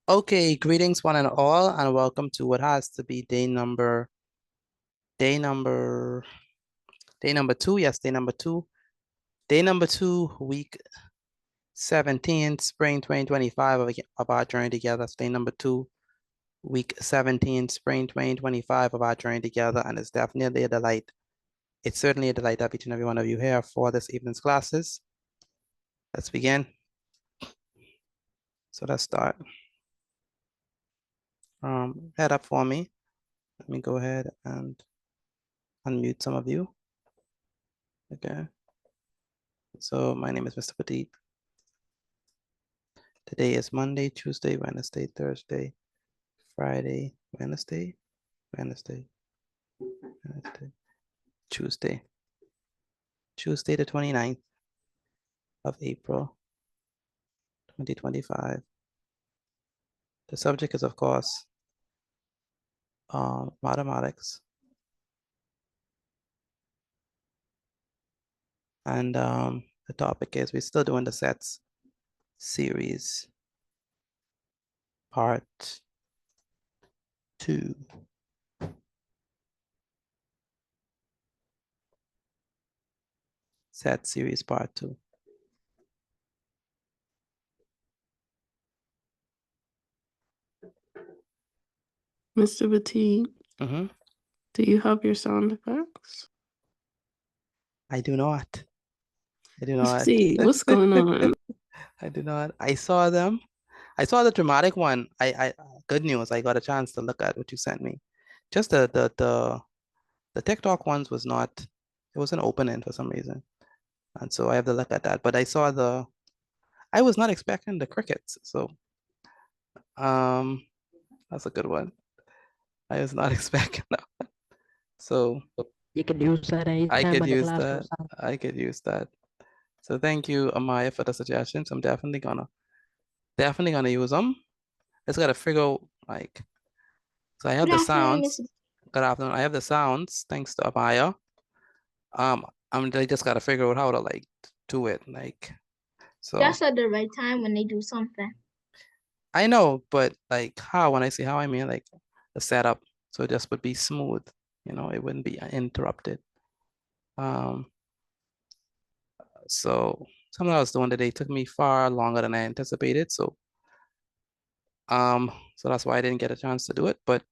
Okay, greetings one and all, and welcome to what has to be day number two. Yes, day number two. Day number two, week 17, spring 2025 of our journey together. It's day number two, week 17, spring 2025 of our journey together, and it's definitely a delight. It's certainly a delight to have each and every one of you here for this evening's classes. Let's begin. So let's start. Head up for me. Let me go ahead and unmute some of you. Okay. So my name is Mr. Petit. Today is Monday, Tuesday, Wednesday, Thursday, Friday, Wednesday, Tuesday. Tuesday the 29th of April, 2025. The subject is, of course, mathematics. And the topic is, we're still doing the sets series, part 2. Set series part 2. Mr. Petit, do you have your sound effects? I do not. I do not. See, what's going on? I do not. I saw them. I saw the dramatic one. Good news. I got a chance to look at what you sent me. Just the TikTok ones was not. It wasn't opening for some reason, and so I have to look at that. But I saw the. I was not expecting the crickets, so that's a good one. I was not expecting that. So you could use that I anytime could when the use class that. goes on. I could use that. So thank you, Amaya, for the suggestions. I'm definitely gonna use them. I just gotta figure out, like, so I have the sounds. Good afternoon. I have the sounds thanks to Amaya. I just gotta figure out how to like do it, like, so. That's at the right time when they do something. I know, but like how, when I say how, I mean like the setup, so it just would be smooth, it wouldn't be interrupted. So something I was doing today took me far longer than I anticipated, so that's why I didn't get a chance to do it. But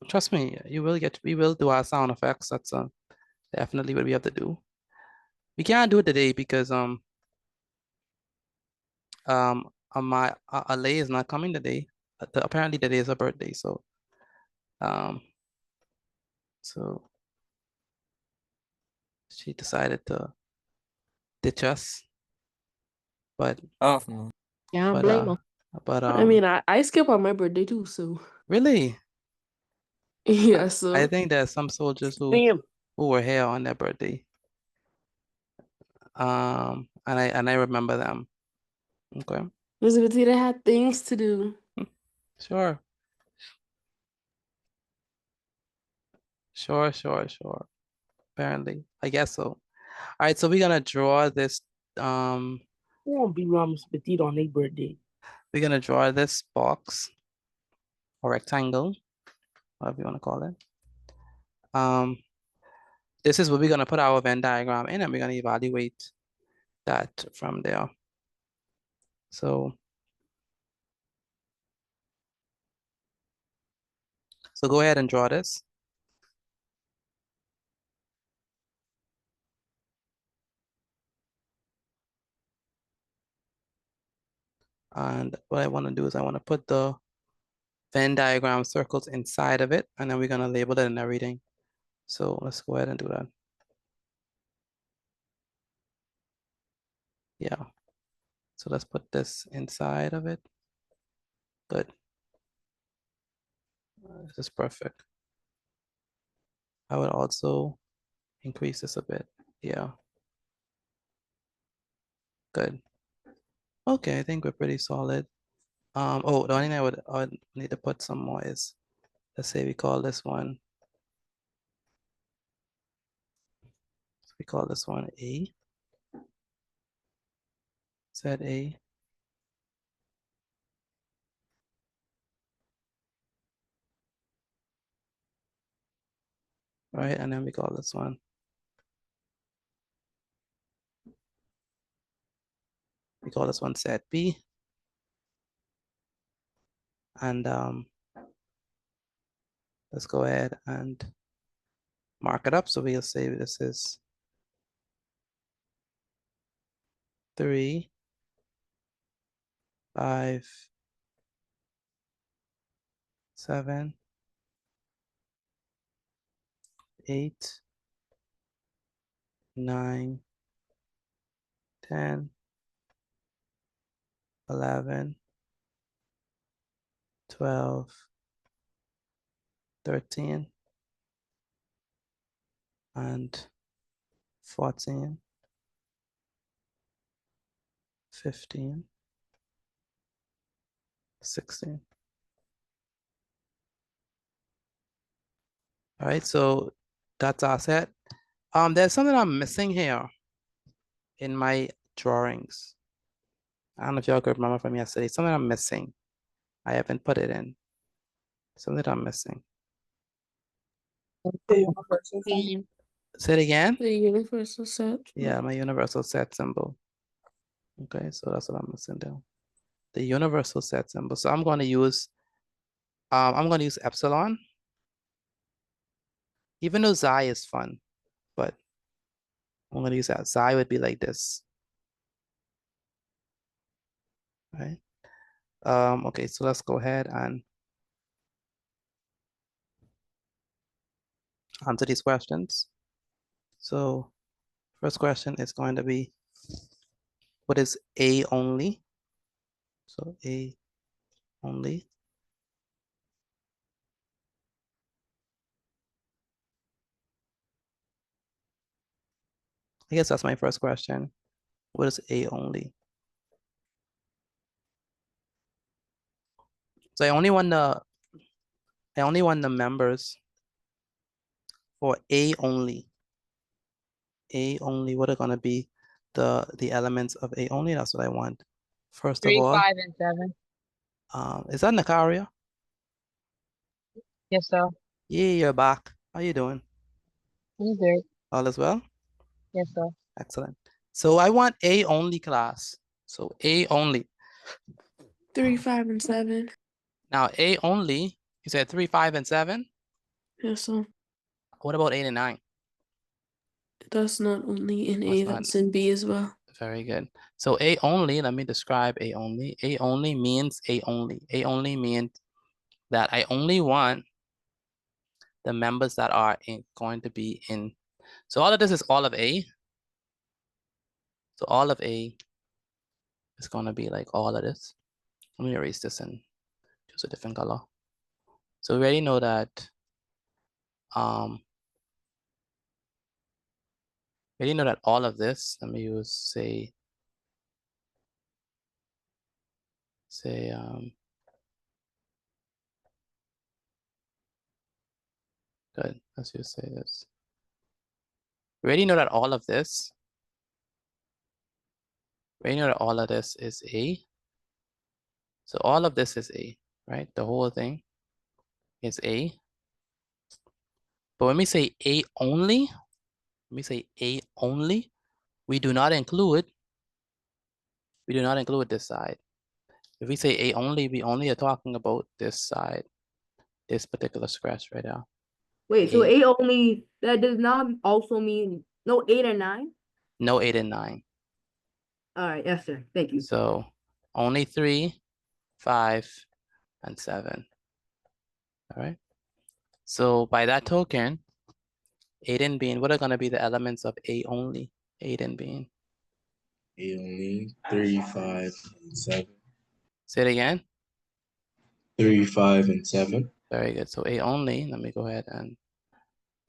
trust me, we will do our sound effects. That's definitely what we have to do. We can't do it today because Alay is not coming today. Apparently today is her birthday, so she decided to ditch us. But Oh, yeah, blame them. But I mean, I skip on my birthday too, so really, yeah. So I think there's some soldiers who were here on their birthday. And I remember them. Okay. Mr. Petit, they had things to do. Sure. Apparently, I guess so. All right, so we're gonna draw this. Who won't be Mr. Petit on their birthday? We're gonna draw this box or rectangle, whatever you want to call it. This is what we're gonna put our Venn diagram in, and we're gonna evaluate that from there. So go ahead and draw this. And what I want to do is I want to put the Venn diagram circles inside of it, and then we're gonna label it and everything. So let's go ahead and do that. Yeah. So let's put this inside of it. Good. This is perfect. I would also increase this a bit. Yeah. Good. Okay, I think we're pretty solid. Oh, the only thing I would need to put some more is, let's say we call this one. We call this one A. ZA. right? And then we call this one. We call this one set B. And let's go ahead and mark it up. So we'll say this is 3, 5, 7, 8, 9, 10, 11, 12, 13, and 14, 15, 16. All right, so that's our set. There's something I'm missing here in my drawings. I don't know if y'all could remember from yesterday. Something I'm missing. I haven't put it in. Something I'm missing. The universal set. The, Say it again. the universal set. Yeah, my universal set symbol. Okay, so that's what I'm missing down. The universal set symbol. So I'm going to use epsilon. Even though xi is fun, but I'm going to use that. Xi would be like this. Right? Okay, so let's go ahead and answer these questions. So first question is going to be, what is A only? So A only. I guess that's my first question. What is A only? So I only want the members for A only. A only, what are gonna be the elements of A only? That's what I want. First of 3, all, 5, and 7. is that Nakaria? Yes, sir. Yeah, you're back. How you doing? I'm good. All is well? Yes, sir. Excellent. So I want A only class. So A only. 3, 5, and 7. Now A only, you said 3, 5, and 7. Yes, sir. What about 8 and 9? That's not only in That's A, not- that's in B as well. Very good. So A only, let me describe A only. A only means A only. A only means that I only want the members that are going to be in. So all of this is all of A. So all of A is going to be like all of this. Let me erase this and choose a different color. So we already know that we already know that all of this, let me use say good, let's just say this. We already know that all of this, we already know that all of this is A. So all of this is A, right? The whole thing is A. But when we say A only, we do not include this side. If we say A only, we only are talking about this side, this particular scratch right now. Wait, so A- 8 only, that does not also mean no 8 and 9? No 8 and 9. All right, yes, sir. Thank you. So only 3, 5, and 7. All right. So by that token, 8 and being, what are going to be the elements of A only? 8 and being. A only 3, 5, and 7. Say it again. 3, 5, and 7. Very good. So A only, let me go ahead and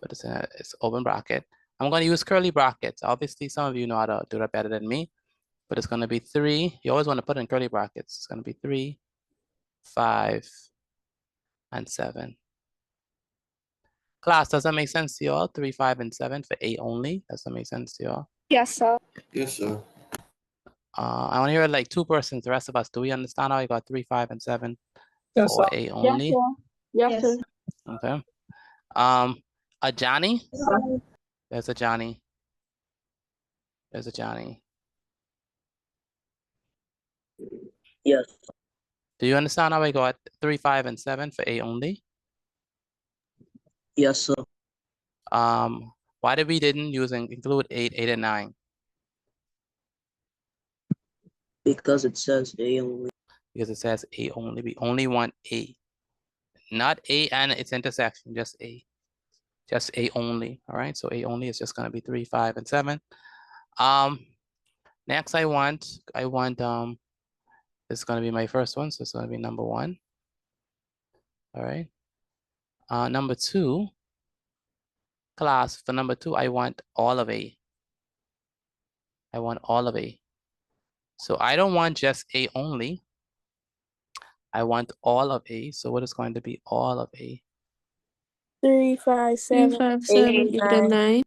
put this in it's open bracket. I'm going to use curly brackets. Obviously, some of you know how to do that better than me, but it's going to be 3. You always want to put in curly brackets. It's going to be 3, 5, and 7. Class, does that make sense to y'all? 3, 5, and 7 for A only. Does that make sense to y'all? Yes, sir. Yes, sir. I want to hear like 2 persons. The rest of us, do we understand how you got 3, 5, and 7 Yes, for sir. A only? Yes, sir. Yes. Okay. A Johnny? There's a Johnny. There's a Johnny. Yes. Do you understand how I got 3, 5, and 7 for A only? Yes, sir. Why did we didn't include 8, 8, and 9? Because it says A only. Because it says A only. We only want A. Not A and its intersection, just A. Just A only. All right. So A only is just gonna be 3, 5, and 7. Next I want this is gonna be my first one, so it's gonna be number 1. All right. Number 2, class, for number 2, I want all of A. I want all of A. So I don't want just A only. I want all of A. So what is going to be all of A? 3, 3, 5, 7, 5, 7, 8, and 9.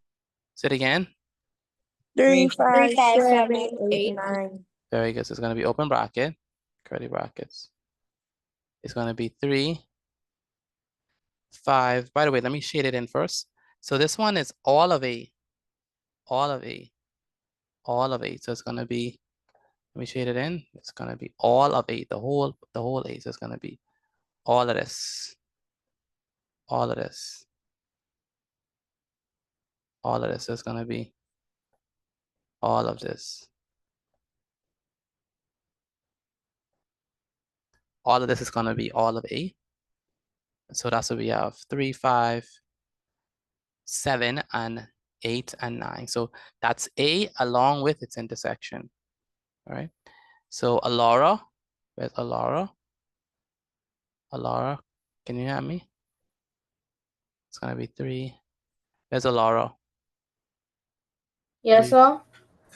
Say it again. 3, 5, 5, 7, 7, 8, 8. 9. Very good. So it's going to be open bracket, curly brackets. It's going to be 3, 5. By the way, let me shade it in first. So this one is all of A. All of A. All of A. So it's going to be, let me shade it in. It's going to be all of A. The whole A. So it's going to be all of this. All of this. All of this is going to be all of this. All of this is going to be all of A. So that's what we have 3, 5, 7, and 8, and 9. So that's A along with its intersection. All right. So Alora, where's Alora? Alora, can you hear me? It's going to be 3. Where's Alora? Yes, sir.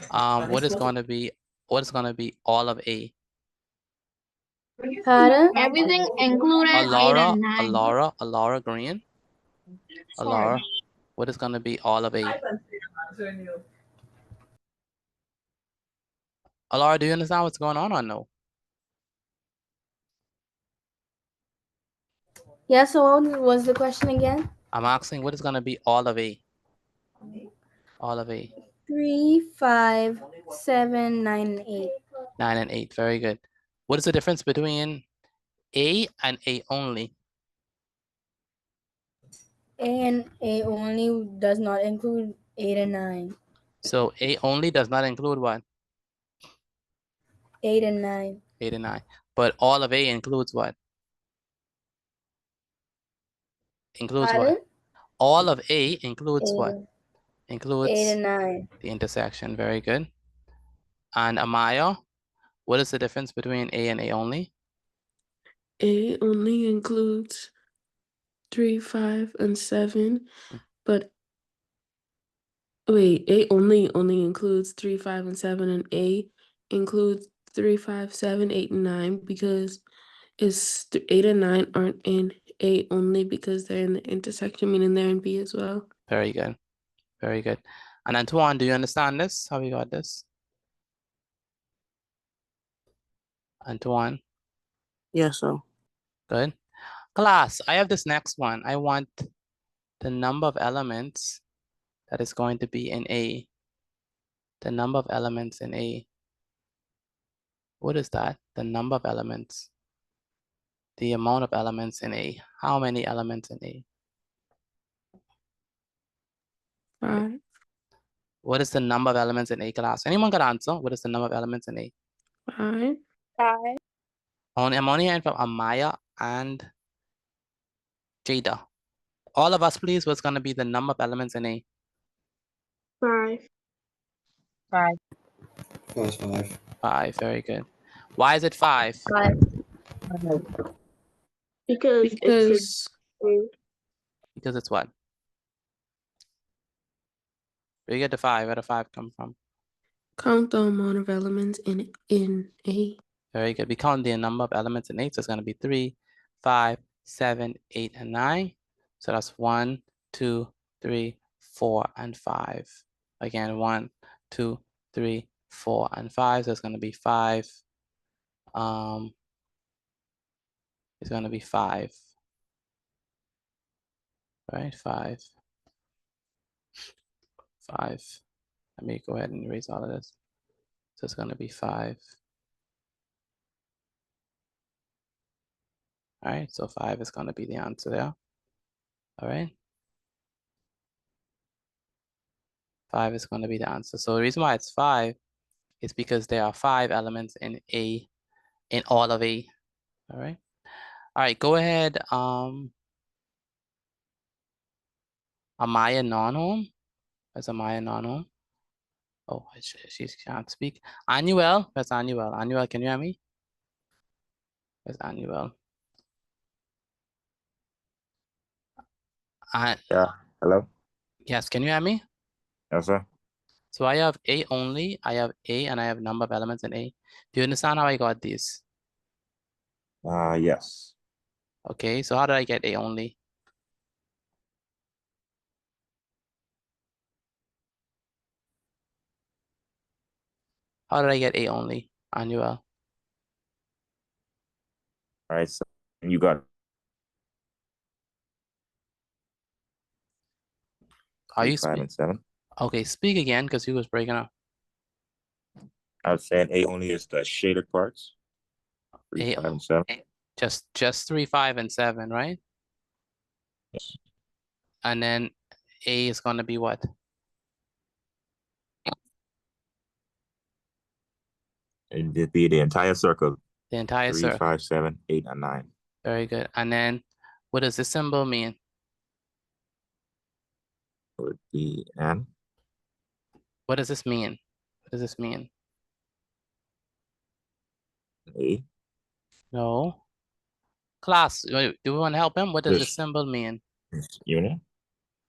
What is going to be all of A? Pardon? Everything including 8 Alora, and 9. Alora Green. Alora, what is going to be all of A? Alora, do you understand what's going on or no? Yeah, so what was the question again? I'm asking what is going to be all of A? All of A. 3, 5, 7, 9, and 8. 9 and 8. Very good. What is the difference between A and A only? A and A only does not include 8 and 9. So A only does not include what? 8 and 9. 8 and 9. But all of A includes what? Includes Pardon? what? All of A includes 8 what? and, Includes 8 and 9. the intersection. Very good. And Amaya, what is the difference between A and A only? A only includes 3, 5, and 7, but wait, A only includes 3, 5, and 7, and A includes 3, 5, 7, 8, and 9 because 8 and 9 aren't in A only because they're in the intersection, meaning they're in B as well. Very good. Very good. And Antoine, do you understand this? How we got this? Antoine, Yes, sir. good. Class, I have this next one. I want the number of elements that is going to be in A. The number of elements in A. What is that? The number of elements. The amount of elements in A. How many elements in A? 5. What is the number of elements in A, class? Anyone can answer. What is the number of elements in A? 5. 5. I'm only hearing from Amaya and Jada. All of us, please, what's going to be the number of elements in A? 5. 5. 5. 5, very good. Why is it 5? 5. Because Because Because it's what? Where you get the 5? Where the 5 come from? count the amount of elements in A. Very good. We count the number of elements in 8, so it's going to be 3, 5, 7, 8, and 9. So that's 1, 2, 3, 4, and 5. Again, 1, 2, 3, 4, and 5. So it's going to be 5. It's going to be 5. Right, 5. 5. Let me go ahead and erase all of this. So it's gonna be 5. All right, so 5 is gonna be the answer there. All right. 5 is gonna be the answer. So the reason why it's 5 is because there are 5 elements in A, in all of A. All right. All right, go ahead. Amaya non-home. Is Amaya non-home? Oh, she can't speak. Annuel, where's Annuel? Annuel, can you hear me? Where's Annuel? Yeah, hello? Yes, can you hear me? Yes, sir. So I have A only, I have A, and I have number of elements in A. Do you understand how I got these? Yes. Okay, so how did I get A only? How did I get A only, Annuel? All right, so you got Are 3, you 5, and 7. Okay, speak again because you was breaking up. I was saying A only is the shaded parts. 3, A 5, and 7. just 3, 5, and 7, right? Yes. And then A is gonna be what? It'd be the entire circle. The entire 3, circle. 5, 7, 8, and 9. Very good. And then what does this symbol mean? Would be N. What does this mean? What does this mean? A. No. Class, do we want to help him? What does this This. symbol mean? Unit.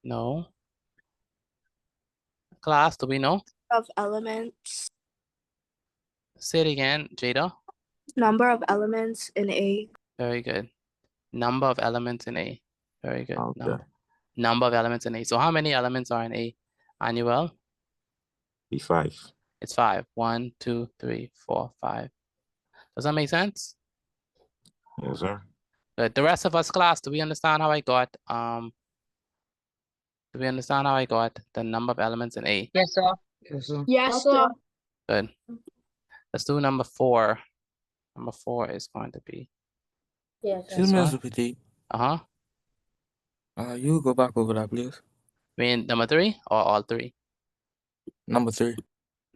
No. Class, do we know? Of elements. Say it again, Jada. Number of elements in A. Very good. Number of elements in A. Very good. Okay. Number of elements in A. So how many elements are in A? Annuel? Be 5. It's 5. 1, 2, 3, 4, 5. Does that make sense? Yes, sir. Good. The rest of us class, do we understand how I got the number of elements in A? Yes, sir. Yes, sir. Yes, sir. Good. Let's do number 4. Number 4 is going to be Yes, This Excuse me, one? Mr. Petit. uh-huh. You go back over that, please. Mean number 3 or all 3? Number 3.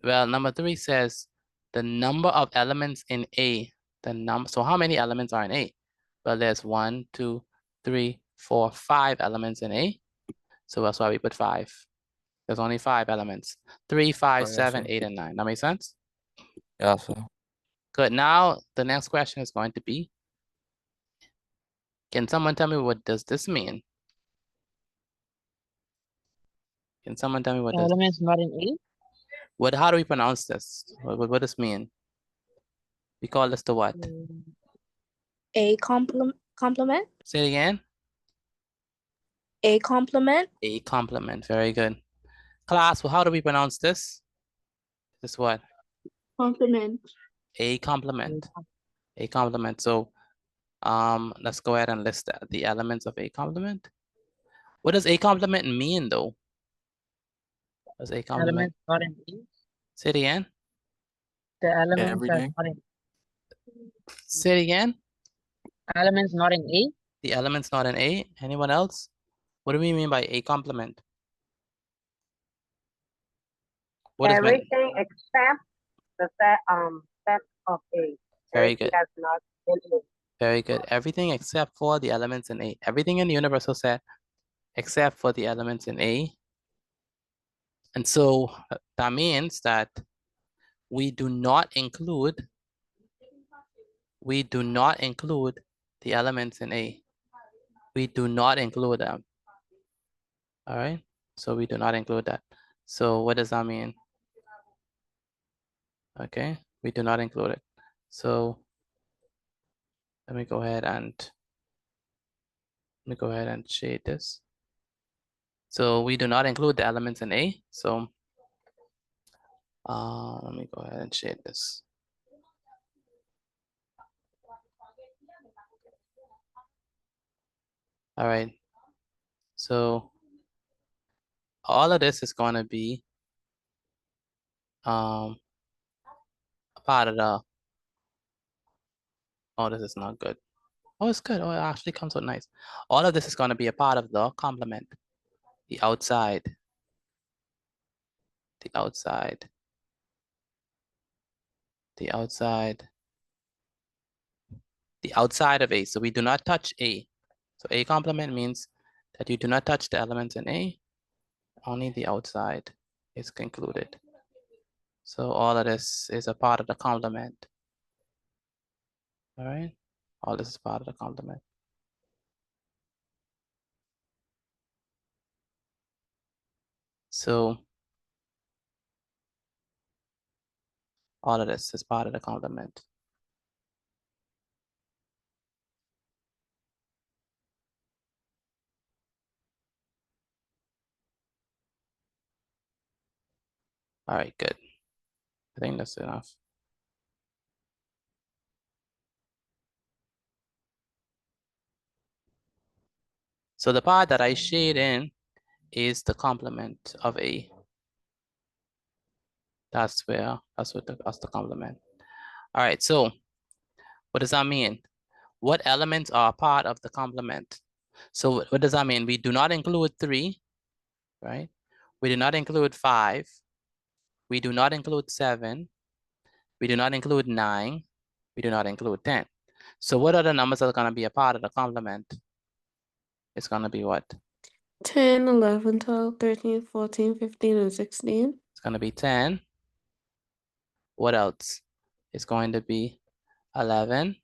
Well, number 3 says the number of elements in A. So how many elements are in A? Well, there's 1, 2, 3, 4, 5 elements in A. So that's why we put 5. There's only 5 elements. 3, 5, yes, 7, sir. 8, and 9. That makes sense? Yeah, sir. Good. Now the next question is going to be, can someone tell me what does this mean? Can someone tell me what does Elements not in A. how do we pronounce this? What does this mean? We call this the what? A complement. Say it again. A complement. A complement. Very good. Class, well, how do we pronounce this? This what? Complement. A complement. A complement. So let's go ahead and list the elements of a complement. What does a complement mean though? What does a complement? Elements not in A. Say it again. The elements that Everything. not in Say it again. elements not in A. The element's not an A. Anyone else? What do we mean by a complement? What is meant? Everything except the set of A. Very Everything good. that's not in A. Very good. Everything except for the elements in A. Everything in the universal set except for the elements in A. And so that means that we do not include the elements in A. We do not include them. All right. So we do not include that. So what does that mean? Okay. We do not include it. So let me go ahead and shade this. So we do not include the elements in A. So let me go ahead and shade this. All right. So all of this is gonna be a part of the, oh, this is not good. Oh, it's good. Oh, it actually comes out nice. All of this is gonna be a part of the complement, the outside, the outside, the outside, the outside of A. So we do not touch A. So A complement means that you do not touch the elements in A, only the outside is concluded. So all of this is a part of the complement. All right, all this is part of the complement. So all of this is part of the complement. All right, good. I think that's enough. So the part that I shade in is the complement of A. That's what that's the complement. All right, so what does that mean? What elements are part of the complement? So what does that mean? We do not include 3, right? We do not include 5. We do not include 7. We do not include 9. We do not include 10. So what are the numbers that are gonna be a part of the complement? It's gonna be what? 10, 11, 12, 13, 14, 15, and 16. It's gonna be 10. What else? It's going to be 11.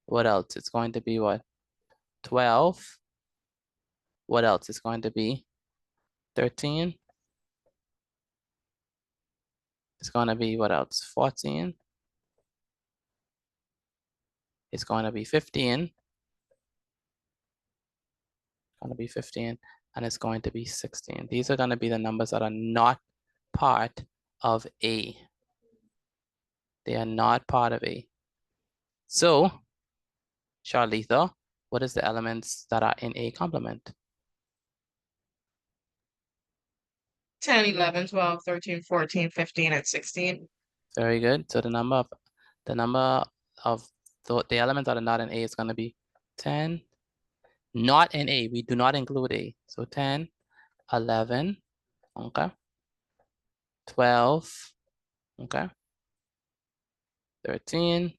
What else? It's going to be what? 12. What else? It's going to be 13. It's going to be what else? 14. It's going to be 15. It's going to be 15. And it's going to be 16. These are going to be the numbers that are not part of A. They are not part of A. So, Charlitha, what is the elements that are in A complement? 10, 11, 12, 13, 14, 15, and 16. Very good. So the number of the elements that are not in A is going to be 10. Not in A, we do not include A. So 10, 11, okay. 12, okay. 13.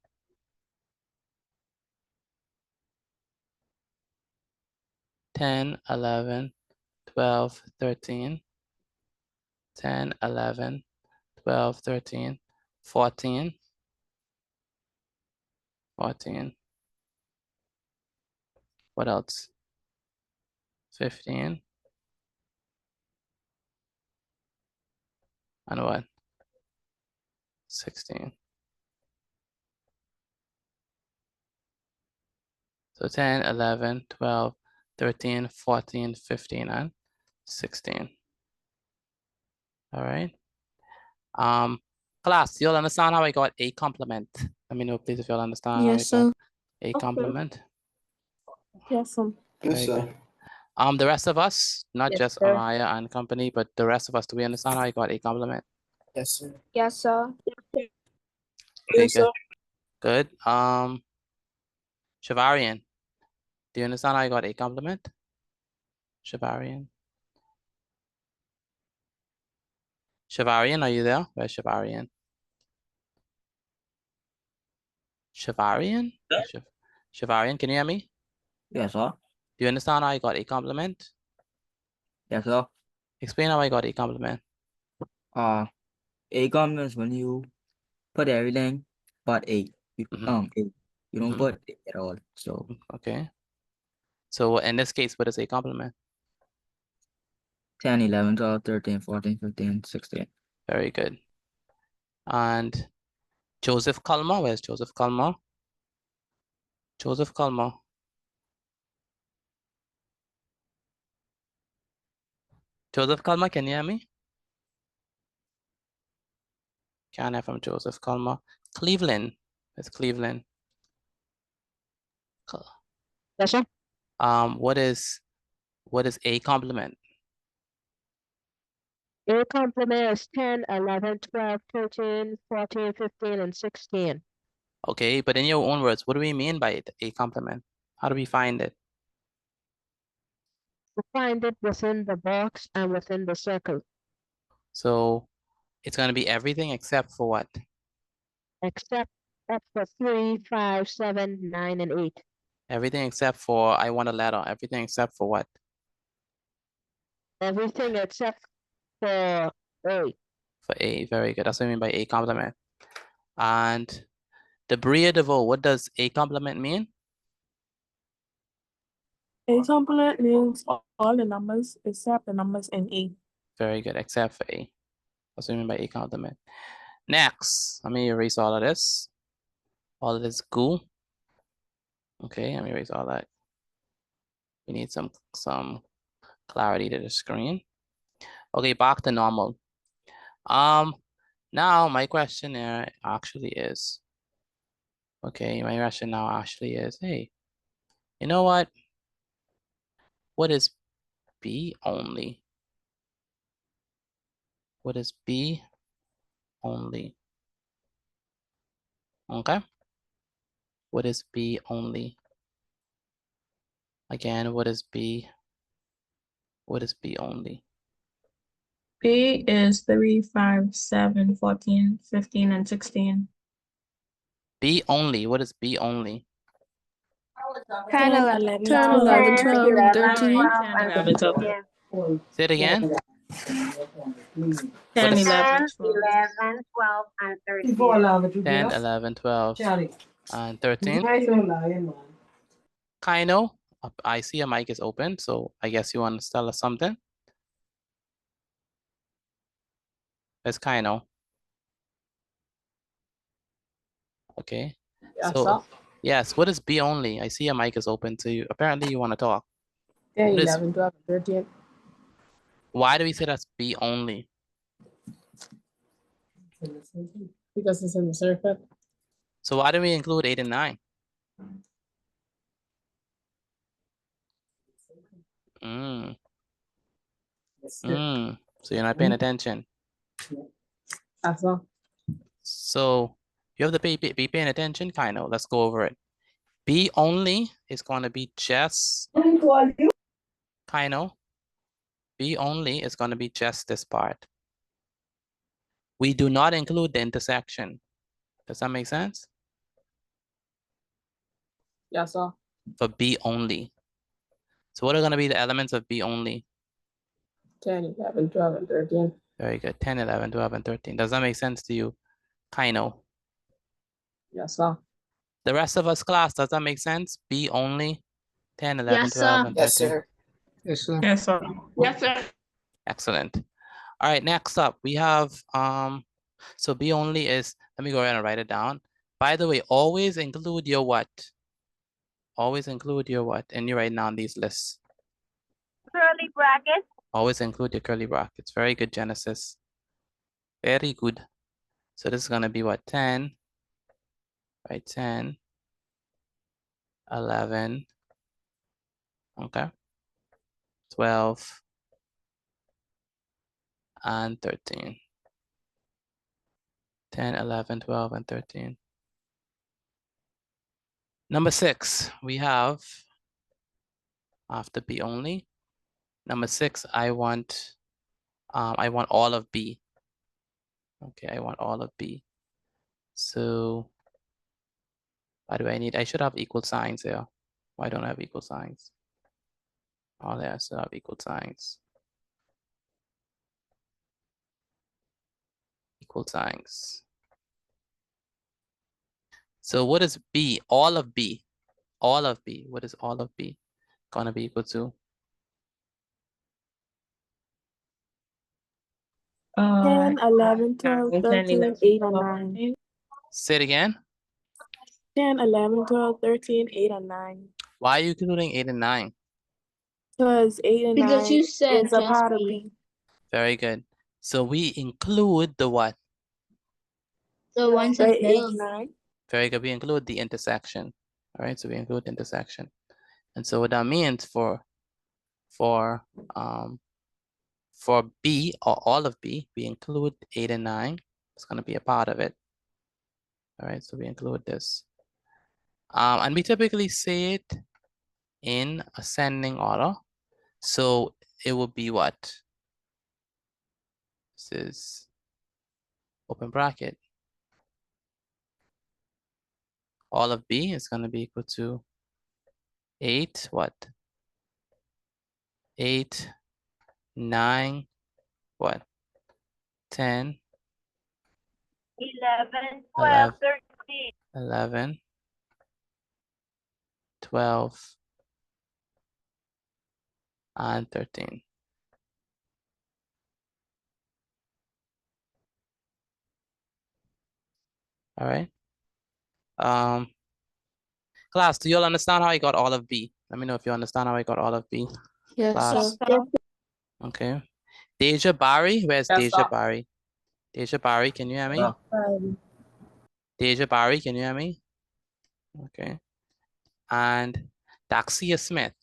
10, 11, 12, 13. 10, 11, 12, 13, 14. 14. What else? 15. And what? 16. So 10, 11, 12, 13, 14, 15, and 16. All right. Class, you'll understand how I got A complement. Let me know, please, if you'll understand Yes, how I sir. got A complement. Yes, sir. Very good. The rest of us, not Yes, just sir. Amaya and company, but the rest of us, do we understand how I got A complement? Yes, sir. Yes, sir. Okay, good. Good. Shavarian, do you understand how I got A complement? Shavarian. Shavarian, are you there? Where's Shavarian? Shavarian? Shavarian, can you hear me? Yes, sir. Do you understand how I got A complement? Yes, sir. Explain how I got A complement. A complement is when you put everything but A. You, Mhm. A. You don't Mhm. put A at all. So Okay. So in this case, what is A complement? 10, 11, 12, 13, 14, 15, 16. Very good. And Joseph Culmer, where's Joseph Culmer? Joseph Culmer. Joseph Culmer, can you hear me? Can't hear from Joseph Culmer. Cleveland, it's Cleveland. Yes, sir. What is A complement? A complement is 10, 11, 12, 13, 14, 15, and 16. Okay, but in your own words, what do we mean by it, a complement? How do we find it? You find it within the box and within the circle, So it's going to be everything except for what? except for 3, 5, 7, 9, and 8. Everything except for, I want a letter. Everything except for what? Everything except for A. For A, very good. That's what I mean by a complement. And the Bria-DeVoe, what does a complement mean? A complement means all the numbers except the numbers in A. Very good, except for A. That's what I mean by a complement. Next, let me erase all of this. All of this goo. Okay, let me erase all that. We need some clarity to the screen. Okay, back to normal. Now my question here actually is, okay, my question now actually is, hey, you know what? What is B only? What is B only? Okay. What is B only? Again, what is B? What is B only? B is 3, 5, 7, 14, 15, and 16. B only. What is B only? 10, 10, 11, 12, 11, 10, 12, and 11, 13. 12, 10, and 11, 12. 13. Say it again. 10, What is 11, 10, 12. 11, 12, and 13. 10, 11, 12, and 13? Kaino, I see your mic is open, so I guess you want to tell us something. It's Kaino. Okay. So, yes, what is B only? I see your mic is open to you. Apparently you want to talk. 10, What is- 11, 12, 13. Why do we say that's B only? Because it's in the circle. So why do we include 8 and 9? So you're not paying attention. That's all. So you have to be paying attention, kind of. Let's go over it. B only is going to be just kind of. B only is going to be just this part. We do not include the intersection. Does that make sense? Yes, sir. For B only. So what are going to be the elements of B only? 10, 11, 12, and 13. Very good. 10, 11, 12, and 13. Does that make sense to you? Kind of. Yes, sir. The rest of us class, does that make sense? B only, 10, 11, Yes, 12, sir. and 13. Yes, sir. Yes, sir. Yes, sir. Excellent. All right, next up we have, so B only is, let me go ahead and write it down. By the way, always include your what? Always include your what? And you write down these lists. Curly brackets. Always include your curly brackets. Very good, Genesis. Very good. So this is gonna be what, 10, right, 10, 11, okay, 12, and 13. 10, 11, 12, and 13. Number 6, we have, after B only. Number 6, I want all of B. Okay, I want all of B. So why do I need, I should have equal signs here. Why don't I have equal signs? Oh, there, I still have equal signs. Equal signs. So what is B? All of B. All of B. What is all of B gonna be equal to? 10, 11, 12, 10, 13, 11, 8, and 12, 9. 13. Say it again. 10, 11, 12, 13, 8, and 9. Why are you including 8 and 9? Because 8 and Because 9 you said is a just part of B. B. Very good. So we include the what? The ones in The the 8 middle. and 9. Very good. We include the intersection. All right. So we include the intersection. And so what that means for For B or all of B, we include 8 and 9. It's going to be a part of it. All right, so we include this. And we typically say it in ascending order. So it will be what? This is open bracket. All of B is going to be equal to 8, what? 8, 9, what? 10, 11, 12, 13. 11, 12, and 13. All right. Class, do you all understand how I got all of B? Let me know if you understand how I got all of B. Yes, Class. sir. Okay. Deja Barry, where's Yes, Deja sir. Barry? Deja Barry, can you hear me? Oh. Deja Barry, can you hear me? Okay. And Daxia Smith.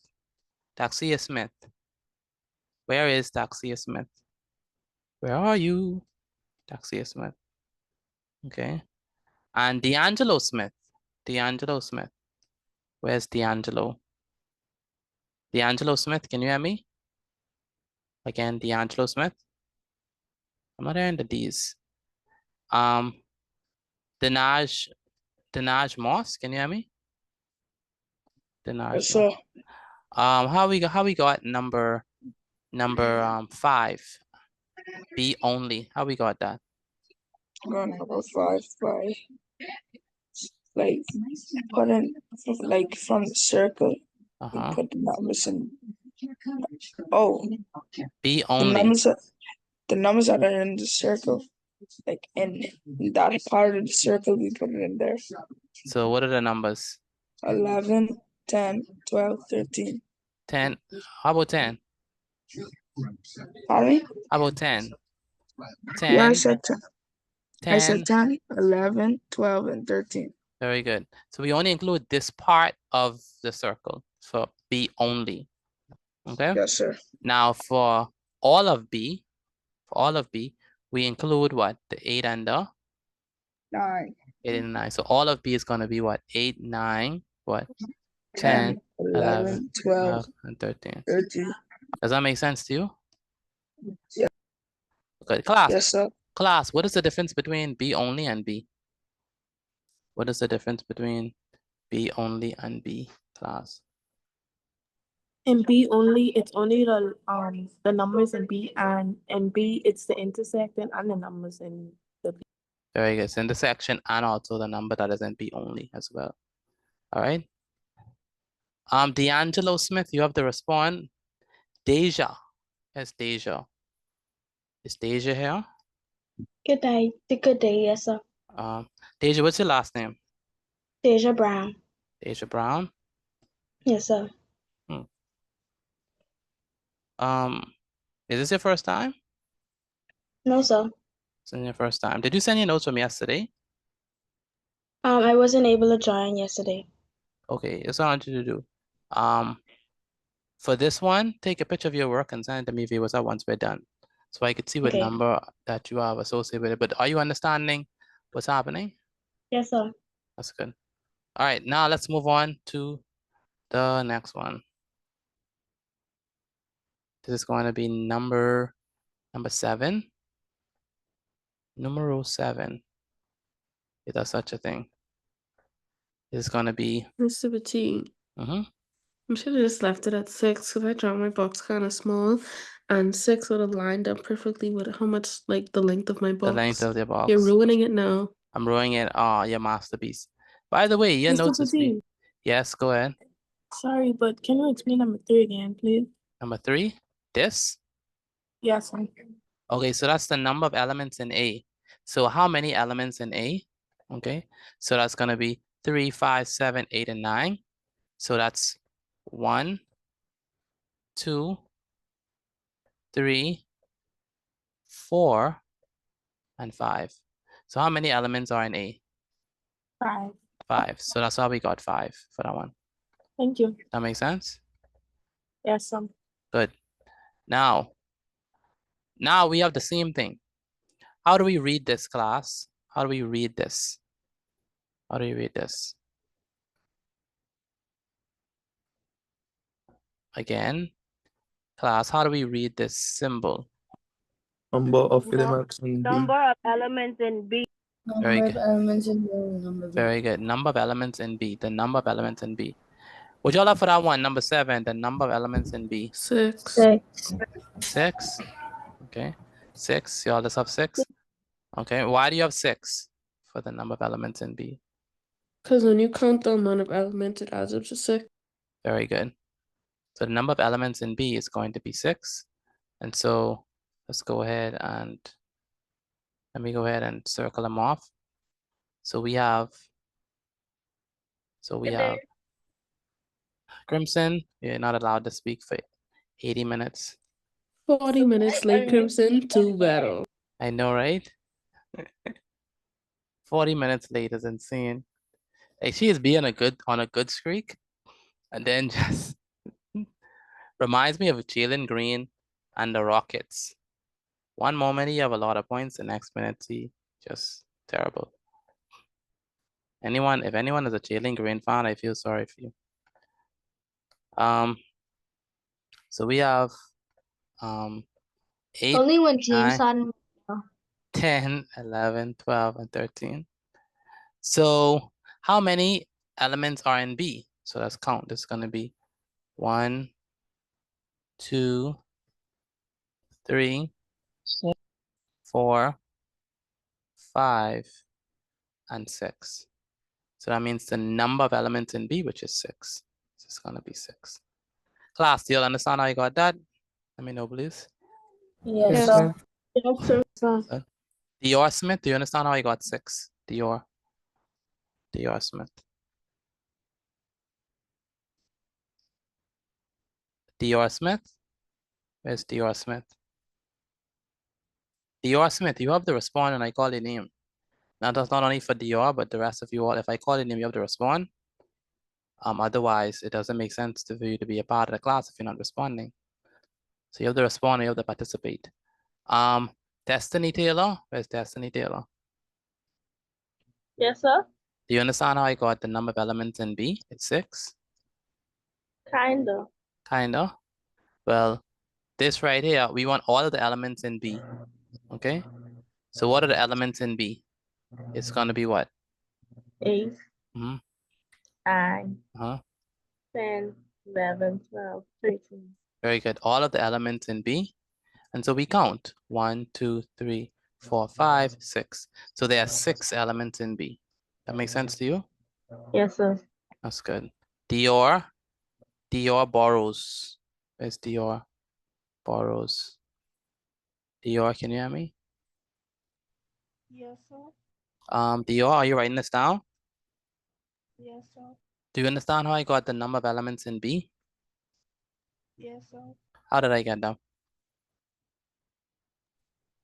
Daxia Smith. Where is Daxia Smith? Where are you? Daxia Smith. Okay. And D'Angelo Smith. D'Angelo Smith. Where's D'Angelo? D'Angelo Smith, can you hear me? Again, D'Angelo Smith. I'm not hearing the D's. Dinaj Moss, can you hear me? Dinaj Yes, Moss. sir. How we got number 5? B only. How we got that? Going about 5 by like putting like from the circle. We Uh-huh. put the numbers in. Oh, B the only. numbers that are in the circle, like in that part of the circle, we put it in there. So what are the numbers? 11, 10, 12, 13. 10. How about 10? Pardon me? How about 10? Yeah, 10, I said 10. I 10. said 10, 11, 12, and 13. Very good. So we only include this part of the circle for B only. Okay. Yes, sir. Now for all of B, we include what? The 8 and the 9, 8 and 9. So all of B is going to be what? 8, 9, what? 10, 10, 11, 12, 12, and 13. 13. Does that make sense to you? Yeah. Good. Class. Yes, sir. Class, what is the difference between B only and B? What is the difference between B only and B, class? In B only, it's only the numbers in B, and in B it's the intersection and the numbers in the B. Very good. So intersection and also the number that is in B only as well. All right. D'Angelo Smith, you have to respond. Deja. Yes, Deja. Is Deja here? Good day. Good day, yes, sir. Deja, what's your last name? Deja Brown. Deja Brown. Yes, sir. Is this your first time? No, sir. It's your first time. Did you send your notes from yesterday? I wasn't able to join yesterday. Okay, that's what I want you to do. For this one, take a picture of your work and send it to me via WhatsApp once we're done. So I could see what Okay. number that you have associated with it. But are you understanding what's happening? Yes, sir. That's good. All right, now let's move on to the next one. This is going to be number 7. Numero 7. Is there such a thing? This is going to be. Mr. Petit, Mm-hmm. I should have just left it at 6 because I draw my box kind of small, and 6 would have lined up perfectly with how much, like, the length of my box. The length of the box. You're ruining it now. I'm ruining it. Oh, your masterpiece. By the way, your Mr. notes is Petit. Yes, go ahead. Sorry, but can you explain number 3 again, please? Number 3, this. Yes, sir. Okay, so that's the number of elements in A. So how many elements in A? Okay, so that's gonna be 3, 5, 7, 8, and 9. So that's 1, 2, 3, 4, and 5. So how many elements are in A? 5. 5. So that's how we got 5 for that one. Thank you. That makes sense? Yes, sir. Good. Now, Now we have the same thing. How do we read this, class? How do we read this? How do you read this? Again, class, how do we read this symbol? Number of elements in B. Number of elements in B. Very Number of good. elements in number B. Very good. Number of elements in B. The number of elements in B. Would y'all have for that one? Number 7, the number of elements in B. 6. 6. 6. Okay. 6. Y'all just have 6. Okay. Why do you have 6 for the number of elements in B? Because when you count the amount of elements, it adds up to 6. Very good. So the number of elements in B is going to be 6. And so let's go ahead and let me go ahead and circle them off. So we have Crimson, you're not allowed to speak for 80 minutes. 40 minutes late, Crimson, to battle. I know, right? 40 minutes late is insane. Like, she is being on a good streak, and then just reminds me of Jalen Green and the Rockets. One moment you have a lot of points, the next minute he just terrible. If anyone is a Jalen Green fan, I feel sorry for you. So we have 8, Only when teams 9, are 10, 11, 12, and 13. So how many elements are in B? So let's count. This is going to be 1, 2, 3, 4, 5, and 6. So that means the number of elements in B, which is 6. So it's going to be 6. Class, do you understand how you got that? Let me know, please. Yes, sir. Yes, sir. Dior Smith, do you understand how I got 6? Dior Smith. Dior Smith? Where's Dior Smith? Dior Smith, you have to respond when I call your name. Now that's not only for Dior, but the rest of you all. If I call your name, you have to respond. Otherwise, it doesn't make sense for you to be a part of the class if you're not responding. So you have to respond and you have to participate. Destiny Taylor, where's Destiny Taylor? Yes, sir. Do you understand how I got the number of elements in B? It's 6. Kinda. Kinda. Well, this right here, we want all of the elements in B. Okay. So what are the elements in B? It's gonna be what? 8, Mm-hmm. 9, Uh-huh. 10, 11, 12, 13. Very good. All of the elements in B. And so we count 1, 2, 3, 4, 5, 6. So there are 6 elements in B. That makes sense to you? Yes, sir. That's good. Dior borrows. Where's Dior? Borrows. Dior, can you hear me? Yes, sir. Dior, are you writing this down? Yes, sir. Do you understand how I got the number of elements in B? Yes, sir. How did I get them?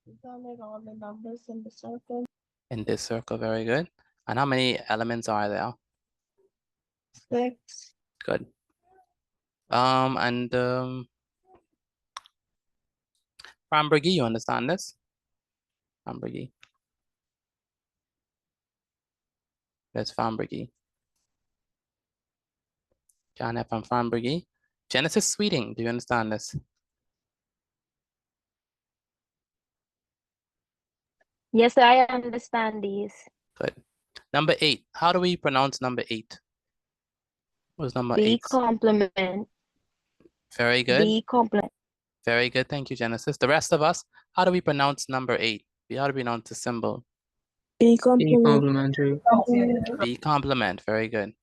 You counted all the numbers in the circle. In this circle, very good. And how many elements are there? 6. Good. Frambergy, you understand this? Frambergy. There's Frambergy. Janet from Frambergy. Genesis Sweeting, do you understand this? Yes, I understand these. Good. Number 8. How do we pronounce number 8? What was number 8? B complement. Very good. B complement. Very good. Thank you, Genesis. The rest of us, how do we pronounce number 8? How do we pronounce the symbol? B Complementary. B complement. Very good.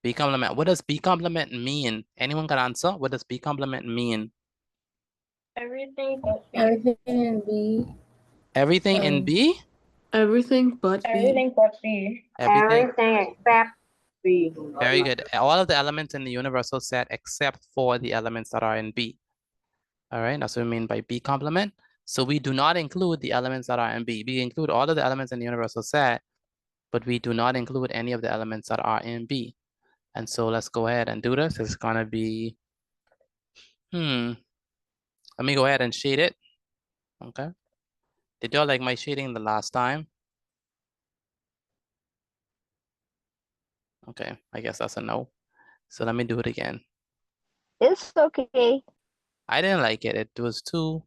B complement. What does B complement mean? Anyone can answer? What does B complement mean? Everything. Everything in B. Everything in B? Everything but B. Everything but B. Everything. Except B. Very good. All of the elements in the universal set except for the elements that are in B. All right, that's what we mean by B complement. So we do not include the elements that are in B. We include all of the elements in the universal set, but we do not include any of the elements that are in B. And so let's go ahead and do this. It's gonna be, let me go ahead and shade it. Okay. Did y'all like my shading the last time? Okay, I guess that's a no. So let me do it again. It's okay. I didn't like it. It was too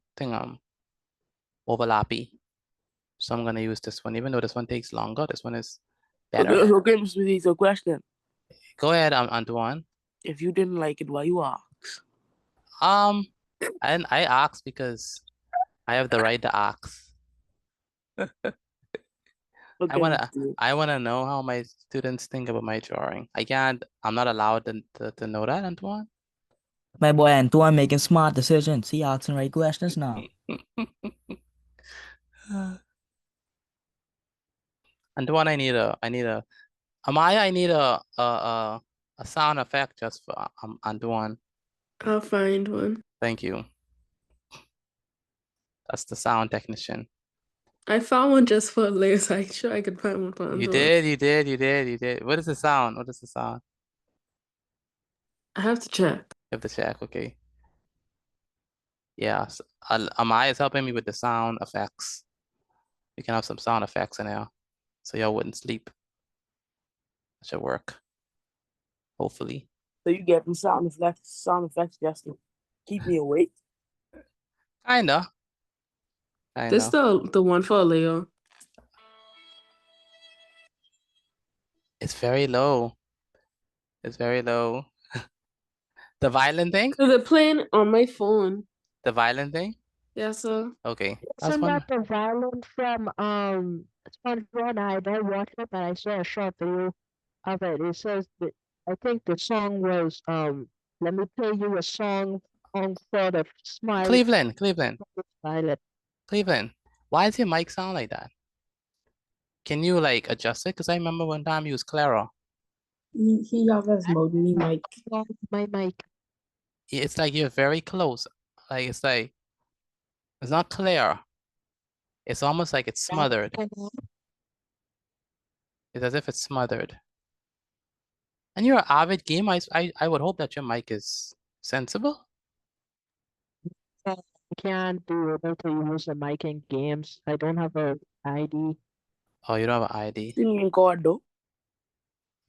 overlappy. So I'm gonna use this one, even though this one takes longer. This one is better. Okay, Mr. Smithy, a question. Go ahead, Antoine. If you didn't like it, why you ask? I asked because I have the right to ask. Okay, I wanna know how my students think about my drawing. I'm not allowed to know that, Antoine. My boy Antoine making smart decisions. He asking right questions now. Antoine, I need a Amaya, I need a sound effect just for Antoine. I'll find one. Thank you. That's the sound technician. I found one just for Leo, so I'm sure I could find one for You Antoine. did. What is the sound? What is the sound? I have to check. You have to check, okay. Yeah, so, Amaya is helping me with the sound effects. We can have some sound effects in there, so y'all wouldn't sleep. That should work. Hopefully. So you get the sound effects just to keep me awake? Kinda. This the one for Leo. It's very low. It's very low. The violin thing? So they're playing on my phone. The violin thing? Yes, sir. Okay. That's Isn't fun. that the violin from SpongeBob? I don't watch it, but I saw a short video of it. It says that I think the song was let me play you a song on for the smile. Cleveland. Violet. Cleveland. Why does your mic sound like that? Can you like adjust it? Because I remember one time you was Clara. He always mode me mic. My mic. It's like you're very close. Like it's not clear. It's almost like it's smothered. It's as if it's smothered. And you're an avid gamer. I would hope that your mic is sensible. I can't be able to use a mic in games. I don't have a ID. Oh, you don't have an ID. Singing chord though.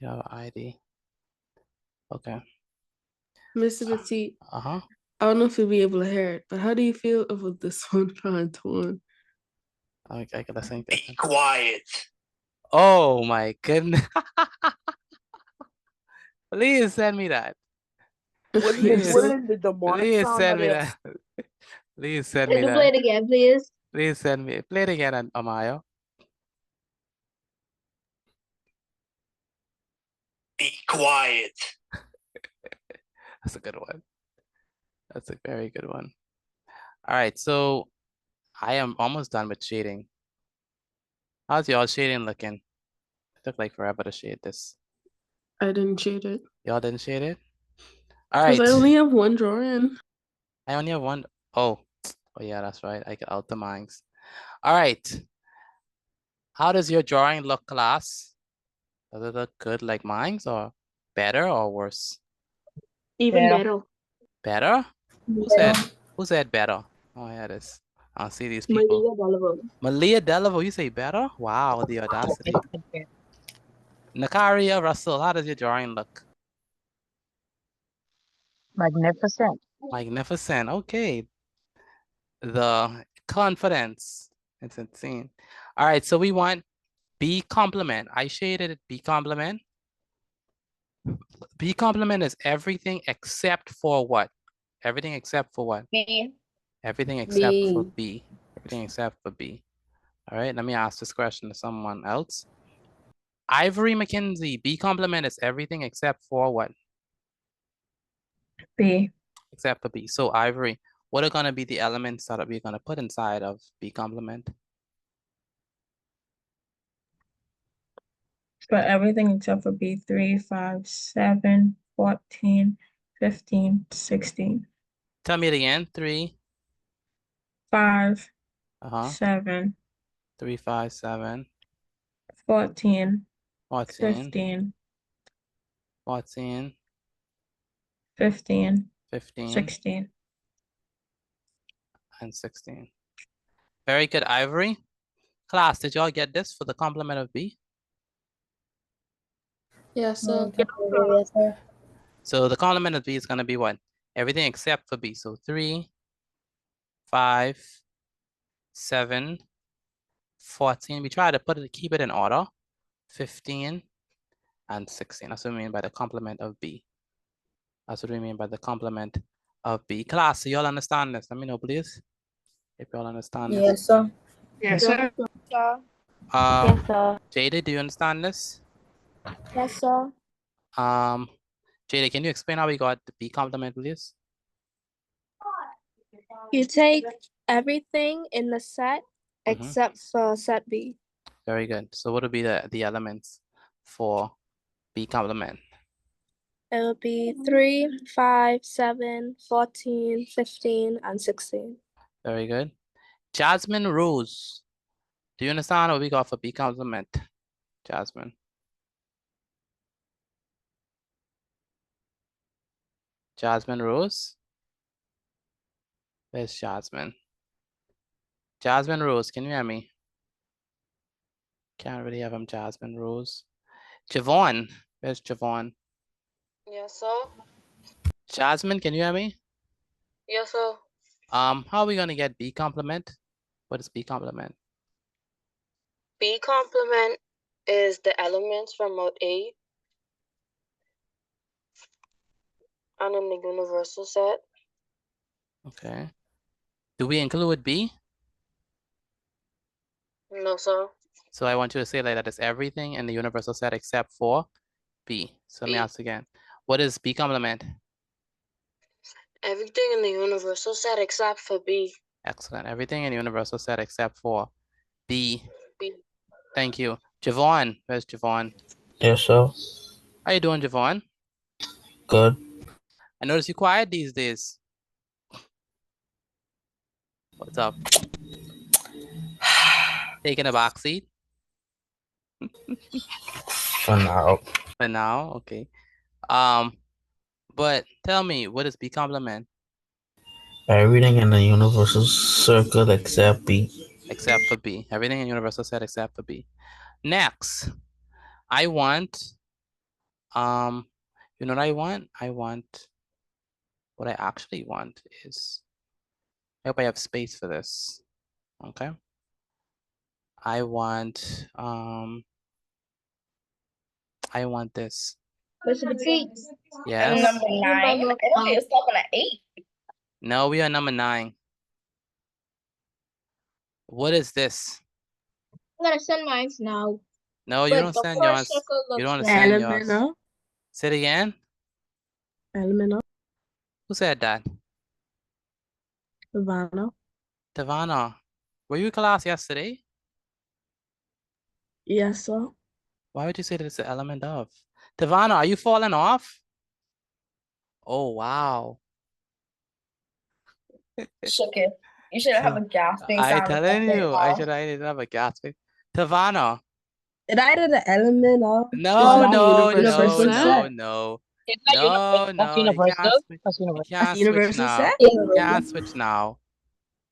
You have an ID. Okay. Mr. Petit. Uh-huh. I don't know if you'll be able to hear it, but how do you feel about this one for Antoine? I gotta think. Be quiet. Oh my goodness. Please send me that. What is the demonic Please sound send me that that. Please send Can me you play that. it again, please? Please send me. Play it again, Amaya. Be quiet. That's a good one. That's a very good one. All right, so I am almost done with shading. How's y'all shading looking? It took like forever to shade this. I didn't shade it. Y'all didn't shade it? All right. Because I only have one drawing. I only have one. Oh yeah, that's right. I got out the minds. All right. How does your drawing look, class? Does it look good like mine's, or better or worse? Even better. Better? Who said better? Oh yeah, this. I'll see these people. Malia Delaveau. Malia Delaveau, you say better? Wow, the audacity. Nakaria Russell, how does your drawing look? Magnificent. Magnificent. Okay. The confidence. It's insane. All right, so we want B complement. I shaded it B complement. B complement is everything except for what? Everything except for what? B. Everything except for B. B. Everything except for B. All right, let me ask this question to someone else. Ivory McKenzie, B complement is everything except for what? B. Except for B. So Ivory, what are gonna be the elements that we're gonna put inside of B complement? For everything except for B, 3, 5, 7, 14, 15, 16. Tell me it again. 3. 5, Uh-huh. 7, 3, 5, 7. 14, 14. 15, 14. 15, 15. 16. And 16. Very good, Ivory. Class, did y'all get this for the complement of B? Yes, sir. Yes, sir. So the complement of B is gonna be what? Everything except for B. So 3, 5, 7, 14. We try to keep it in order. 15 and 16. That's what we mean by the complement of B. That's what we mean by the complement of B. Class, so y'all understand this? Let me know, please. If y'all understand this. Yes, sir. Yes, sir. Sir. Yes, sir. Jada, do you understand this? Yes, sir. Jada, can you explain how we got the B complement, please? You take everything in the set Mhm. except for set B. Very good. So what would be the elements for B complement? It would be 3, 5, 7, 14, 15, and 16. Very good. Jasmine Rose, do you understand what we got for B complement? Jasmine. Jasmine Rose. Where's Jasmine? Jasmine Rose, can you hear me? Can't really have him, Jasmine Rose. Javon, where's Javon? Yes, sir. Jasmine, can you hear me? Yes, sir. How are we gonna get B complement? What is B complement? B complement is the elements from mode A and in the universal set. Okay. Do we include B? No, sir. So I want you to say like that it's everything in the universal set except for B. So let me B. ask again. What is B complement? Everything in the universal set except for B. Excellent. Everything in the universal set except for B. B. Thank you. Javon, where's Javon? Yes, sir. How you doing, Javon? Good. I notice you quiet these days. What's up? Taking a back seat? For now. For now, okay. But tell me, what is B complement? Everything in the universal circle except B. Except for B. Everything in universal set except for B. Next, I want, you know what I want? What I actually want is, I hope I have space for this, okay? I want this. Yes. Number 9. I thought you was talking at 8. No, we are number 9. What is this? I'm gonna send mine now. No, you But don't the send first yours. circle You don't looks want to like- send yours. Say it again. Element of Who said that? Savannah. Tavana. Were you in class yesterday? Yes, sir. Why would you say that it's an element of? Tavana, are you falling off? Oh, wow. Shook it. You should have a gasping I sound. telling you, I didn't have a gasping. Tavana. Did I do the element of? No, It's no, universal no, no, set. no. Is that No, That's no, you universal. can't switch. That's You universal. can't switch Universal now. set? You can't switch now.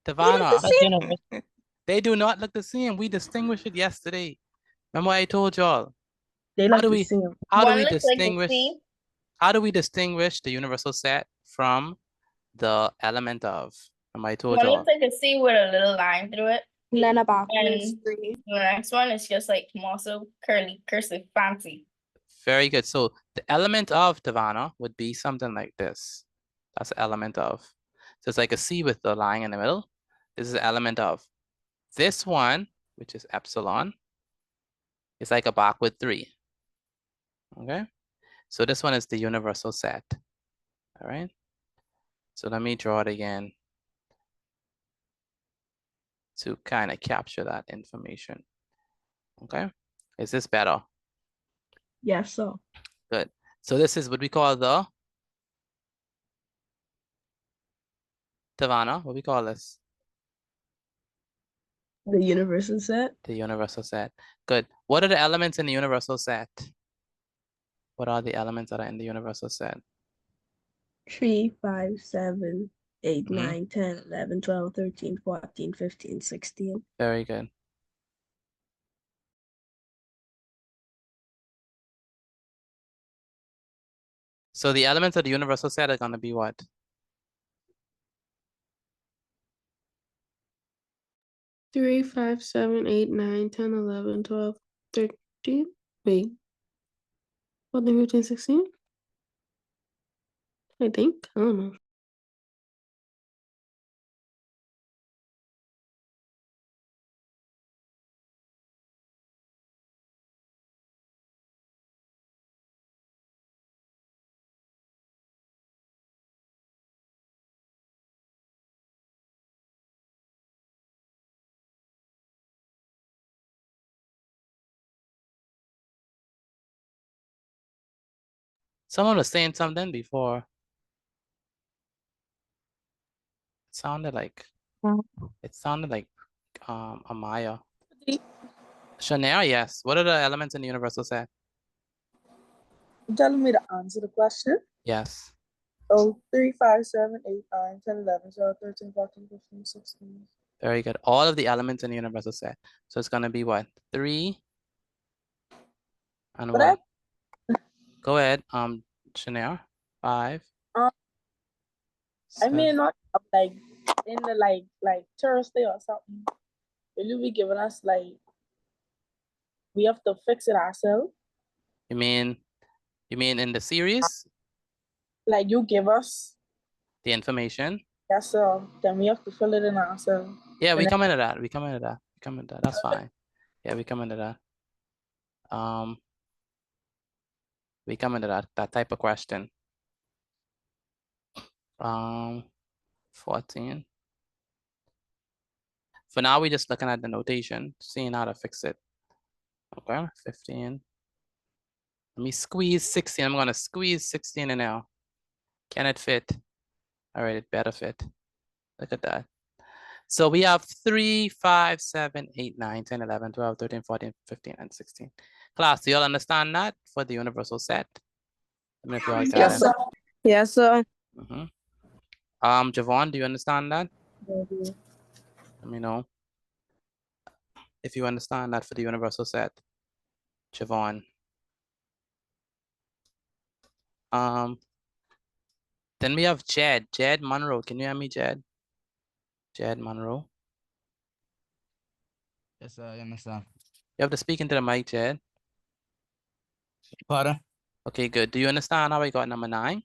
Tavana, That's universal. they do not look the same. We distinguished it yesterday. Remember I told y'all. They How look do the we same. how do One we looks like a distinguish C. how do we distinguish the universal set from the element of? Remember I told One y'all. looks like a C with a little line through it. And then a backwards And 3. the next one is just like muscle, curly, cursive, fancy. Very good. So the element of Tavana would be something like this. That's the element of. So it's like a C with the line in the middle. This is the element of. This one, which is epsilon, is like a backward 3. Okay. So this one is the universal set. All right. So let me draw it again to kind of capture that information. Okay. Is this better? Yes, sir. Good. So this is what we call the Tavana. What we call this? The universal set. The universal set. Good. What are the elements in the universal set? What are the elements that are in the universal set? 3, 5, 7, 8, Mhm. 9, 10, 11, 12, 13, 14, 15, 16. Very good. So the elements of the universal set are gonna be what? Three, 5, 7, 8, 9, 10, 11, 12, 13. Wait. 14, 15, 16? I think. I don't know. Someone was saying something before. It sounded like Amaya. Shania, yes. What are the elements in the universal set? You telling me to answer the question? Yes. Oh, 3, 5, 7, 8, 9, 10, 11, 12, 13, 14, 15, 16. Very good. All of the elements in the universal set. So it's gonna be what? 3 and But what? Go ahead. Shania. 5. I may 7. not have, like in the like Thursday or something. Will you be giving us like we have to fix it ourselves? You mean in the series? Like you give us, The information? yes, sir. Then we have to fill it in ourselves. Yeah, we And come into that. We come into that. We come into that. That's fine. Yeah, we come into that. We come into that type of question. 14. For now, we're just looking at the notation, seeing how to fix it. Okay, 15. Let me squeeze 16. I'm gonna squeeze 16 in now. Can it fit? All right, it better fit. Look at that. So we have 3, 5, 7, 8, 9, 10, 11, 12, 13, 14, 15, and 16. Class, do you all understand that for the universal set? I mean, if you all got yes, it. sir. Yes, sir. Javon, do you understand that? Maybe. Let me know if you understand that for the universal set. Javon. Then we have Jed. Jed Monroe. Can you hear me, Jed? Jed Monroe. Yes, sir, I understand. You have to speak into the mic, Jed. Pardon? Okay, good. Do you understand how I got number 9?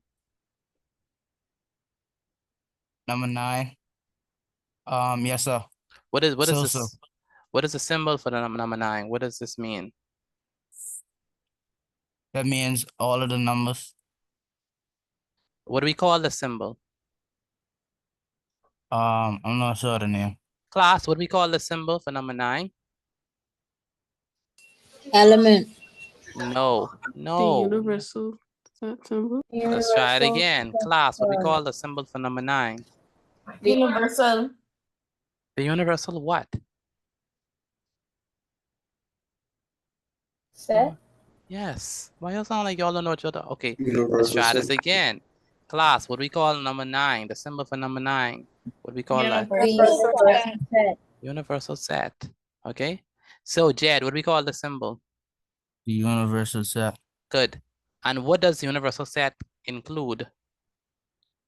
Number 9. Yes, sir. What is So, this? so. What is the symbol for the number 9? What does this mean? That means all of the numbers. What do we call the symbol? I'm not sure the name. Class, what do we call the symbol for number 9? Element. No, The no. universal set symbol. Let's try it Universal again. Class, what do we set. call the symbol for number 9? Universal. The universal what? Set. Yes. Why you sound like y'all don't know what you're doing? Okay, let's try this again. Class, what do we call number 9? The symbol for number 9. What do we call that? Universal set. Universal set. Okay. So Jed, what do we call the symbol? The universal set. Good. And what does the universal set include?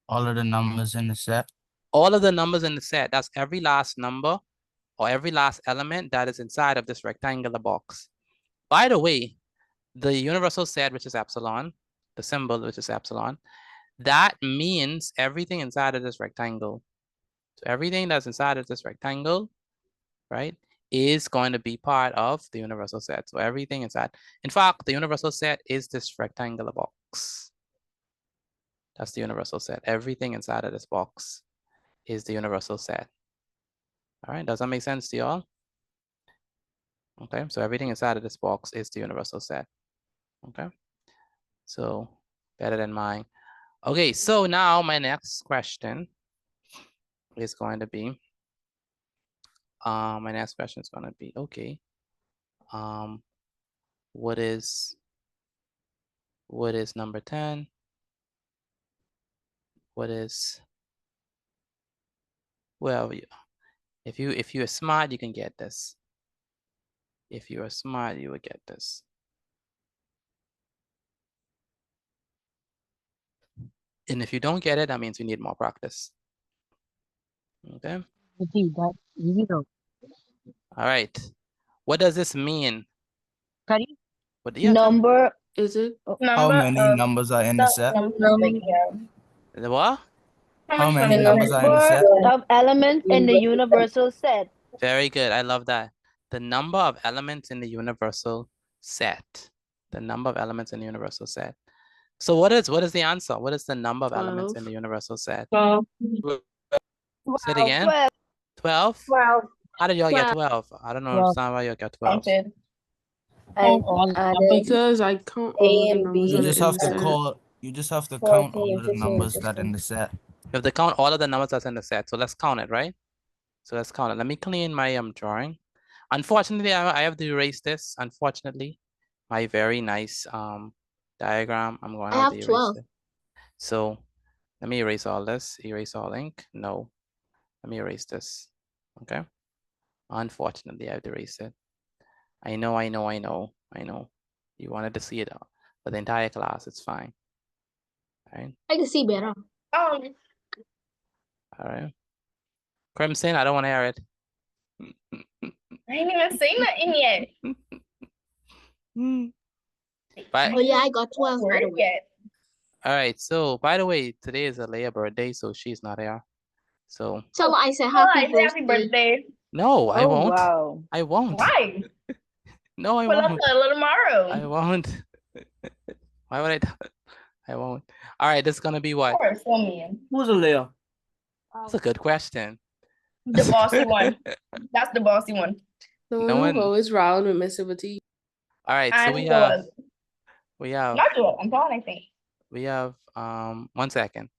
All of the numbers in the set. All of the numbers in the set. That's every last number or every last element that is inside of this rectangular box. By the way, the universal set, which is epsilon, the symbol, which is epsilon, that means everything inside of this rectangle. So everything that's inside of this rectangle, right, is going to be part of the universal set. So everything inside. In fact, the universal set is this rectangular box. That's the universal set. Everything inside of this box is the universal set. All right, does that make sense to y'all? Okay, so everything inside of this box is the universal set. Okay, so better than mine. Okay, so now my next question is going to be, okay, what is number 10? What is Well, if you're smart, you can get this. If you are smart, you will get this. And if you don't get it, that means you need more practice. Okay. Gee, that easy though. All right. What does this mean? Patty? What do you tell me? Number Is it? How many numbers are in the set? The what? How the many numbers are in the set? number of elements in the universal set. Very good. I love that. The number of elements in the universal set. The number of elements in the universal set. So what is the answer? What is the number of elements in the universal set? 12. Say it again. 12? 12. How did y'all get 12? I don't understand why y'all got 12. Because I count A all the and numbers B. You that are just in have the to set. call. You just have to count all 14, of the 15, numbers that 16. in the set. You have to count all of the numbers that's in the set. So let's count it, right? So let's count it. Let me clean my drawing. Unfortunately, I have to erase this. Unfortunately, my very nice diagram. I'm going to have to erase 12. it. So let me erase all this. Erase all ink. No. Let me erase this. Okay. Unfortunately, I have to erase it. I know. You wanted to see it for the entire class. It's fine. All right. I can see better. All right. Crimson, I don't want to hear it. I ain't even say nothing yet. Bye. Oh yeah, I got 12 by the way. All right. So, by the way, today is Alea's birthday, so she's not here. So. Tell her I said Oh, happy birthday. No, I won't. Wow. I won't. Why? No, I Pull up won't. a little tomorrow. I won't. Why would I? I won't. All right. This is gonna be what? Of course, mean. Who's a Leo? That's a good question. The bossy one. That's the bossy one. The No one one- who always round with Miss Liberty. All right. So And we it have. was. Not you. I'm calling, I think. We have 1 second.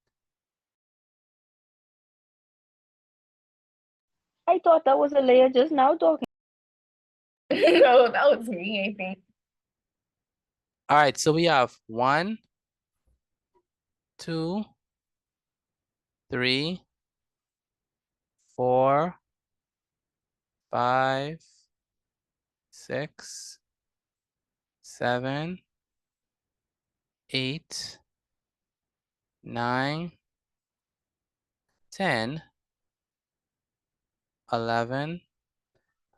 I thought that was a layer just now talking. No, that was me, I think. All right. So we have 1, 2, 3, 4, 5, 6, 7, 8, 9, 10, 11,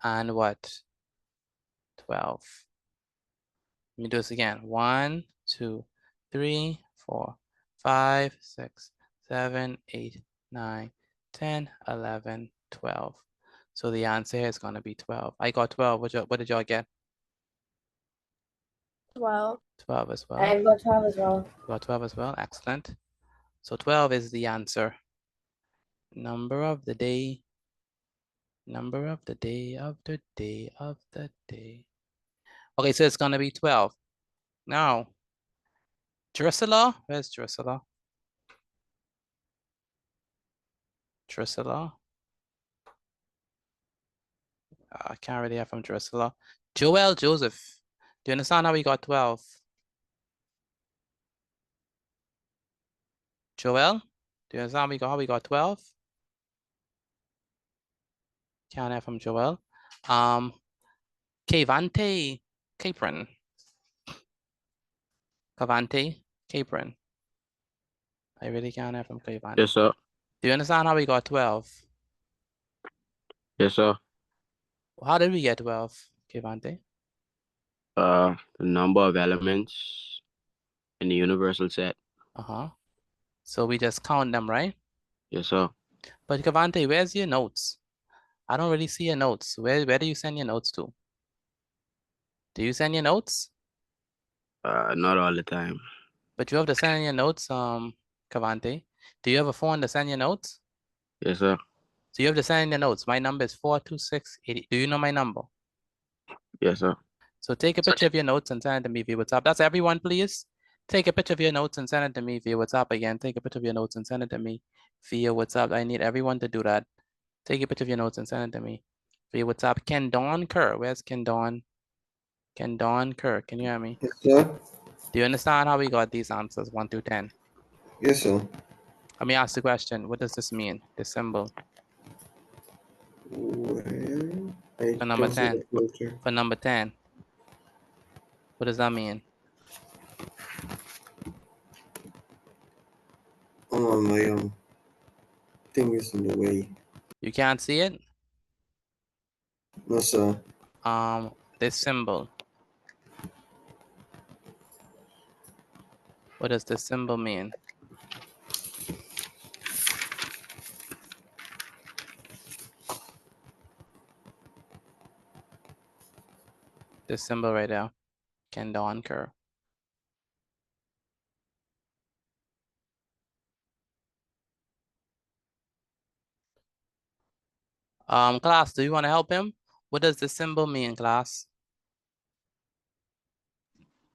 and what? 12. Let me do this again. 1, 2, 3, 4, 5, 6, 7, 8, 9, 10, 11, 12. So the answer is going to be 12. I got 12. What did y'all get? 12. 12 as well. I got 12 as well. You got 12 as well. Excellent. So 12 is the answer. Number of the day. Number of the day of the day of the day. Okay, so it's going to be 12. Now, Drusilla, where's Drusilla? Drusilla. I can't really hear from Drusilla. Joel Joseph, do you understand how we got 12? Joel, do you understand how we got 12? Can't hear from Joel. Kavante Capron. Cavante Capron. I really can't hear from Kavante. Yes, sir. Do you understand how we got 12? Yes, sir. How did we get 12, Kavante? The number of elements in the universal set. Uh-huh. So we just count them, right? Yes, sir. But Kavante, where's your notes? I don't really see your notes. Where do you send your notes to? Do you send your notes? Not all the time. But you have to send your notes, Kavante. Do you have a phone to send your notes? Yes, sir. So you have to send your notes. My number is 42680. Do you know my number? Yes, sir. So take a picture of your notes and send it to me via WhatsApp. That's everyone, please. Take a picture of your notes and send it to me via WhatsApp again. Take a picture of your notes and send it to me via WhatsApp. I need everyone to do that. Take a picture of your notes and send it to me via WhatsApp. Ken Dawn Kerr. Where's Ken Dawn? Ken Dawn Kerr. Can you hear me? Yes, sir. Do you understand how we got these answers 1 through 10? Yes, sir. Let me ask the question. What does this mean? This symbol. Well, I For number don't see 10. the filter. For number 10. What does that mean? My thing is in the way. You can't see it? No, sir. This symbol. What does this symbol mean? This symbol right there. Kendon curve. Class, do you want to help him? What does this symbol mean, class?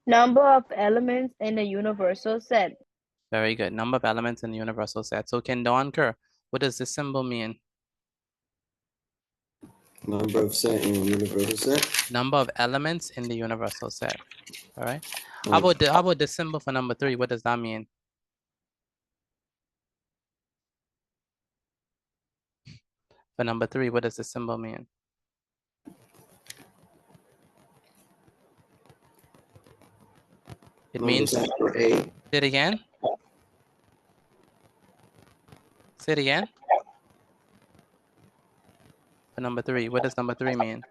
Number of elements in a universal set. Very good. Number of elements in the universal set. So Kendon curve. What does this symbol mean? Number of set in universal set. Number of elements in the universal set. All right. Oh. How about the symbol for number 3? What does that mean? For number 3, what does the symbol mean? It means, say it again. Say it again. For number 3, what does number 3 mean?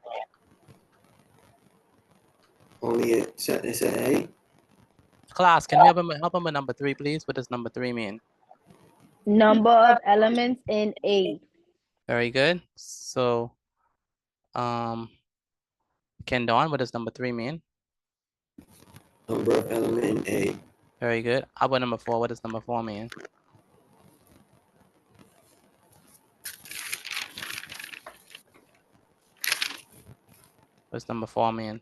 Only a set is A. Class, can we help him with number 3, please? What does number 3 mean? Number of elements in A. Very good. So, Kendon, what does number 3 mean? Number of element in A. Very good. How about number 4? What does number 4 mean? What does number 4 mean?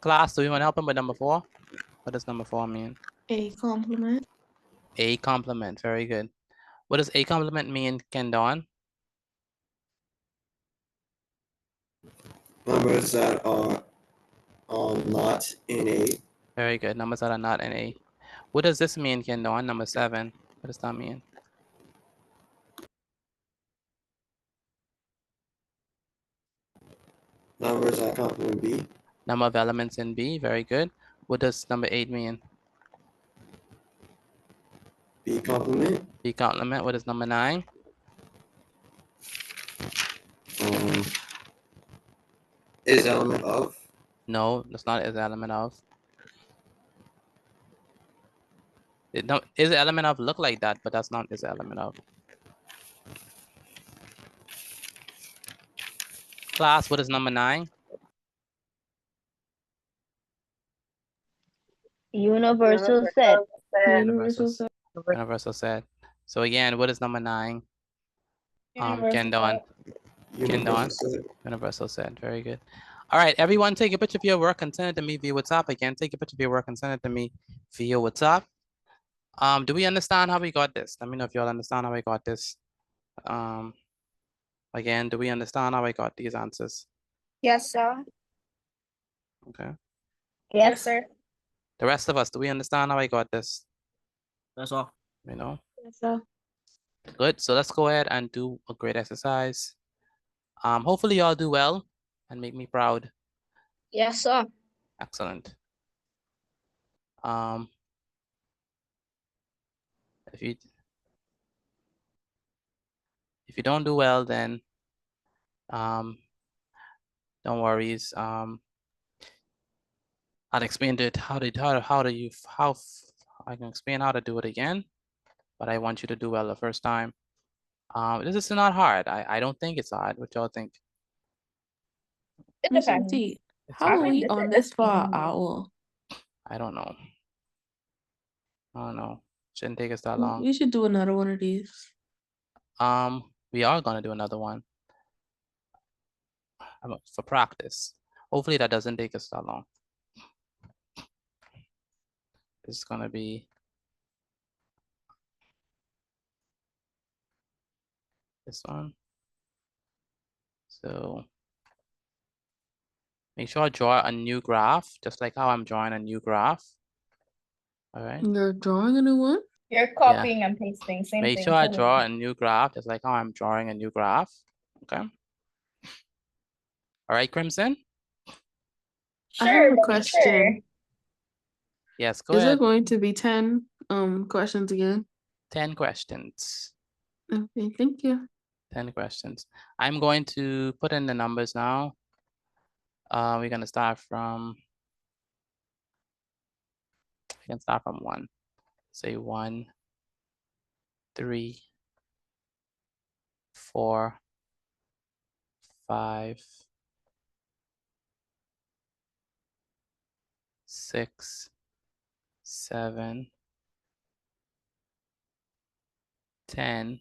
Class, do you want to help him with number 4? What does number 4 mean? A complement. A complement. Very good. What does A complement mean, Kendon? Numbers that are not in A. Very good. Numbers that are not in A. What does this mean, Kendon? Number 7. What does that mean? Numbers that complement B. Number of elements in B. Very good. What does number 8 mean? B complement. B complement. What is number 9? Is element of. No, that's not is element of. Is element of look like that, but that's not is element of. Class, what is number 9? Universal set. Universal set. So again, what is number 9? Kendon. Universal set. Very good. All right, everyone, take a picture of your work and send it to me via WhatsApp. Again, take a picture of your work and send it to me via WhatsApp. Do we understand how we got this? Let me know if you all understand how I got this. Again, do we understand how I got these answers? Yes, sir. Okay. Yes, sir. The rest of us, do we understand how I got this? That's all. You know? Yes, sir. Good. So let's go ahead and do a great exercise. Hopefully y'all do well and make me proud. Yes, sir. Excellent. If you don't do well, then don't worry. I'll explain it how I can explain how to do it again, but I want you to do well the first time. This is not hard. I don't think it's hard. What y'all think? Mr. T, how are we on this for an hour? I don't know. Shouldn't take us that long. We should do another one of these. We are gonna do another one for practice. Hopefully that doesn't take us that long. It's gonna be this one. So make sure I draw a new graph, just like how I'm drawing a new graph. All right. You're drawing a new one? You're copying and pasting, same Make thing. sure I totally. draw a new graph, just like how I'm drawing a new graph. Okay. All right, Crimson. I have a question. Yes, go Is ahead. it going to be 10 questions again? 10 questions. Okay, thank you. 10 questions. I'm going to put in the numbers now. We're gonna start from. We can start from 1. Say 1, 3, 4, 5, 6, 7, 10,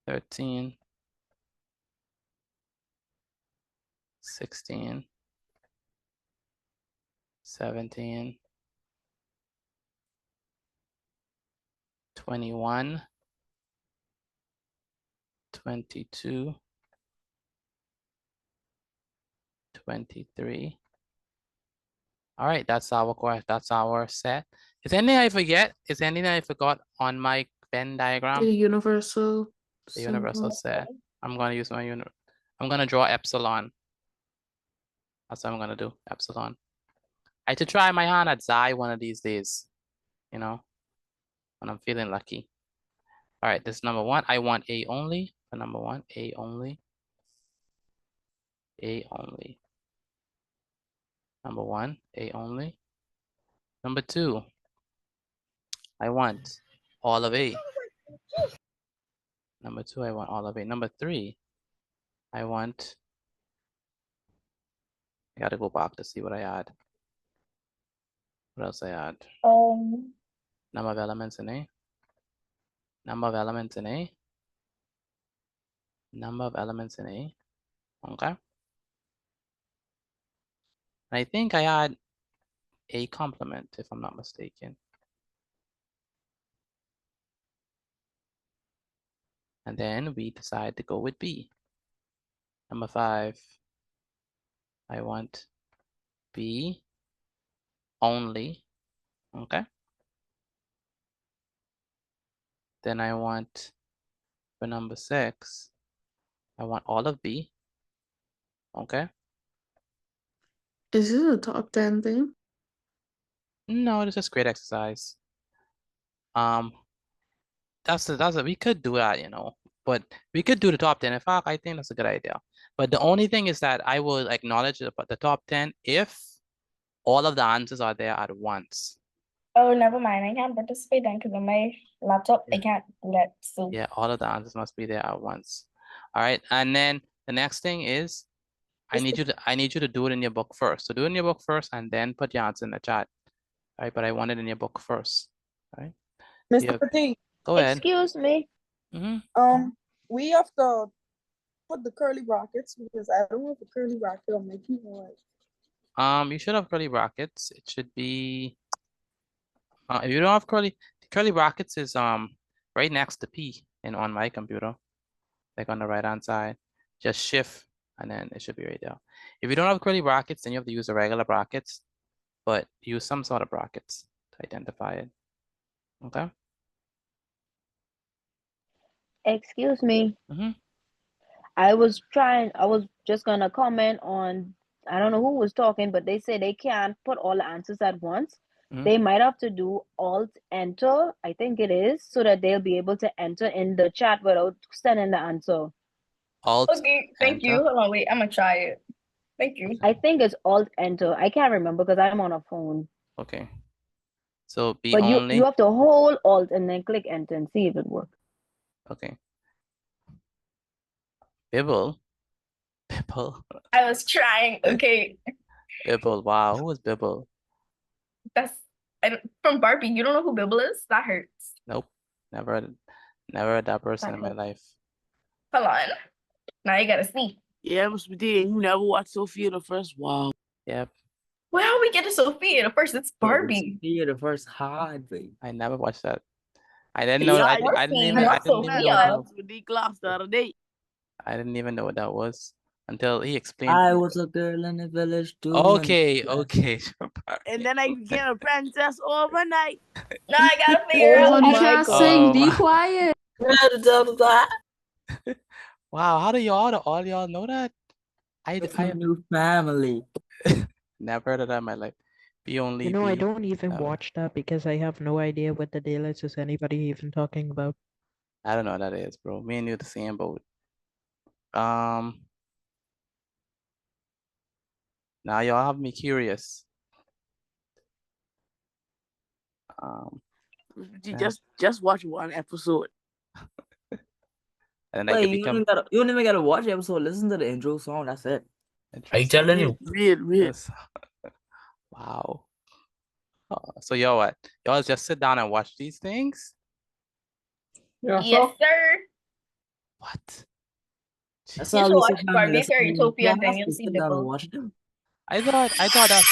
13, 16, 17, 21, 22, 23. All right, that's our set. Is there anything I forget? Is there anything I forgot on my Venn diagram? The universal. The universal symbol. set. I'm gonna use my I'm gonna draw epsilon. That's what I'm gonna do, epsilon. I had to try my hand at Xi one of these days, you know, when I'm feeling lucky. All right, this is number 1. I want A only for number 1, A only. A only. Number 1, A only. Number 2, I want all of A. Number 2, I want all of A. Number 3, I gotta go back to see what I add. What else I add? Number of elements in A. Number of elements in A. Number of elements in A. Okay. I think I add A complement, if I'm not mistaken. And then we decide to go with B. Number 5, I want B only. Okay. Then I want, for number 6, I want all of B. Okay. Is this a top 10 thing? No, it's just great exercise. We could do that, you know, but we could do the top 10. In fact, I think that's a good idea. But the only thing is that I will acknowledge the top 10 if all of the answers are there at once. Oh, never mind. I can't participate then because on my laptop I can't do that. So Yeah, all of the answers must be there at once. All right, and then the next thing is I need you to do it in your book first. So do it in your book first and then put your answer in the chat. All right, but I want it in your book first. All right. Mr. Petit. Go ahead. Excuse me. We have to put the curly brackets because I don't have a curly bracket on my keyboard. You should have curly brackets. It should be if you don't have curly brackets is right next to P on my computer, like on the right hand side. Just shift and then it should be right there. If you don't have curly brackets, then you have to use the regular brackets, but use some sort of brackets to identify it. Okay. Excuse me. Mm-hmm. I was just gonna comment on, I don't know who was talking, but they say they can't put all the answers at once. They might have to do Alt Enter, I think it is, so that they'll be able to enter in the chat without sending the answer. Okay, thank you. Hold on, wait, I'm gonna try it. Thank you. I think it's Alt Enter. I can't remember because I'm on a phone. Okay. So B But only. you have to hold Alt and then click Enter and see if it works. Okay. Bibble. I was trying. Okay. Bibble. Wow. Who was Bibble? That's from Barbie. You don't know who Bibble is? That hurts. Nope. Never heard that person in my life. Hold on. Now you gotta see. Yeah, Mr. Petit, you never watched Sophia the First. Wow. Yep. Well, we get to Sophia the First. It's Barbie. Sophia the First hard, babe. I never watched that. I didn't know. Yeah, I didn't even know. with D class the other day. I didn't even know what that was. until he explained. I was a girl in the village too. Okay, okay. And then I became a princess overnight. No, I gotta figure out Oh how my to God, sing, be my- quiet. Wow, how do all y'all know that? It's I a new family. never heard of that in my life. Be only You know, I be don't even family. watch that because I have no idea what the daylights is anybody even talking about. I don't know what that is, bro. Me and you the same boat. Now y'all have me curious. You just watch one episode. And I Wait, could you become don't even gotta watch the episode. Listen to the intro song. That's it. Are you telling you? Read. Yes. Wow. So y'all what? Y'all just sit down and watch these things? Yes, sir. What? That's You how should we watch sit down and Barbie listen Fairy to Utopia, them. then you'll see Sit down and Nibble. watch them. I thought that.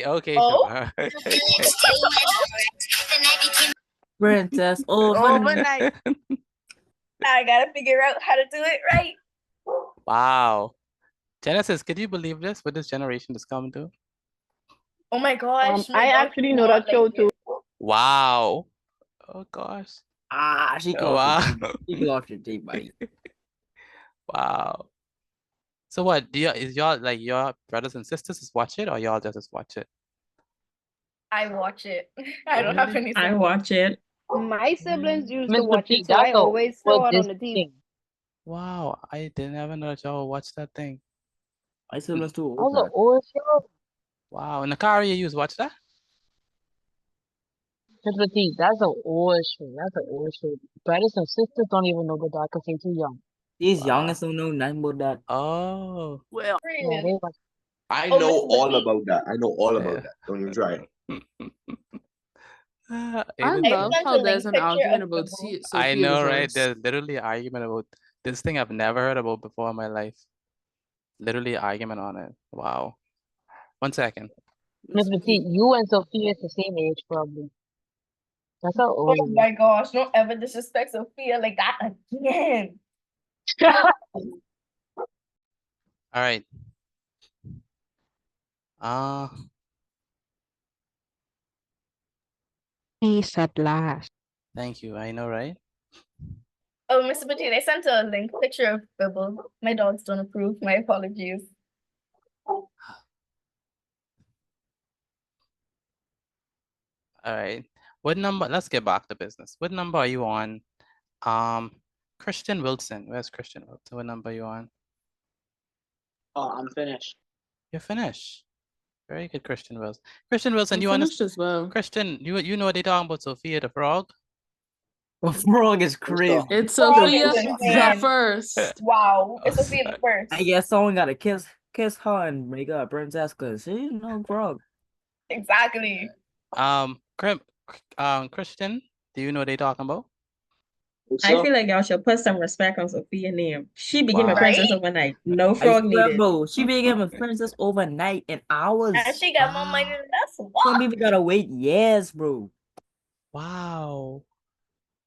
Okay, Oh? Shabba. Princess Overnight. I gotta figure out how to do it right. Wow. Genesis, could you believe this? What this generation is coming to? Oh my gosh. my I dog actually did know not that show like too. it. Wow. Oh gosh. She Oh, wow. She off your tape, buddy. Wow. So what? Is y'all like your brothers and sisters just watch it, or y'all just watch it? I watch it. I don't have Really? any I siblings. watch it. My siblings used Miss to watch Boutique, it, so I that's a always Walt saw it on the Disney TV. thing. Wow, I didn't ever know that y'all watch that thing. My siblings too That old was for an old show. Wow, Nakari, you used to watch that? Miss Boutique, that's an old show. That's an old show. Brothers and sisters don't even know about that because they're too young. These Wow. youngest don't know nothing about that. Oh. Well, Yeah, they watch. I Oh, know Miss all Boutique. about that. I know all Yeah. about that. Don't even try it. I Even I love sent how a there's link an picture argument of about Nibble. I Sophia know, the right? First. There's literally an argument about this thing I've never heard about before in my life. Literally an argument on it. Wow. 1 second. Miss Boutique, you and Sophia is the same age probably. That's how Oh old you my gosh, don't ever disrespect Sophia like that again. are. All right. Peace at last. Thank you. I know, right? Oh, Mr. Petit, I sent a link picture of Bibble. My dogs don't approve. My apologies. All right. What number? Let's get back to business. What number are you on? Christian Wilson. Where's Christian Wilson? What number are you on? oh, I'm finished. You're finished. Very good, Christian Wilson. Christian Wilson, I'm you finished understand? as well. Christian, you know what they talking about Sophia the Frog? The frog is crazy. It's Frog Sophia is the insane. First. Wow, it's Sophia the First. I guess someone gotta kiss her and make her a princess because she's no frog. Exactly. Christian, do you know what they talking about? I feel like y'all should put some respect on Sophia's name. She became a Wow. princess Right? overnight. No I frog swear, needed. bro, she became a princess overnight in hours. And she got more money than us. Some What? people gotta wait years, bro. Wow.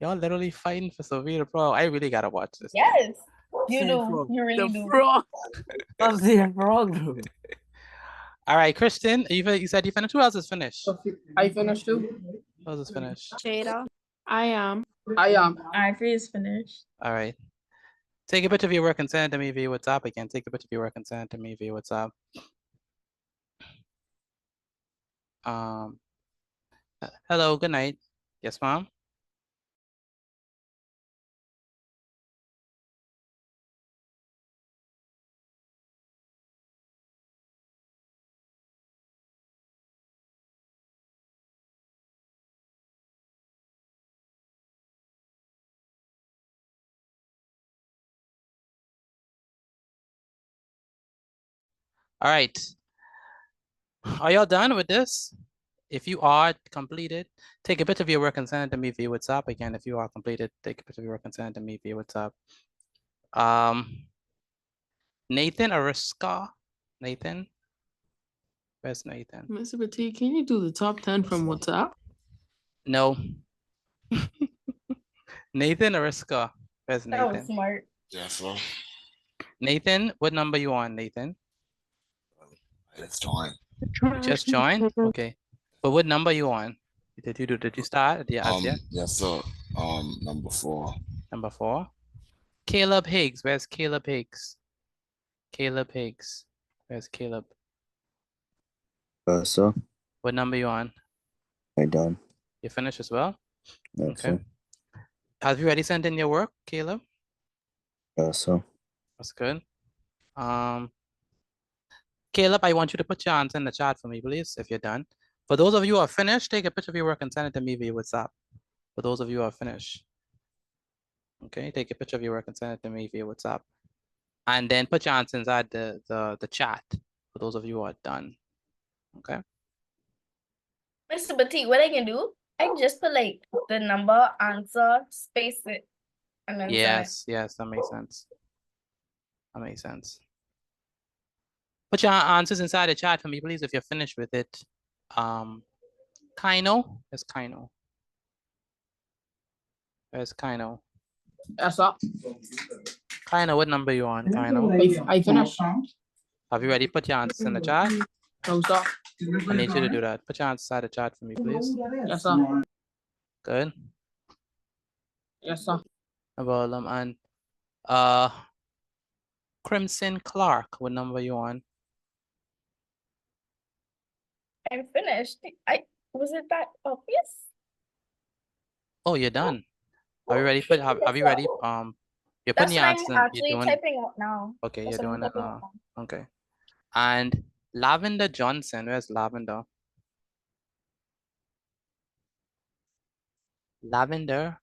Y'all literally fighting for Sophia the Frog. I really gotta watch this. Yes. You Same do. frog. You really The do. frog. I'm saying frog, bro. All right, Christian, you said you finished. Who else is finished? I finished too. Who else is finished? Jada. I am. I am. Ivory is finished. All right. Take a picture of your work and send it to me via WhatsApp again. Take a picture of your work and send it to me via WhatsApp. Hello, good night. Yes, mom? All right. Are y'all done with this? If you are completed, take a picture of your work and send it to me via WhatsApp. Again, if you are completed, take a picture of your work and send it to me via WhatsApp. Nathan Ariska. Nathan? Where's Nathan? Mr. Petit, can you do the top 10 from WhatsApp? No. Nathan Ariska. Where's That was Nathan? smart. Yes, sir. Nathan, what number you on, Nathan? Let's join. You just joined? Okay. But what number you on? Did you start? Yeah, yeah. Yes, sir. Number 4. Number 4. Caleb Higgs. Where's Caleb Higgs? Caleb Higgs. Where's Caleb? Sir, What number you on? I done. You finished as well? Yes, Okay. sir. Have you already sent in your work, Caleb? Yes, sir. That's good. Caleb, I want you to put your answer in the chat for me, please, if you're done. For those of you who are finished, take a picture of your work and send it to me via WhatsApp. For those of you who are finished. Okay, take a picture of your work and send it to me via WhatsApp. And then put your answer inside the chat for those of you who are done. Okay. Mr. Batik, what I can do, I can just put like the number, answer, space it, and then send it. Yes, yes, that makes sense. That makes sense. Put your answers inside the chat for me, please, if you're finished with it. Kaino, there's Kaino. There's Kaino. Yes, sir. Kaino, what number you on, Kaino? I finished. Have you already put your answers in the chat? No, sir. I need you to do that. Put your answers inside the chat for me, please. Yes, sir. Good. Yes, sir. No problem. And Crimson Clark, what number you on? I'm finished. Was it that obvious? Oh, you're done. Have you already put have you already you're That's putting your what answers I'm in, actually you're doing typing out now. okay, That's you're what I'm doing it typing now. out now. Okay. And Lavender Johnson, where's Lavender? Lavender.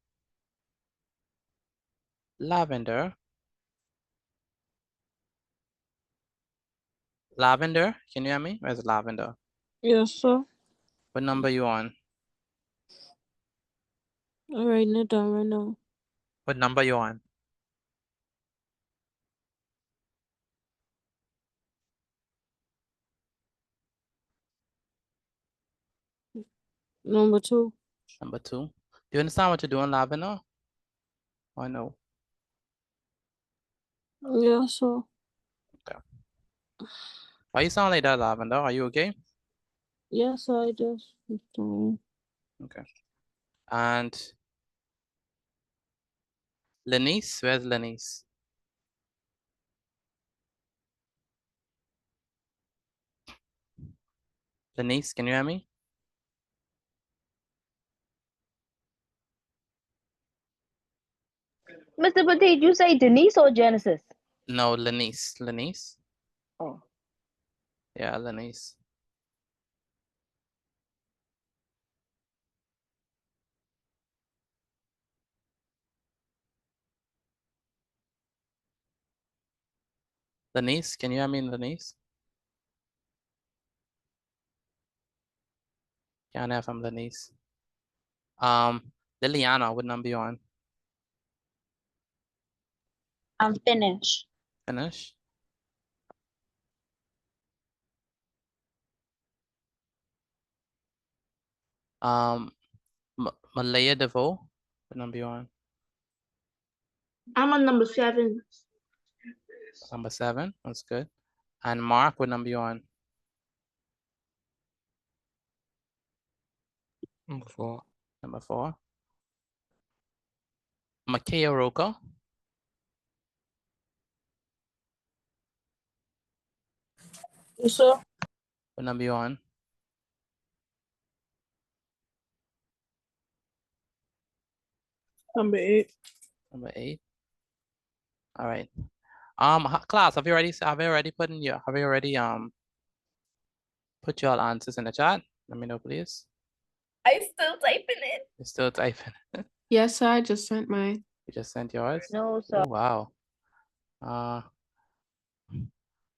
Lavender. Lavender, can you hear me? Where's Lavender? Yes, sir. What number you on? I'm writing it down right now. What number you on? Number 2. Number 2. Do you understand what you're doing, Lavender? Or no? Yes, sir. Okay. Why you sound like that, Lavender? Are you okay? Yes, I just. Okay. And Lenice, where's Lenice? Lenice, can you hear me? Mr. Batik, you say Denise or Genesis? No, Lenice. Lenice? Oh. Yeah, Lenice. Lenice, can you hear me, Lenice? Can't hear from Lenice. Liliana, what number you on? I'm finished. Finish. Malaya DeVoe, what number you on? I'm on number 7. Number 7, that's good. And Mark, what number you on? Number 4. Number 4. Makaya Roca. Yes, sir. What number you on? Number 8. Number 8. All right. Class, have you already put in your put your answers in the chat? Let me know, please. I still typing it. You're still typing. Yes, sir, I just sent mine. You just sent yours? No, sir. Oh, wow. Yeah,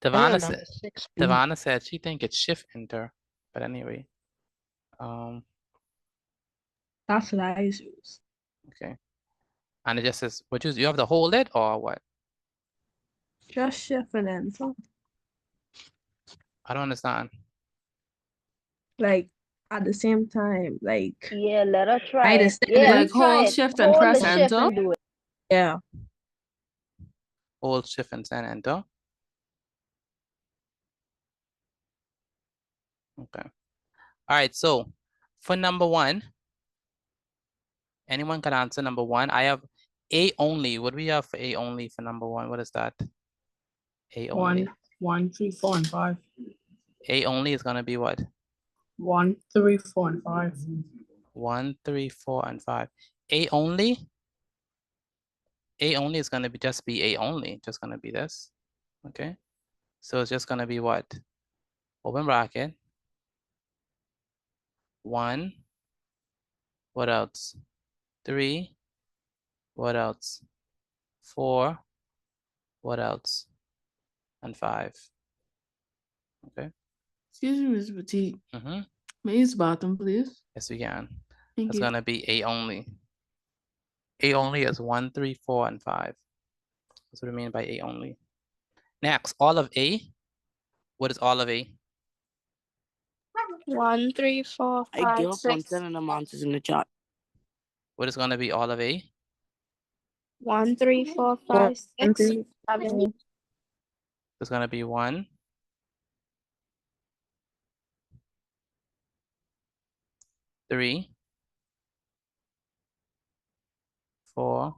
Devana number said 6. Devana said she think it's shift enter. But anyway. That's what I use. Okay. And it just says you have to hold it or what? Just shift and enter. I don't understand. Like at the same time, like Yeah, let her try I it. understand Yeah, Like try hold it. shift and Hold press the shift enter. and do it. yeah. Hold shift and send enter. Okay. All right, so for number one, anyone can answer number one. I have A only. What do we have for A only for number one? What is that? A only. 1, 3, 4, and 5. A only is gonna be what? 1, 3, 4, and 5. 1, 3, 4, and 5. A only. A only is gonna be just be A only. Just gonna be this. Okay. So it's just gonna be what? Open bracket. 1. What else? 3. What else? 4. What else? And 5. Okay. Excuse me, Mr. Petit. Mm-hmm. May I use the bathroom, please? Yes, we can. Thank It's you. gonna be A only. A only is 1, 3, 4, and 5. That's what I mean by A only. Next, all of A. What is all of A? 1, 3, 4, I 5, give up on 6. sending them answers in the chat. What is gonna be all of A? 1, 3, 4, 5, 6, 7. It's gonna be 1. 3. 4.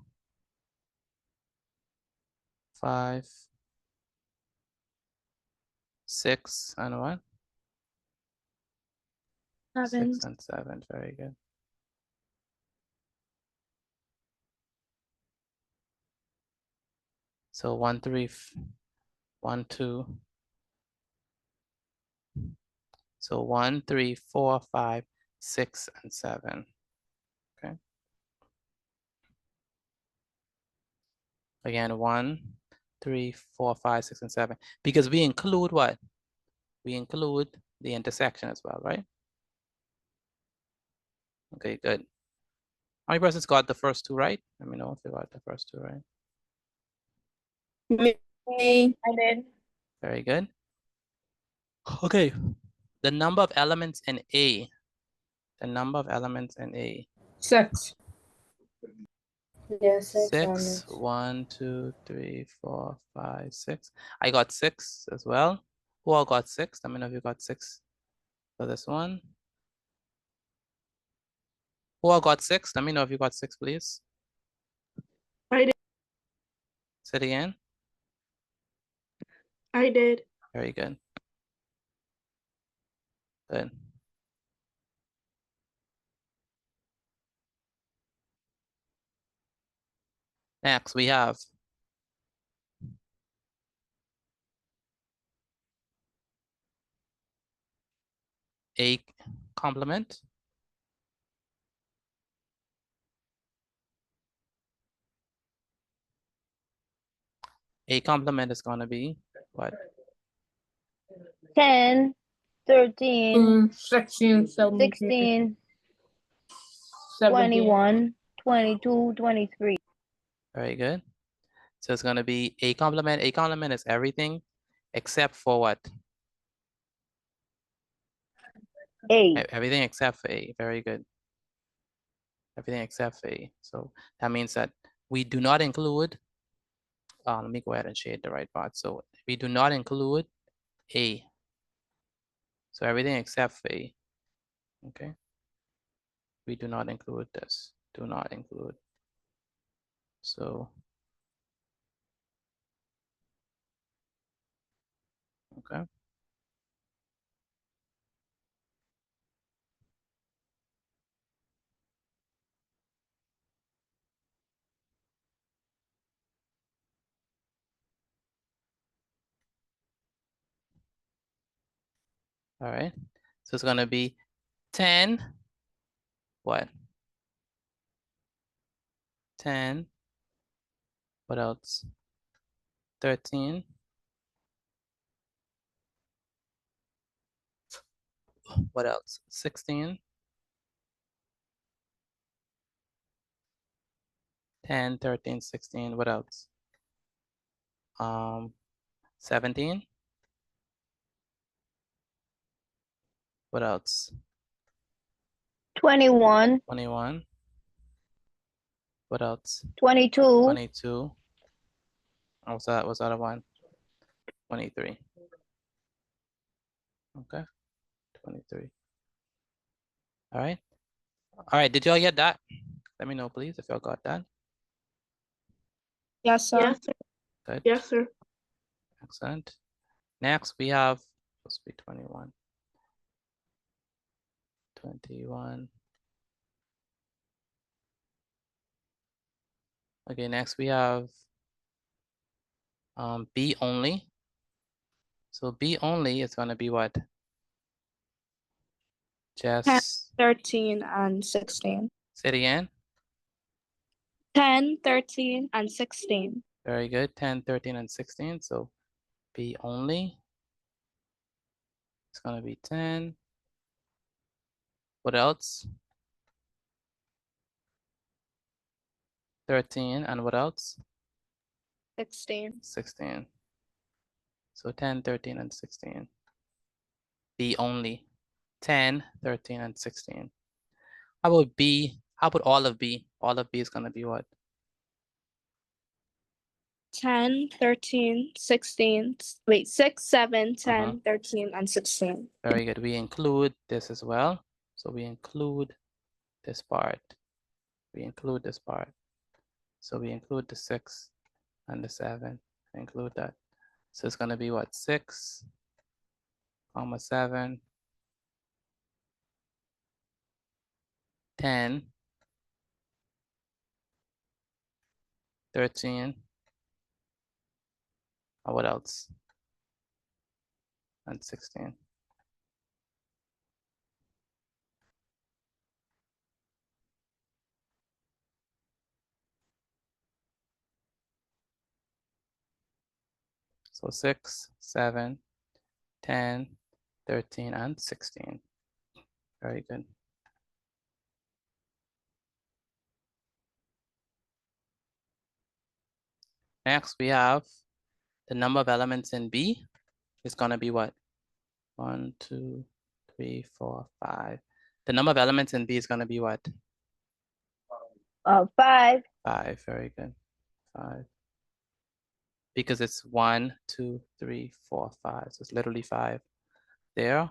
5. 6 and what? 7. 6 and 7. Very good. So 1, 3, 1, 2. So 1, 3, 4, 5, 6, and 7. Okay. Again, 1, 3, 4, 5, 6, and 7. Because we include what? We include the intersection as well, right? Okay, good. How many persons got the first two right? Let me know if you got the first two right. Me. I did. Very good. Okay, the number of elements in A. The number of elements in A. 6. Yes, 6. 1, 2, 3, 4, 5, 6. I got 6 as well. Who all got 6? Let me know if you got 6 for this one. Who all got 6? Let me know if you got 6, please. I did. Say it again. I did. Very good. Good. Next, we have a complement. A complement is going to be what? 10, 13, 16, 17, 16, 17. 21, 22, 23. Very good. So it's going to be a complement. A complement is everything except for what? A. Everything except for A. Very good. Everything except for A. So that means that we do not include, let me go ahead and shade the right part. So we do not include A. So everything except for A. Okay. We do not include this. Do not include. So, okay. All right. So it's going to be 10. What? 10. What else? 13. What else? 16. 10, 13, 16. What else? 17. What else? 21, 21. What else? 22, 22. What's that? What's that a 1? 23. Okay, 23. All right. All right, did y'all get that? Let me know, please, if y'all got that. Yes, sir. Yes, sir. Good. Yes, sir. Excellent. Next, we have supposed to be 21. 21. Okay, next we have B only. So B only is going to be what? 10, Just 13, and 16. say it again. 10, 13, and 16. Very good. 10, 13, and 16. So B only. It's going to be 10. What else? 13, and what else? 16. 16. So 10, 13, and 16. B only. 10, 13, and 16. How about B? How about all of B? All of B is going to be what? 10, 13, 16. Wait, 6, 7, 10, 13, and 16. Very good. We include this as well. So we include this part. We include this part. So we include the 6 and the 7. We include that. So it's going to be what? 6, comma 7, 10, 13. What else? And 16. So 6, 7, 10, 13, and 16. Very good. Next, we have the number of elements in B is going to be what? 1, 2, 3, 4, 5. The number of elements in B is going to be what? 5. 5. Very good. 5. Because it's 1, 2, 3, 4, 5. So it's literally 5 there.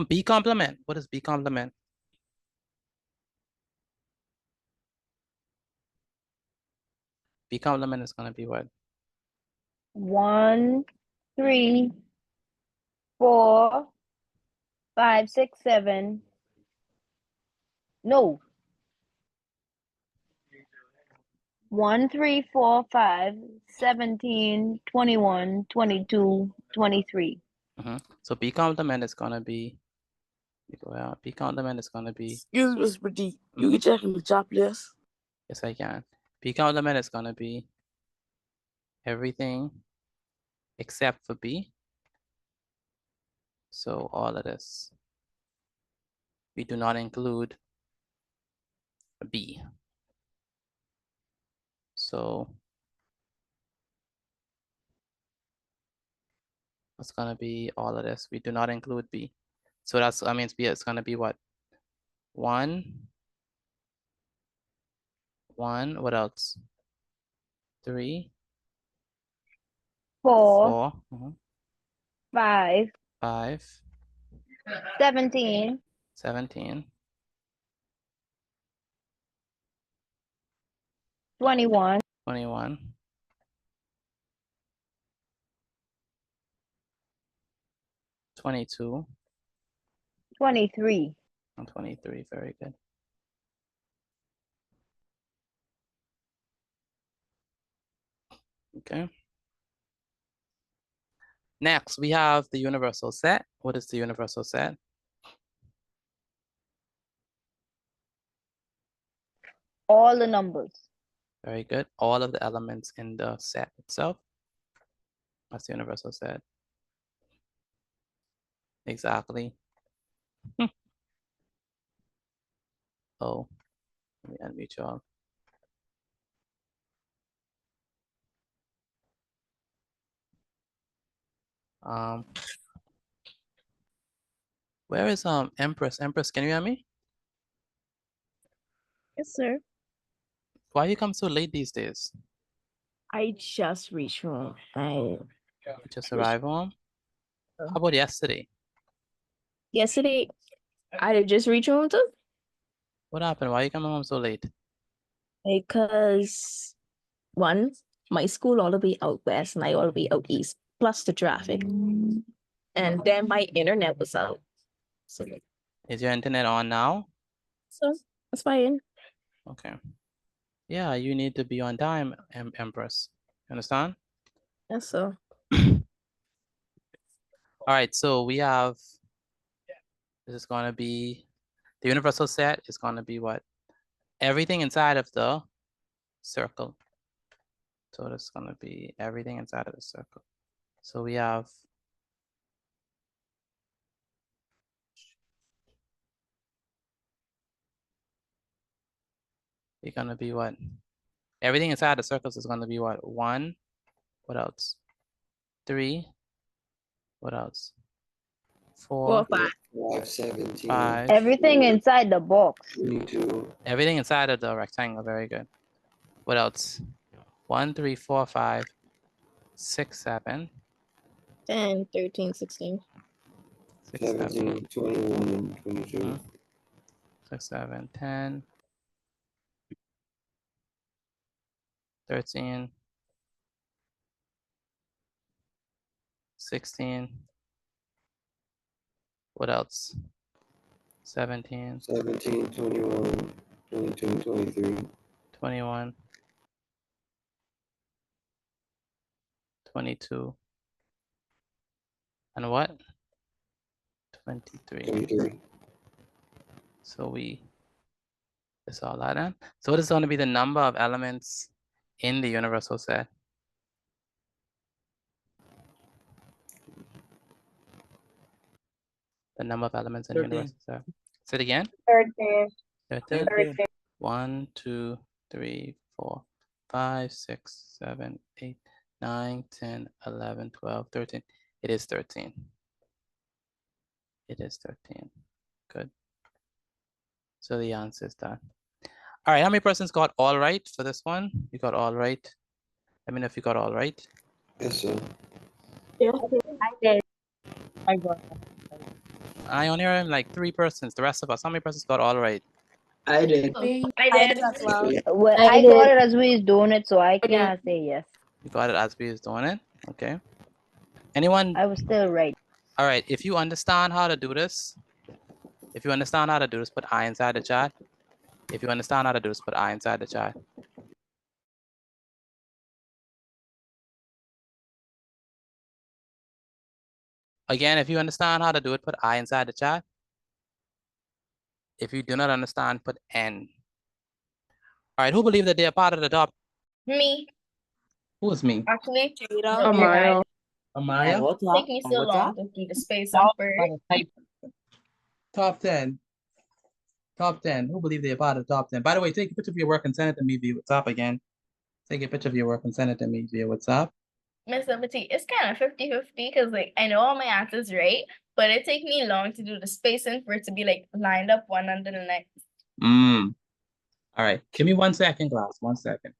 B complement. What is B complement? B complement is going to be what? 1, 3, 4, 5, 6, 7. No. 1, 3, 4, 5, 17, 21, 22, 23. So B complement is going to be, well, B complement is going to be. Excuse me, Mr. D. You can check in the job list. Yes, I can. B complement is going to be everything except for B. So all of this. We do not include B. So it's going to be all of this. We do not include B. So that means B is going to be what? 1, 1, what else? 3, 4, 4, 5, 5, 17, 17, 21, 21, 22, 23. and 23. Very good. Okay. Next, we have the universal set. What is the universal set? All the numbers. Very good. All of the elements in the set itself. That's the universal set. Exactly. Oh, let me unmute y'all. Where is Empress? Empress, can you hear me? Yes, sir. Why you come so late these days? I just reached home. I Just arrived home? How about yesterday? yesterday I just reached home too What happened? Why you coming home so late? because one, my school all the way out west and I all the way out east, plus the traffic. And then my internet was out. So Is your internet on now? that's fine. Okay. Yeah, you need to be on time, Empress. You understand? Yes, so All right, so we have, this is gonna be, the universal set is gonna be what? Everything inside of the circle. So that's gonna be everything inside of the circle. So we have it's gonna be what? Everything inside the circles is gonna be what? 1, what else? 3, what else? 4, 5, 17. 5. Everything inside the box. 22. Everything inside of the rectangle, very good. What else? 1, 3, 4, 5, 6, 7. 10, 13, 16. 6, 7. 17, 21, 22. 6, 7, 10. 13. 16. What else? 17. 17, 21, 22, 23. 21. 22. And what? 23. 23. So that's all that in. So what is going to be the number of elements in the universal set? The number of elements in the 13. universal set. Say it again. 13. 13. 1, 2, 3, 4, 5, 6, 7, 8, 9, 10, 11, 12, 13. It is 13. It is 13. Good. So the answer is that. All right, how many persons got all right for this one? You got all right. Let me know if you got all right. Yes, sir. I did. I got I only heard like 3 persons. The rest of us, how many persons got all right? I did. I did. as well. Well, I I got did. it as we is doing it, so I can't say yes. You got it as we is doing it. Okay. Anyone? I was still right. All right. If you understand how to do this, put I inside the chat. If you understand how to do this, put I inside the chat. Again, if you understand how to do it, put I inside the chat. If you do not understand, put N. All right, who believe that they are part of the top? Me, Who is me? actually. Amaya. Amaya? What's up? Take me so long to do the space up first. Top 10. Top 10. Who believe they are part of the top 10? By the way, take a picture of your work and send it to me via WhatsApp again. Take a picture of your work and send it to me via WhatsApp. Miss Liberty, it's kind of 50-50 because like I know all my answers right, but it takes me long to do the spacing for it to be like lined up one under the next. All right. Give me 1 second, class. 1 second.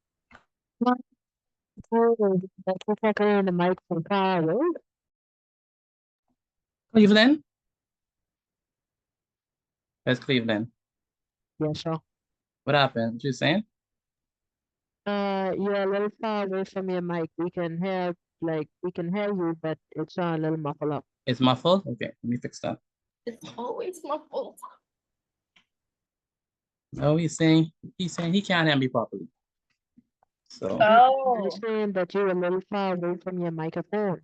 the mic from Carl. Cleveland? Where's Cleveland? Yes, sir. What happened? What you saying? You're a little far away from your mic. We can hear you, but it's a little muffled up. It's muffled? Okay, let me fix that. It's always my fault. No, he's saying he can't hear me properly. So I'm saying that you're a little far away from your microphone.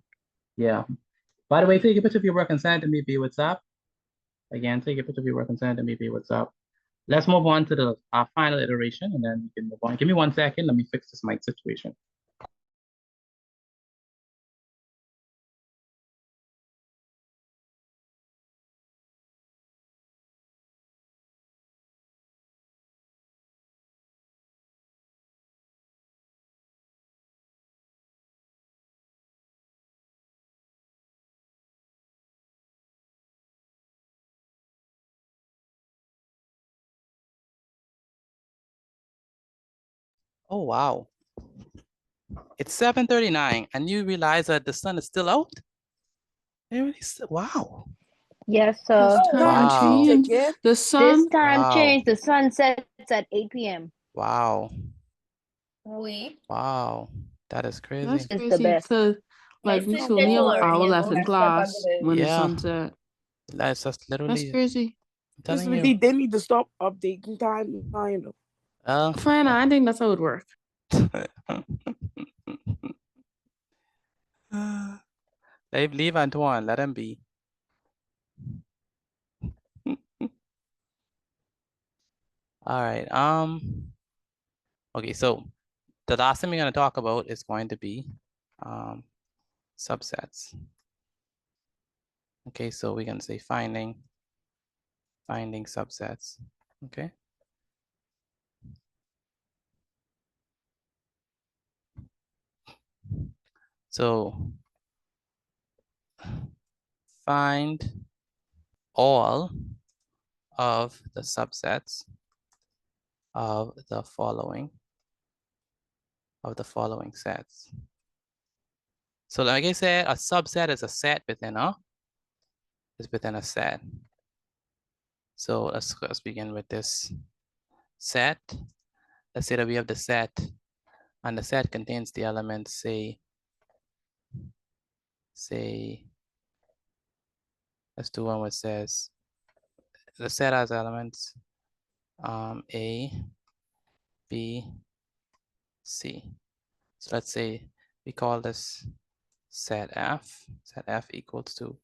yeah. By the way, take a picture of your work and send it to me via WhatsApp. Again, take a picture of your work and send it to me via WhatsApp. Let's move on to the final iteration and then we can move on. Give me 1 second. Let me fix this mic situation. Oh, wow. It's 7:39 and you realize that the sun is still out? Wow. Yes, This sir. time Wow. change. The This sun. time Wow. change. The sun sets at 8 p.m. Wow. We. Wow. That is That's crazy. It's the crazy best. because My like we sister only have an already hour and left all in that stuff class under when the Yeah. sun's set. That's just That's literally, crazy. I'm telling Mr. you. McGee, they need to stop updating time. You know. Fine, I think that's how it works. Leave Antoine, let him be. All right. Okay, so the last thing we're going to talk about is going to be subsets. Okay, so we're going to say finding subsets. Okay. So find all of the subsets of the following sets. So like I said, a subset is a set within a set. So let's begin with this set. Let's say that we have the set, and the set contains the elements, say let's do one which says the set has elements A, B, C. So let's say we call this set F. Set F equals to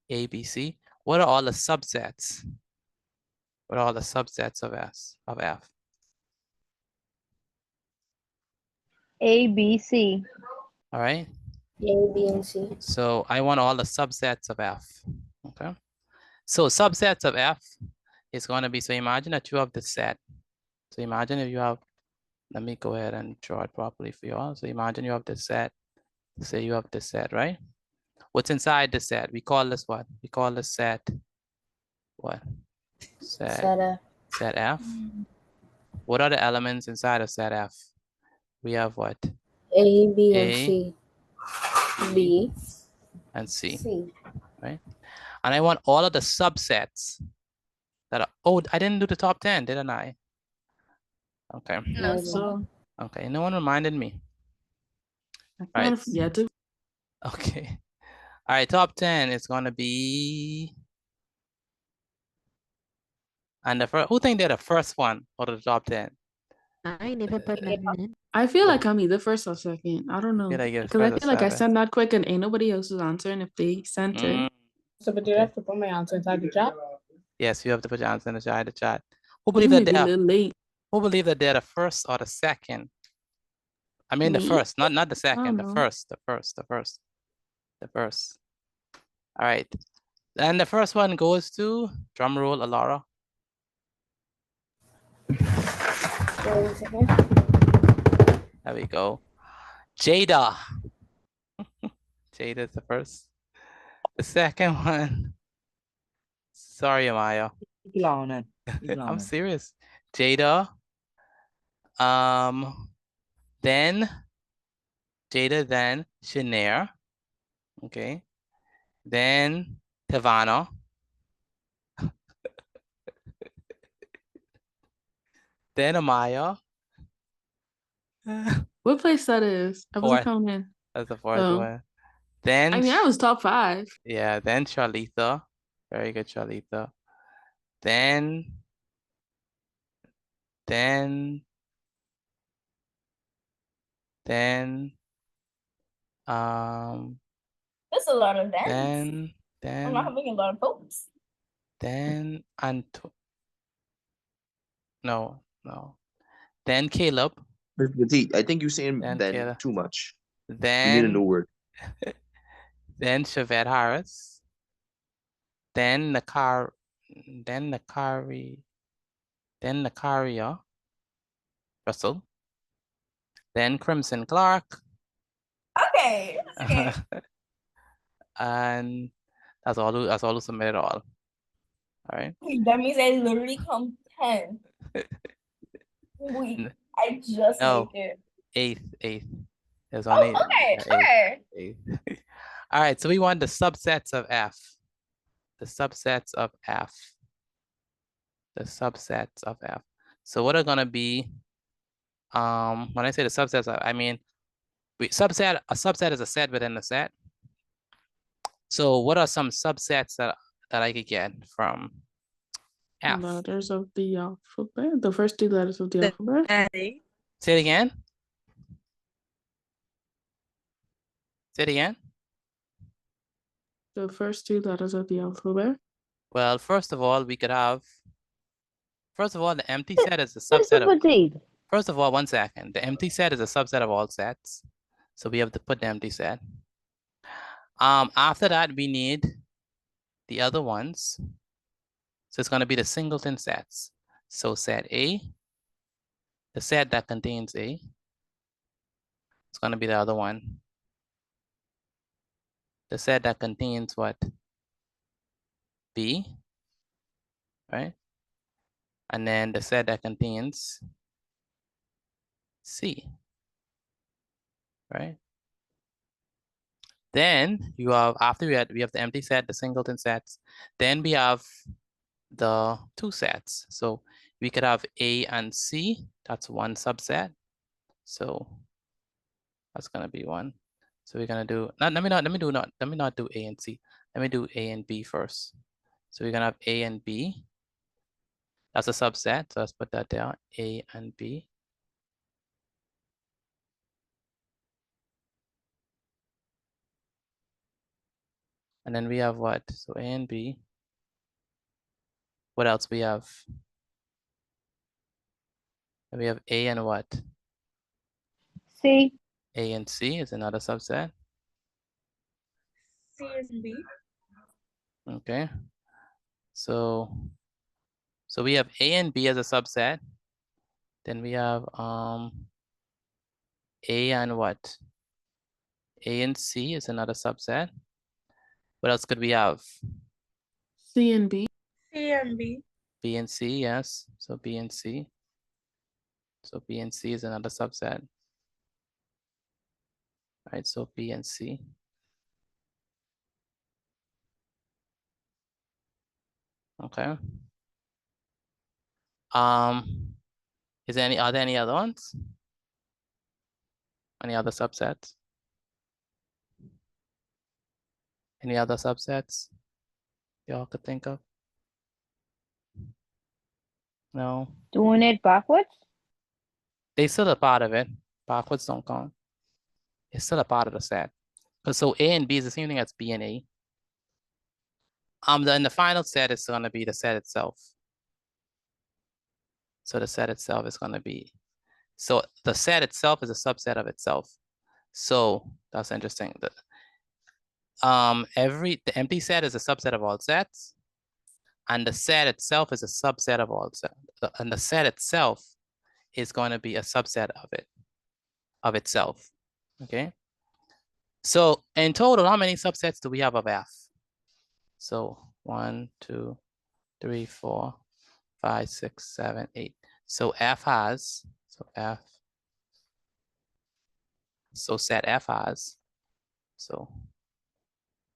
A, B, C. What are all the subsets? What are all the subsets of F? A, B, C. All right. A, B, and C. So I want all the subsets of F. Okay. So subsets of F is going to be, so imagine that you have the set. So imagine if you have, let me go ahead and draw it properly for you all. So imagine you have the set. Say you have the set, right? What's inside the set? We call this what? We call this set what? Set F. What are the elements inside of set F? We have what? A, B, and A, C. B, and C. C. Right? And I want all of the subsets that are, oh, I didn't do the top 10, didn't I? Okay. No, so. Okay, no one reminded me. I All kind right. of forget to. Okay. All right, top 10 is gonna be, and the first, who think they're the first one out of the top 10? I ain't even put nothing in. I feel like I'm either first or second. I don't know. Did I get Because I first or feel like I seventh? sent that quick and ain't nobody else is answering if they sent it. So, but do you have to put my answer inside the chat? Yes, you have to put your answer in the chat. Who You believe may that be a little late. who believe that they're the first or the second? I mean the Me? first, not the I don't second, the know. first. All right. And the first one goes to, drum roll, Alara. Wait a second. There we go. Jada. Jada is the first. The second one. Sorry, Amaya. I'm serious. Jada. Then Jada, then Shanair. Okay. Then Tavana. Then Amaya. What place that is? I wasn't Fourth. coming in. That's the fourth Oh. one. Then I mean, I was top 5. yeah, then Charlitha. Very good, Charlitha. Then That's a lot of dance. then I'm not having a lot of hopes. then no. Then Caleb. I think you're saying Then then Caleb. too much. Then You need a new word. Then Shavette Harris. Then Nakaria Russell. Then Crimson Clark. Okay. Okay. And that's all who submitted all. All right. That means I literally come 10. Wait, I just No. make it. Eighth. There's only Okay, A. sure. A. All right, so we want the subsets of F. The subsets of F. The subsets of F. So what are gonna be, when I say the subsets, I mean, a subset is a set within a set. So what are some subsets that I could get from F? Letters of the alphabet. The first 2 letters of the alphabet. Say it again. Say it again. The first 2 letters of the alphabet. Well, first of all, we could have, the empty set is a Where's the subset of, potato? first of all, 1 second. The empty set is a subset of all sets. So we have to put the empty set. After that, we need the other ones. So it's going to be the singleton sets. So set A, the set that contains A, it's going to be the other one. The set that contains what? B, right? And then the set that contains C, right? Then you have, after we have the empty set, the singleton sets, then we have the 2 sets. So we could have A and C, that's 1 subset. So that's gonna be 1. So we're gonna do, let me not do A and C. Let me do A and B first. So we're gonna have A and B. That's a subset, so let's put that down, A and B. And then we have what? So A and B. What else we have? We have A and what? C. A and C is another subset. C and B. Okay. So we have A and B as a subset. Then we have A and what? A and C is another subset. What else could we have? C and B. C and B. B and C, yes. So B and C. So B and C is another subset. Right, so B and C. Okay. Are there any other ones? Any other subsets? Any other subsets y'all could think of? No. Doing it backwards? They still a part of it. Backwards don't count. It's still a part of the set. So A and B is the same thing as B and A. Then the final set is gonna be the set itself. So the set itself is gonna be, so the set itself is a subset of itself. So that's interesting. The empty set is a subset of all sets, and the set itself is a subset of all sets. And the set itself is going to be a subset of itself. Okay. So in total, how many subsets do we have of F? So 1, 2, 3, 4, 5, 6, 7, 8. So F has, set F has,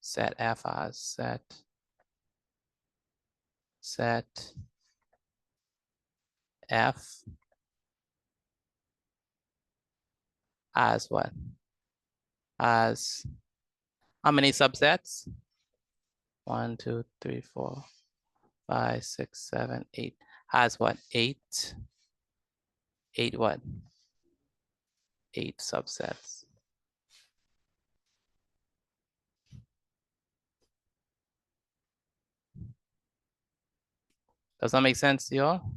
set F has, set F as what? As how many subsets? 1, 2, 3, 4, 5, 6, 7, 8. Has what? 8. 8 what? 8 subsets. Does that make sense to you all?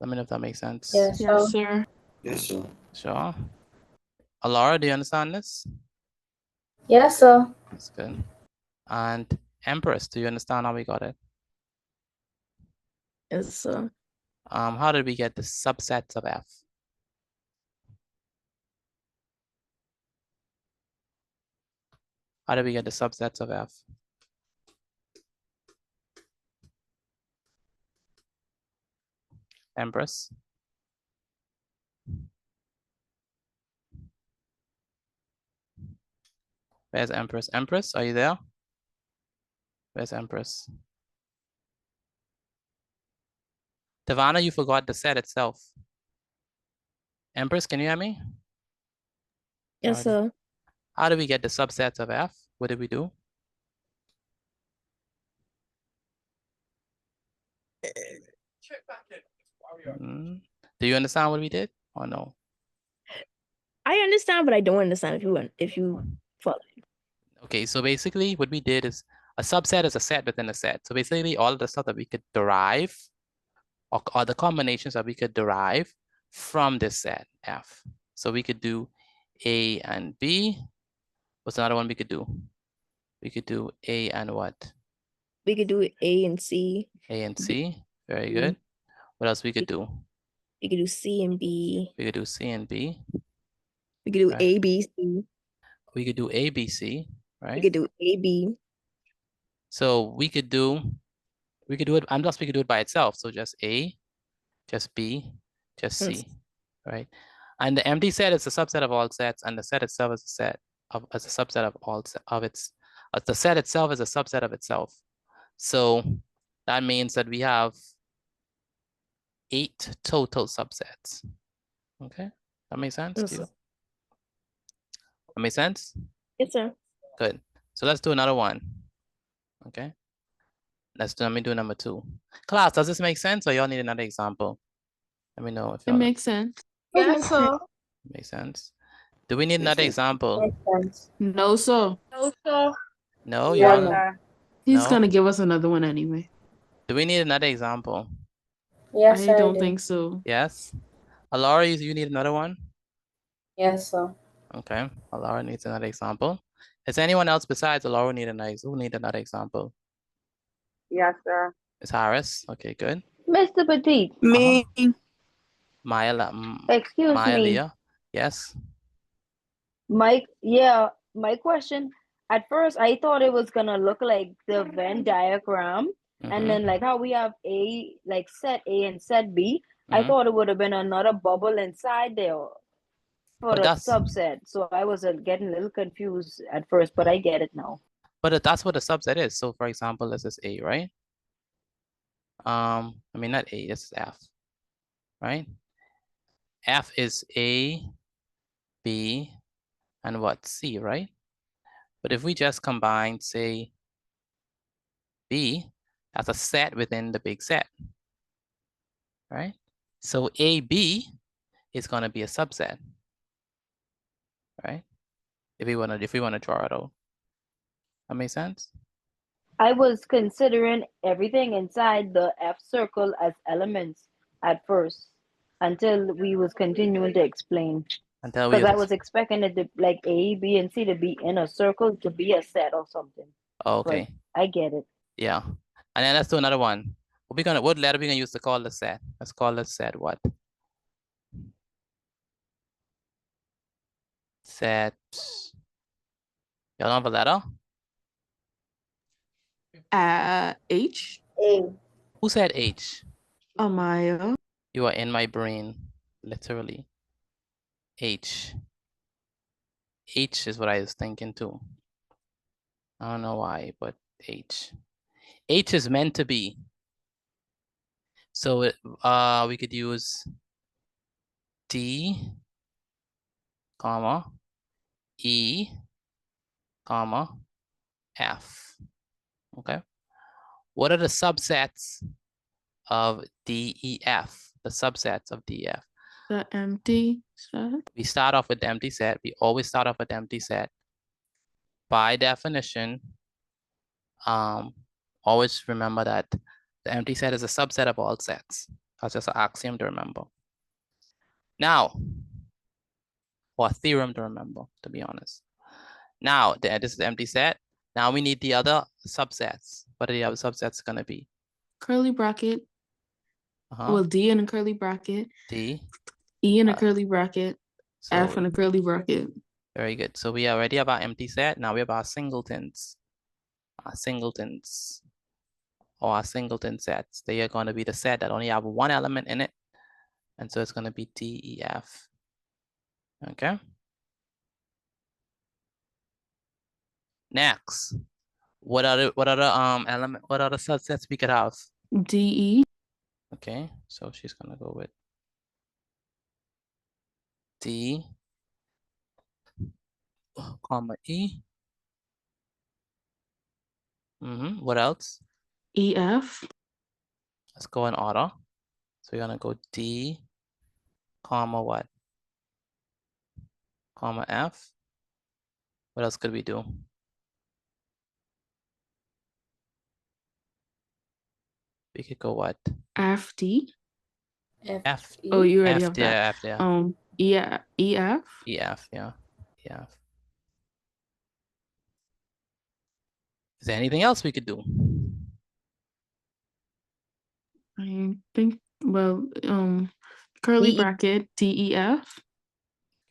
Let me know if that makes sense. Yes, Yes, sir. Yes, sir. Sure. Alara, do you understand this? Yes, sir. That's good. And Empress, do you understand how we got it? Yes, sir. How did we get the subsets of F? How did we get the subsets of F? Empress? Where's Empress? Empress, are you there? Where's Empress? Tavana, you forgot the set itself. Empress, can you hear me? Yes, Alrighty. sir. How do we get the subsets of F? What did we do? Do you understand what we did or no? I understand, but I don't understand if you follow. Okay, so basically what we did is a subset is a set within a set. So basically all of the stuff that we could derive or the combinations that we could derive from this set F. So we could do A and B. What's another one we could do? We could do A and what? We could do A and C. A and C. Very Mhm. good. What else we could do? We could do C and B. We could do C and B. We could do Right. A, B, C. We could do A, B, C, We right? could do A, B. So we could do it, and plus we could do it by itself. So just A, just B, just C, right? And the empty set is a subset of all sets, and the set itself is a subset of all of its. The set itself is a subset of itself. So that means that we have 8 total subsets. Okay, that makes sense to you? That makes sense? Yes, sir. Good. So let's do another one. Okay. Let me do number 2. Class, does this make sense or y'all need another example? Let me know if It y'all makes sense. Yes, sir. makes sense. Do we need another example? No, sir. No, sir. No, Yes, y'all. sir. He's No? gonna give us another one anyway. Do we need another example? Yes, I I don't do. think so. Yes. Alara, you need another one? Yes, sir. Okay. Alara needs another example. Is anyone else besides Alara need another example? Yes, sir. It's Harris. Okay, good. Mr. Petit, Me. excuse Maya me. Leah. Yes. My question, at first I thought it was gonna look like the Venn diagram, and then like how we have A, like set A and set B. I thought it would have been another bubble inside there for But the that's- subset. So I was getting a little confused at first, but I get it now. But that's what a subset is. So for example, this is A, right? I mean, not A, this is F, right? F is A, B, and what? C, right? But if we just combine, say, B, that's a set within the big set, right? So AB is going to be a subset, right? If we want to draw it out. That makes sense? I was considering everything inside the F circle as elements at first, until we was continuing to explain. Until we Because I was expecting it to like A, B, and C to be in a circle to be a set or something. Oh, okay. But I get it. Yeah. And then let's do another one. What letter are we gonna use to call the set? Let's call the set what? Set. Y'all know the letter? H. A. Who said H? Amaya. You are in my brain, literally. H. H is what I was thinking too. I don't know why, but H. H is meant to be. So we could use D, comma, E, comma, F. Okay. What are the subsets of DEF? The subsets of DEF. The empty set. We start off with the empty set. We always start off with the empty set. By definition, always remember that the empty set is a subset of all sets. That's just an axiom to remember. Now, or a theorem to remember, to be honest. Now, this is the empty set. Now we need the other subsets. What are the other subsets gonna be? Curly bracket. Well, D in a curly bracket. D. E in a curly bracket. F in a curly bracket. Very good. So we already have our empty set. Now we have our singletons. Our singletons. Or our singleton sets. They are going to be the set that only have one element in it. And so it's going to be D, E, F. Okay. Next, what other element? What other subsets we could have? DE. Okay, so she's gonna go with D, comma E. What else? EF. Let's go in order. So you're gonna go D, comma what? Comma F. What else could we do? We could go what? FD. F. Oh, you already F have there, that. F there. Yeah, EF. EF, yeah. EF. Is there anything else we could do? I think, well, curly bracket, DEF.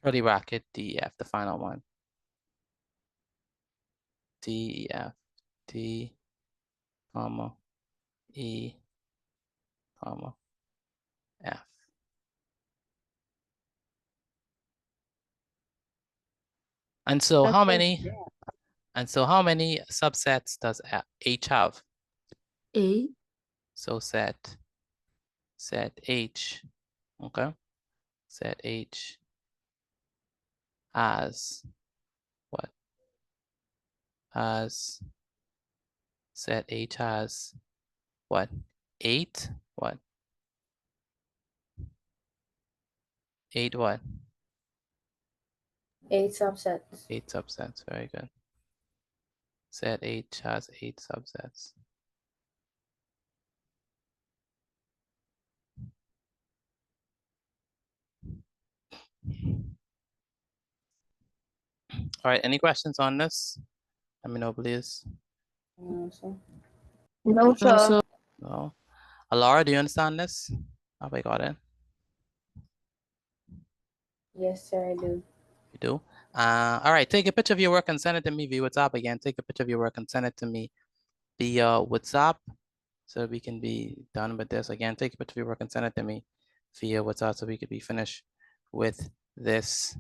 Curly bracket, DEF, the final one. DEF, D, comma, E, comma, F. And so how many? And so how many subsets does H have? 8. So set H, okay? Set H as what? As set H has what? 8? What? 8 what? 8 subsets. 8 subsets, very good. Set H has 8 subsets. All right, any questions on this? Let me know, please. No, sir. No, sir. No. Alara, do you understand this? Have I got it? Yes, sir, I do. You do? All right, take a picture of your work and send it to me via WhatsApp again. Take a picture of your work and send it to me via WhatsApp so we can be done with this. Again, take a picture of your work and send it to me via WhatsApp so we could be finished with this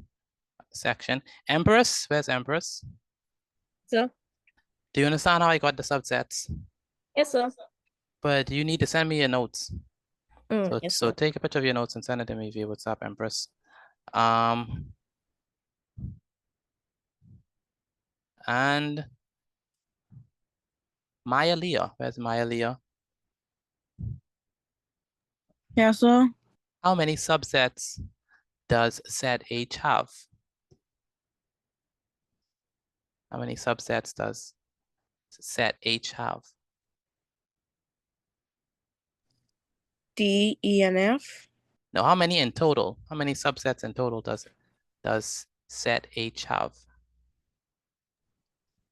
section. Empress, where's Empress? Sir. Do you understand how I got the subsets? Yes, sir. But you need to send me your notes. Yes, So sir. take a picture of your notes and send it to me via WhatsApp, Empress. And Maya Leah, where's Maya Leah? Yes, sir. How many subsets does set H have? How many subsets does set H have? D, E, and F. No, how many in total? How many subsets in total does set H have?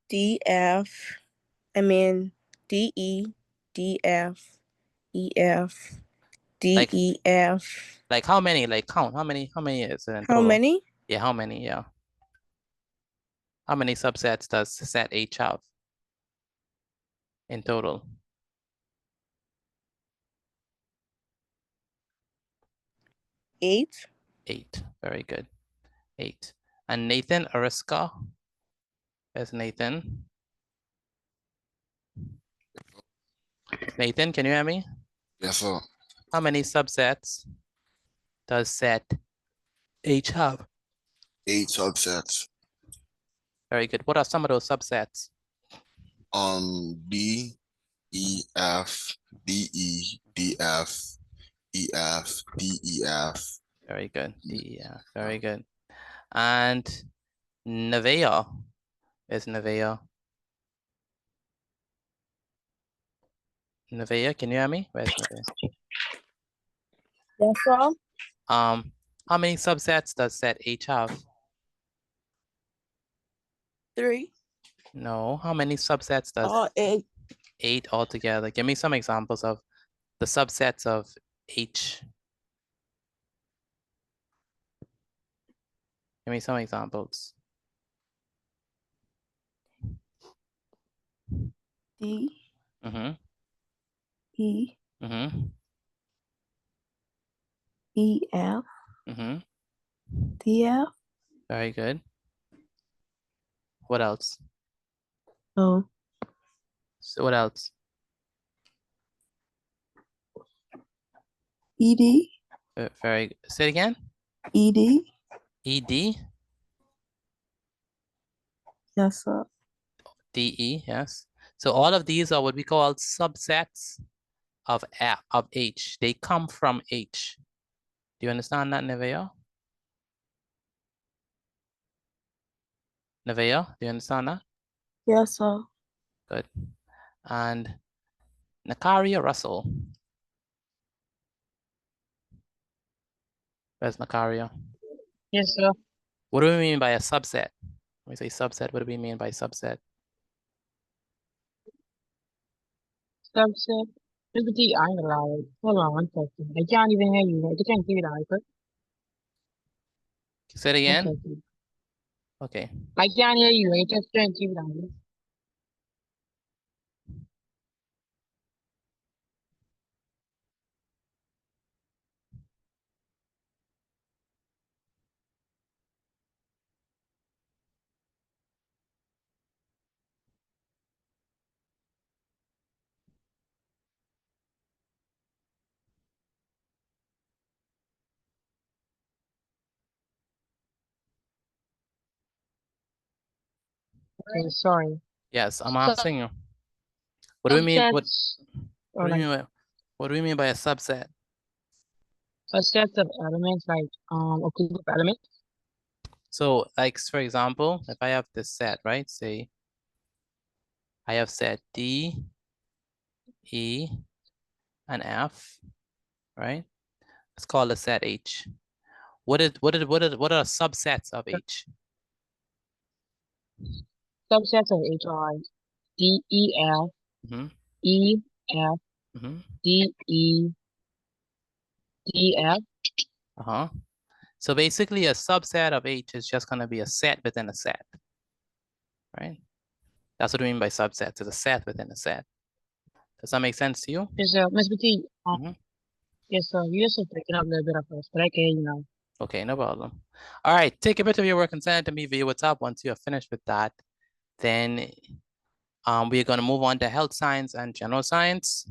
D, F. I mean, D, E, D, F, E, F, D, Like- E, F. Like how many? Like count. How many is it in How total? many? Yeah, how many? Yeah. How many subsets does set H have in total? 8. 8. Very good. 8. And Nathan Ariska. There's Nathan. Nathan, can you hear me? Yes, sir. How many subsets does set H have? 8 subsets. Very good. What are some of those subsets? D, E, F, D, E, D, F, E, F, D, E, F. Very good. D, E, F. Very good. And Nevaeh. Where's Nevaeh? Nevaeh, can you hear me? Where's Nevaeh? Yes, sir. How many subsets does set H have? 3. No. How many subsets does 8. 8 altogether? Give me some examples of the subsets of H. Give me some examples. D, Mm-hmm. E, Mm-hmm. E, F, Mm-hmm. D, F, Very good. What else? Oh. So what else? ED. Very good. Say it again. ED. ED. Yes, sir. DE, yes. So all of these are what we call subsets of H. They come from H. Do you understand that, Nevaeh? Nevaeh, do you understand that? Yes, sir. Good. And Nakaria Russell. Where's Nakaria? Yes, sir. What do we mean by a subset? When we say subset, what do we mean by subset? Subset. Mr. T, I ain't allowed. Hold on one second. I can't even hear you. I can't hear you, Icon. Say it One again. second. Okay. I can't hear you. I just can't keep it on. Okay, sorry. Yes, I'm asking you. What do we mean? What Or do we like mean by what do we mean by a subset? a set of elements, like a group of elements. So, like for example, if I have this set, right? Say I have set D, E, and F, right? Let's call the set H. What are subsets of H? Subsets of H are D, E, F, Mhm. E, F, Mhm. D, E, D, F. Uh-huh. So basically a subset of H is just going to be a set within a set, right? That's what we mean by subsets, is a set within a set. Does that make sense to you? Yes, sir. Ms. Petit, Mhm. yes, sir. You just picking up a little bit of us, but I can hear you now. Okay, no problem. All right, take a bit of your work and send it to me via WhatsApp. Once you are finished with that, then we're going to move on to health science and general science.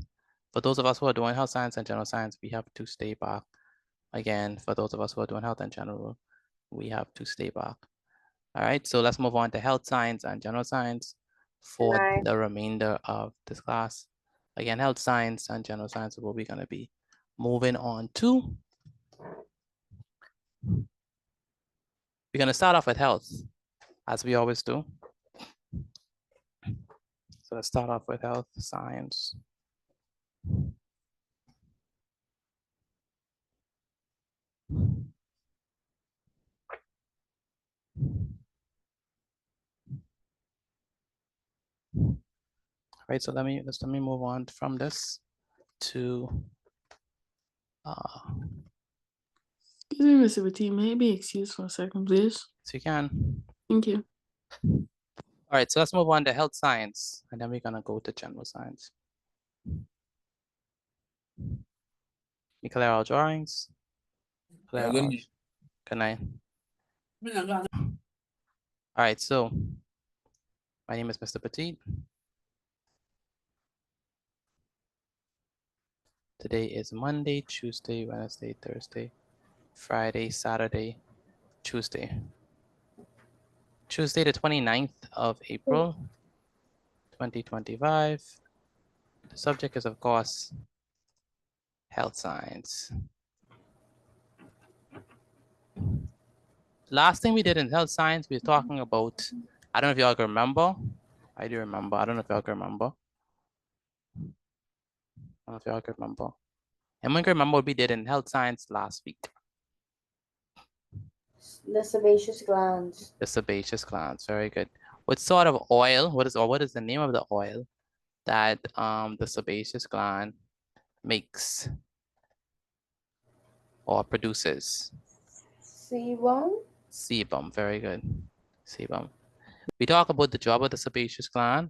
For those of us who are doing health science and general science, we have to stay back. Again, for those of us who are doing health and general, we have to stay back. All right, so let's move on to health science and general science for Right. the remainder of this class. Again, health science and general science is what we're going to be moving on to. We're going to start off with health, as we always do. So let's start off with health science. Right, so let me move on from this to Excuse me, Mr. Petit, may I be excused for a second, please? so you can. Thank you. All right, so let's move on to health science, and then we're gonna go to general science. You clear our drawings? Clear Good our- night. Good night. All right, so my name is Mr. Petit. Today is Monday, Tuesday, Wednesday, Thursday, Friday, Saturday, Tuesday. Tuesday, the 29th of April, 2025. The subject is, of course, health science. Last thing we did in health science, we were talking about, I don't know if y'all can remember. I do remember. I don't know if y'all can remember. I don't know if y'all can remember. And we can remember what we did in health science last week. The sebaceous glands. The sebaceous glands, very good. What sort of oil, what is the name of the oil that the sebaceous gland makes or produces? Sebum. Sebum, very good. Sebum. We talk about the job of the sebaceous gland,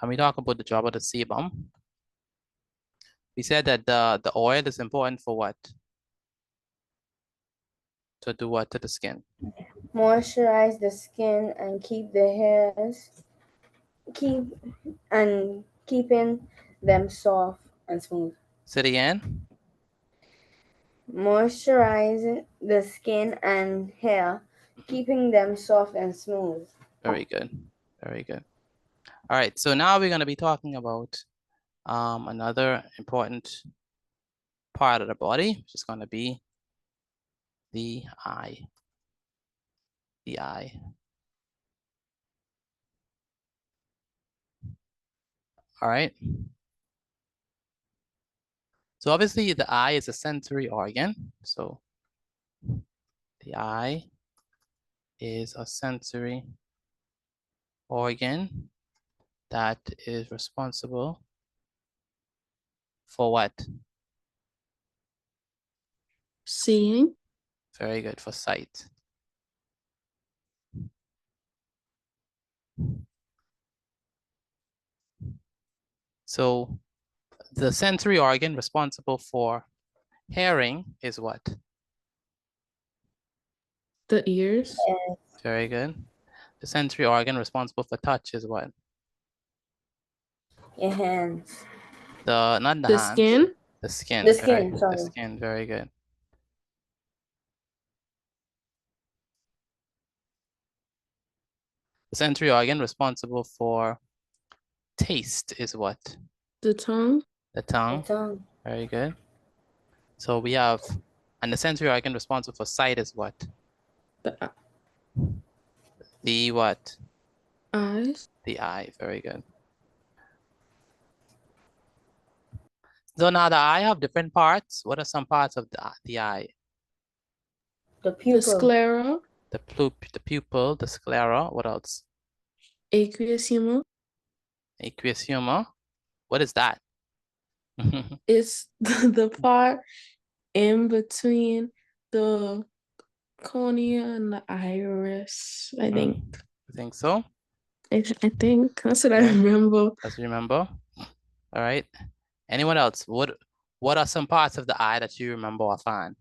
and we talk about the job of the sebum. We said that the oil is important for what? To do what to the skin? Moisturize the skin and keep the hairs keeping them soft and smooth. Say it again. Moisturize the skin and hair, keeping them soft and smooth. Very good. Very good. All right. So now we're going to be talking about another important part of the body, which is going to be the eye. The eye. All right. So obviously the eye is a sensory organ. So the eye is a sensory organ that is responsible for what? Seeing. Very good, for sight. So the sensory organ responsible for hearing is what? The ears. Very good. The sensory organ responsible for touch is what? Your hands. Not the The hands. skin. The skin. The very- skin, sorry. The skin, very good. The sensory organ responsible for taste is what? The tongue. The tongue. tongue. Very good. So we have, and the sensory organ responsible for sight is what? The what? Eyes. The eye. Very good. So now the eye have different parts. What are some parts of the eye? The The pupil. sclera. The pupil, the sclera. What else? Aqueous humor. Aqueous humor. What is that? It's the part in between the cornea and the iris. I think. I think so. I think that's what I Yeah. remember. Let's remember. All right. Anyone else? What are some parts of the eye that you remember offhand?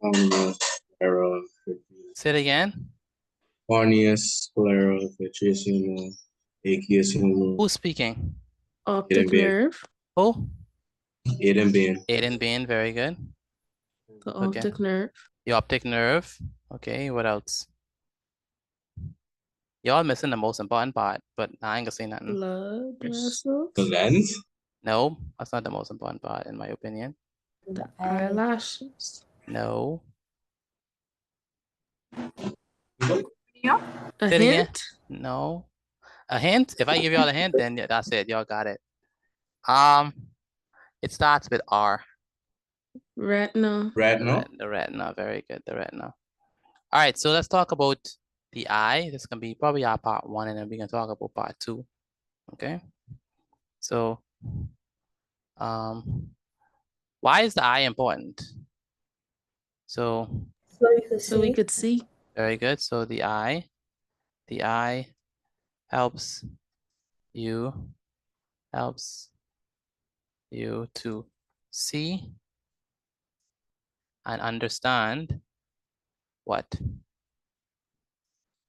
Sclera, Say it again. cornea, sclera, vitreous humor, aqueous humor. Who's speaking? Optic Bean. nerve. Who? Aiden Bean. Aiden Bain. Very good. The Okay. optic nerve. The optic nerve. Okay. What else? Y'all missing the most important part, but I ain't gonna say nothing. Blood vessels. The lens? No, that's not the most important part, in my opinion. The eyelashes. No. A Say it again. hint. No. A hint? If I give y'all a hint, then yeah, that's it. Y'all got it. It starts with R. Retina. Retina? The retina. Very good. The retina. All right. So let's talk about the eye. This is gonna be probably our part 1, and then we're gonna talk about part 2. Okay. So, why is the eye important? So we could see. very good. So the eye helps you to see and understand what?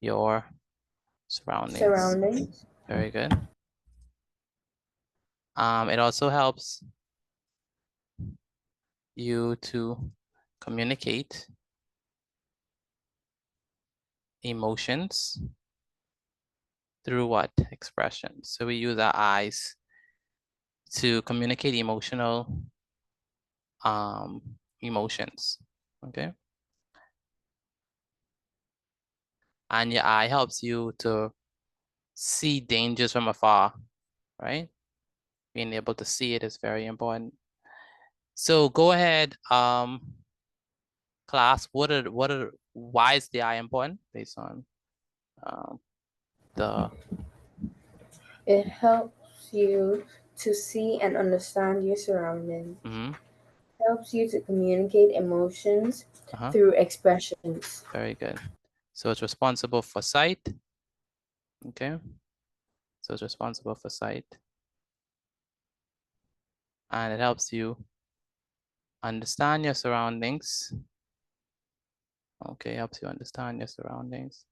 Your surroundings. Very good. It also helps you to communicate emotions through what? Expressions. So we use our eyes to communicate emotional emotions. Okay. And your eye helps you to see dangers from afar, right? Being able to see it is very important. So go ahead, class. Why is the eye important based on the? It helps you to see and understand your surroundings. Helps you to communicate emotions through expressions. Very good. So it's responsible for sight. Okay. So it's responsible for sight. And it helps you understand your surroundings. Okay, helps you understand your surroundings.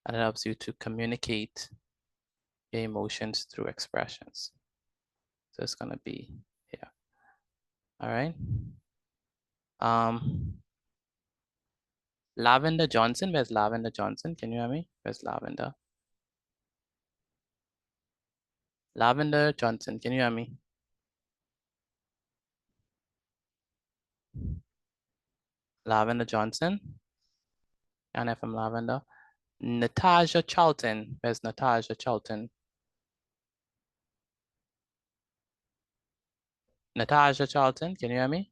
and it helps you to communicate your emotions through expressions. So it's gonna be here. All right. Lavender Johnson, where's Lavender Johnson? Can you hear me? Where's Lavender? Lavender Johnson, can you hear me? Lavender Johnson. And I'm from Lavender. Natasha Charlton, where's Natasha Charlton? Natasha Charlton, can you hear me?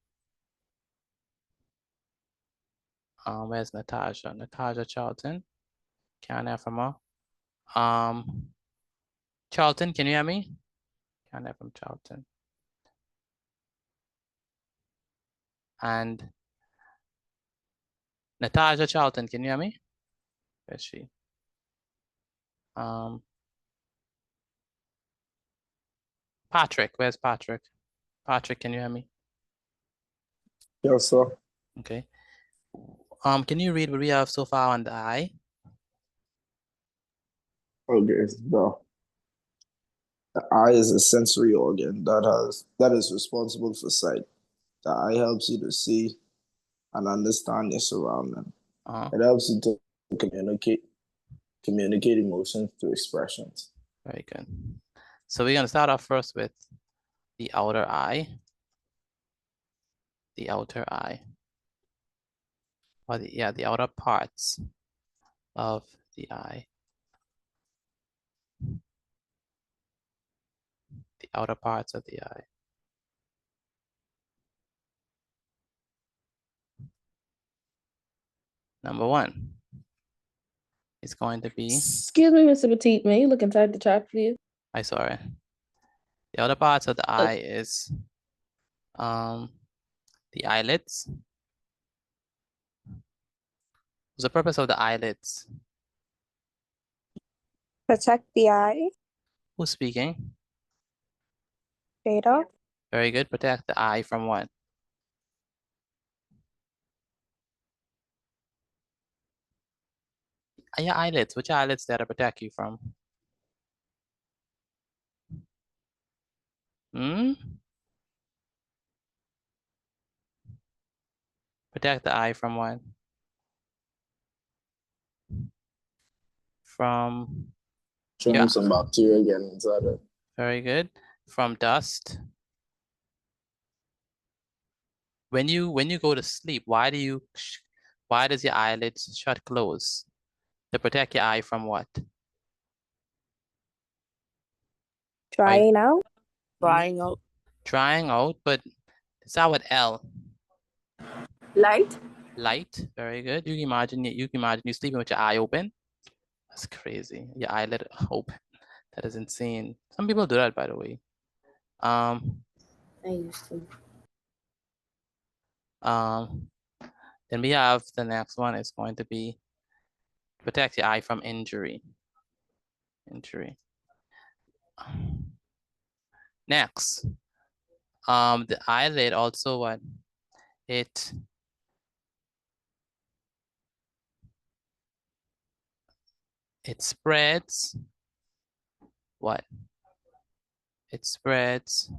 Where's Natasha? Natasha Charlton. Can't hear from her. Charlton, can you hear me? Can't hear from Charlton. And Natasha Charlton, can you hear me? Where's she? Patrick, where's Patrick? Patrick, can you hear me? Yes, sir. Okay. Can you read what we have so far on the eye? Okay, the eye is a sensory organ that is responsible for sight. The eye helps you to see and understand your surrounding. It helps you to communicate emotions through expressions. Very good. So we're gonna start off first with the outer eye. The outer eye. Or the outer parts of the eye. The outer parts of the eye. Number one is going to be. Excuse me, Mr. Petit, may you look inside the chart, please? I saw it. The outer parts of the eye is the eyelids. What's the purpose of the eyelids? Protect the eye. Who's speaking? Data. Very good. Protect the eye from what? Your eyelids. Which eyelids that protect you from? Protect the eye from what? From germs and bacteria getting inside it. Very good. From dust. When you go to sleep, why does your eyelids shut close? To protect your eye from what? Drying out. Drying out. Drying out, but it's out with L. Light. Light. Very good. You can imagine you sleeping with your eye open. That's crazy. Your eyelid open. That is insane. Some people do that, by the way. I used to. Then we have the next one is going to be protect your eye from injury. Next, the eyelid also what? It spreads what? It spreads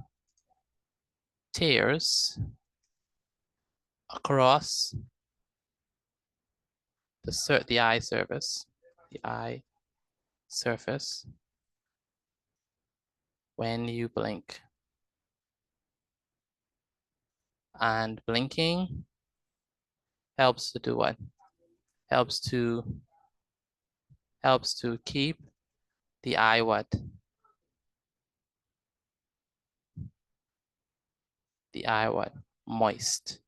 tears across the eye surface. The eye surface when you blink. And blinking helps to do what? Helps to keep the eye what? The eye what? Moist.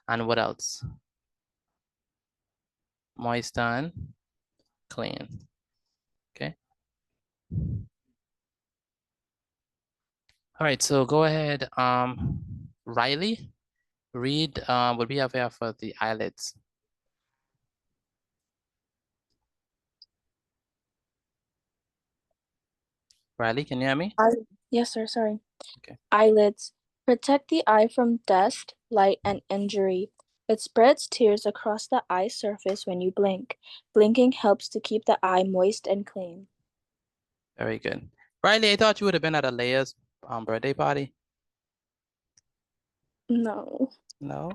And what else? Moist and clean. Okay. All right, so go ahead, Riley, read what we have here for the eyelids. Riley, can you hear me? Yes, sir. Sorry. Okay. Eyelids. Protect the eye from dust, light, and injury. It spreads tears across the eye surface when you blink. Blinking helps to keep the eye moist and clean. Very good. Riley, I thought you would have been at Alea's birthday party. No. No?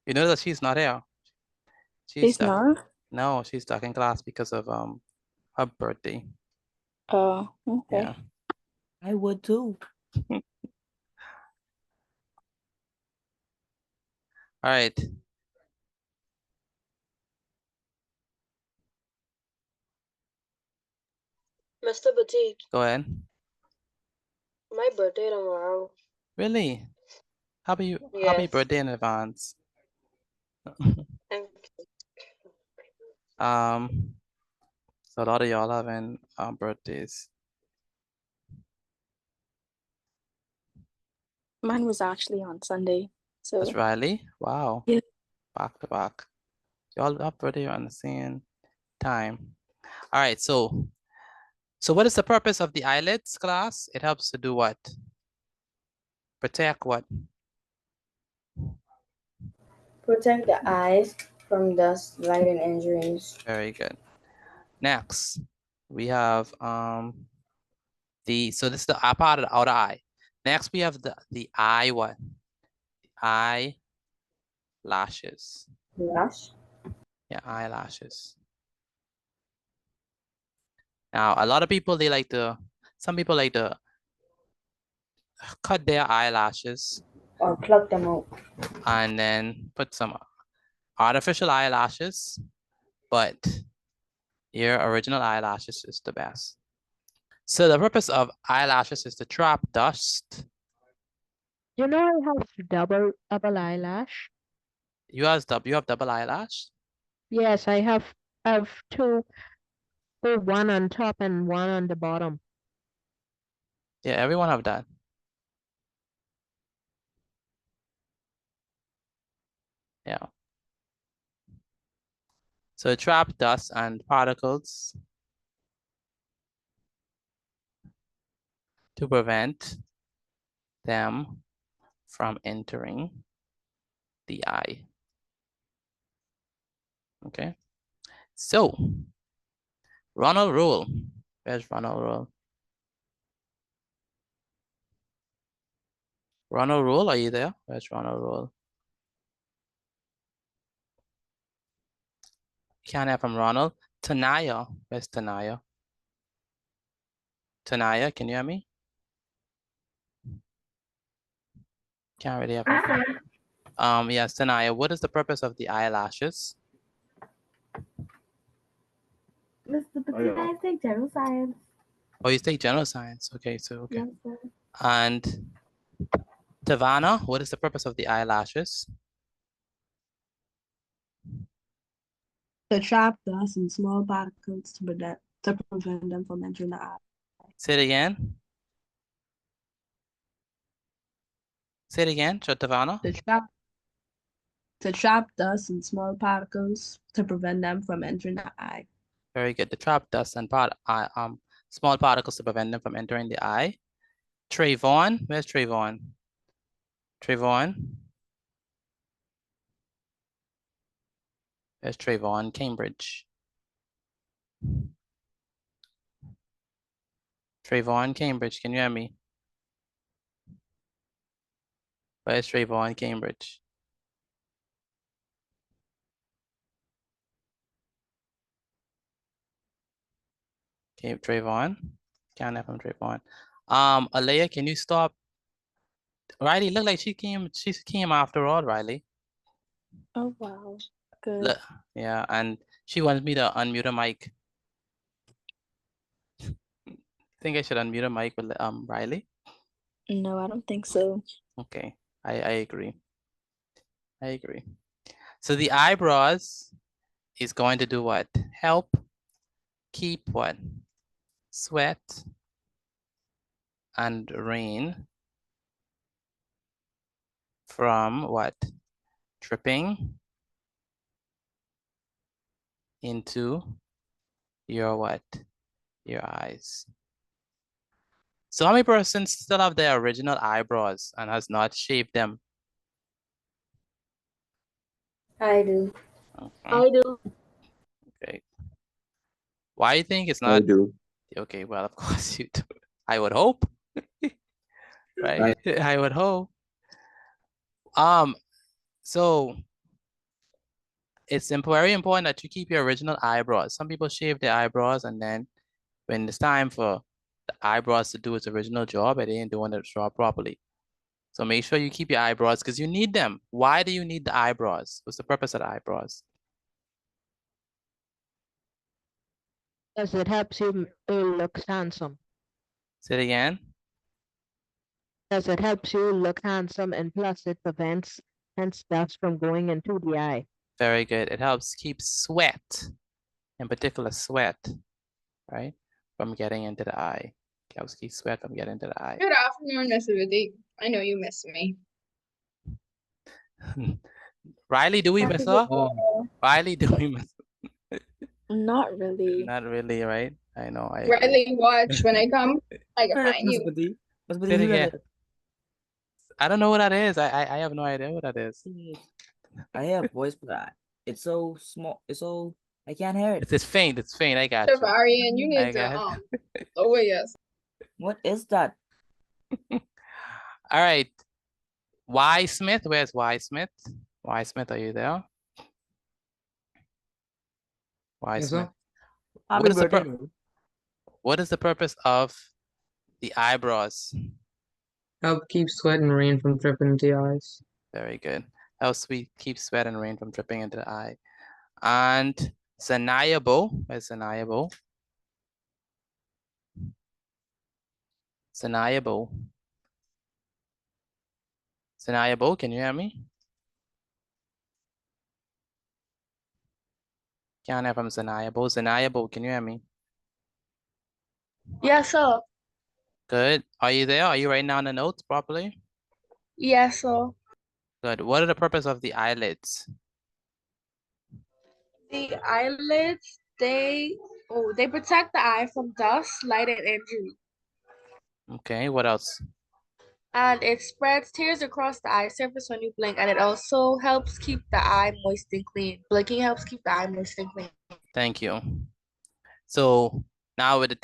You know that she's not here. She's stuck. not? No, she's stuck in class because of her birthday. Oh, okay. Yeah. I would too. All right. Mr. Batik, Go ahead. my birthday tomorrow. Really? Happy Yes. birthday in advance. Thank So a lot of y'all having birthdays. Mine was actually on Sunday. So That's Riley. Wow. Yeah. Back to back. Y'all have birthday on the same time. All right. So what is the purpose of the eyelids, class? It helps to do what? Protect what? Protect the eyes from dust, light, and injuries. Very good. Next, we have so this is the part of the outer eye. Next, we have the eye what? Eye lashes. Lash? Yeah, eyelashes. Now, a lot of people some people like to cut their eyelashes or pluck them out and then put some artificial eyelashes, but your original eyelashes is the best. So the purpose of eyelashes is to trap dust. You know, I have double eyelash. You have double eyelash? Yes, I have two, one on top and one on the bottom. Yeah, everyone have that. Yeah. So trap dust and particles to prevent them from entering the eye. Okay. So Ronald Rule. Where's Ronald Rule? Ronald Rule, are you there? Where's Ronald Rule? Can't hear from Ronald. Tanaya, where's Tanaya? Tanaya, can you hear me? Can't really hear from yes, Tanaya, what is the purpose of the eyelashes? Mr. Petit, I take general science. Oh, you take general science. Okay, so okay. Yes, sir. And Tavana, what is the purpose of the eyelashes? To trap dust and small particles to prevent them from entering the eye. Say it again. Say it again, Tavana. To trap dust and small particles to prevent them from entering the eye. Very good. To trap dust and small particles to prevent them from entering the eye. Trayvon, where's Trayvon? Trayvon. Where's Trayvon? Cambridge. Trayvon, Cambridge, can you hear me? Where's Trayvon, Cambridge? Okay, Trayvon. Can't have from Trayvon. Alea, can you stop? Riley, look like she came after all, Riley. Oh wow. Good. Look, yeah, and she wants me to unmute her mic. Think I should unmute her mic with Riley? No, I don't think so. Okay, I agree. I agree. So the eyebrows is going to do what? Help keep what? Sweat and rain from what? Dripping into your what? Your eyes. So how many persons still have their original eyebrows and has not shaved them? I do. I do. Okay. Why you think it's I not? do. Okay, well, of course you do. I would hope. Right? I would hope. So it's very important that you keep your original eyebrows. Some people shave their eyebrows, and then when it's time for the eyebrows to do its original job, it ain't doing its job properly. So make sure you keep your eyebrows because you need them. Why do you need the eyebrows? What's the purpose of the eyebrows? Because it helps you look handsome. Say it again. Because it helps you look handsome, and plus it prevents dust from going into the eye. Very good. It helps keep sweat, in particular sweat, right, from getting into the eye. It helps keep sweat from getting into the eye. Good afternoon, Miss Ruthie. I know you miss me. Riley, do we miss her? Riley, do we miss her? Not really. Not really, right? I know. I Riley, watch when I come. I can find you. Say it again. I don't know what that is. I have no idea what that is. I have voice, but it's so small. It's so I can't hear it. It's faint. It's faint. I got you. Tavarian, you I need to got oh yes. What is that? All right. Y Smith, where's Y Smith? Y Smith, are you there? Y Yes, Smith. sir. What is the purpose of the eyebrows? Help keep sweat and rain from dripping into your eyes. Very good. Helps we keep sweat and rain from dripping into the eye. And Zanayabo, where's Zanayabo? Zanayabo. Zanayabo, can you hear me? Can't hear from Zanayabo. Zanayabo, can you hear me? Yes, sir. Good. Are you there? Are you writing down the notes properly? Yes, sir. Good. What are the purpose of the eyelids? The eyelids, they protect the eye from dust, light, and injury. Okay, what else? And it spreads tears across the eye surface when you blink, and it also helps keep the eye moist and clean. Blinking helps keep the eye moist and clean. Thank you. So now with the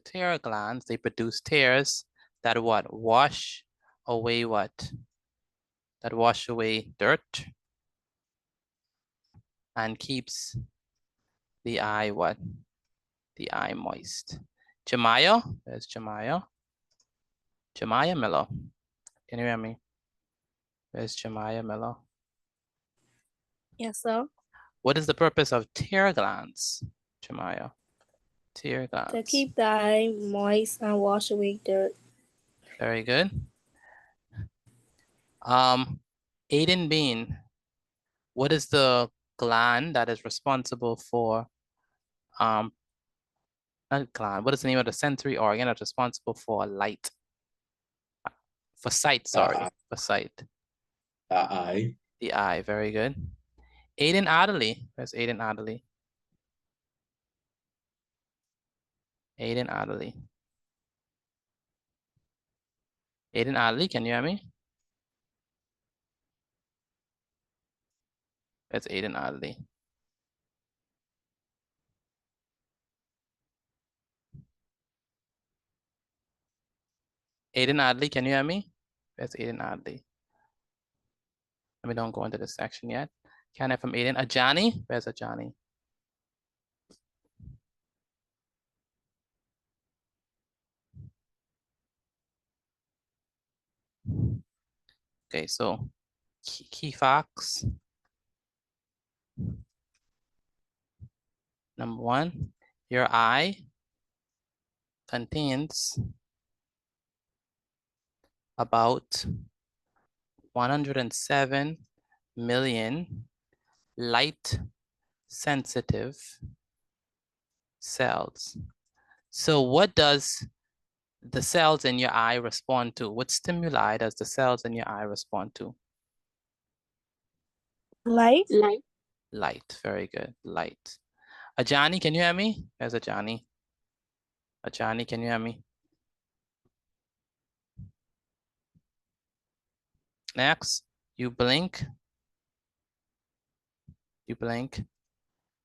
tear glands, they produce tears that what? Wash away what? That wash away dirt and keeps the eye what? The eye moist. Jemiah, there's Jemiah. Jemiah Miller. Can you hear me? Where's Jemiah Miller? Yes, sir. What is the purpose of tear glands, Jemiah? Tear glands. To keep the eye moist and wash away dirt. Very good. Aiden Bean, what is the gland that is responsible for, not gland, what is the name of the sensory organ that's responsible for light? For sight, sorry, for sight. The eye. The eye, very good. Aiden Adderley, where's Aiden Adderley? Aiden Adderley. Aiden Adderley, can you hear me? That's Aiden Adderley. Aiden Adderley, can you hear me? That's Aiden Adderley. Let me don't go into this section yet. Can I have from Aiden? Ajani, where's Ajani? Okay, so key facts. Number one, your eye contains about 107 million light sensitive cells. So what does the cells in your eye respond to? What stimuli does the cells in your eye respond to? Light. Light. Light, very good, light. Ajani, can you hear me? There's Ajani. Ajani, can you hear me? Next, you blink. You blink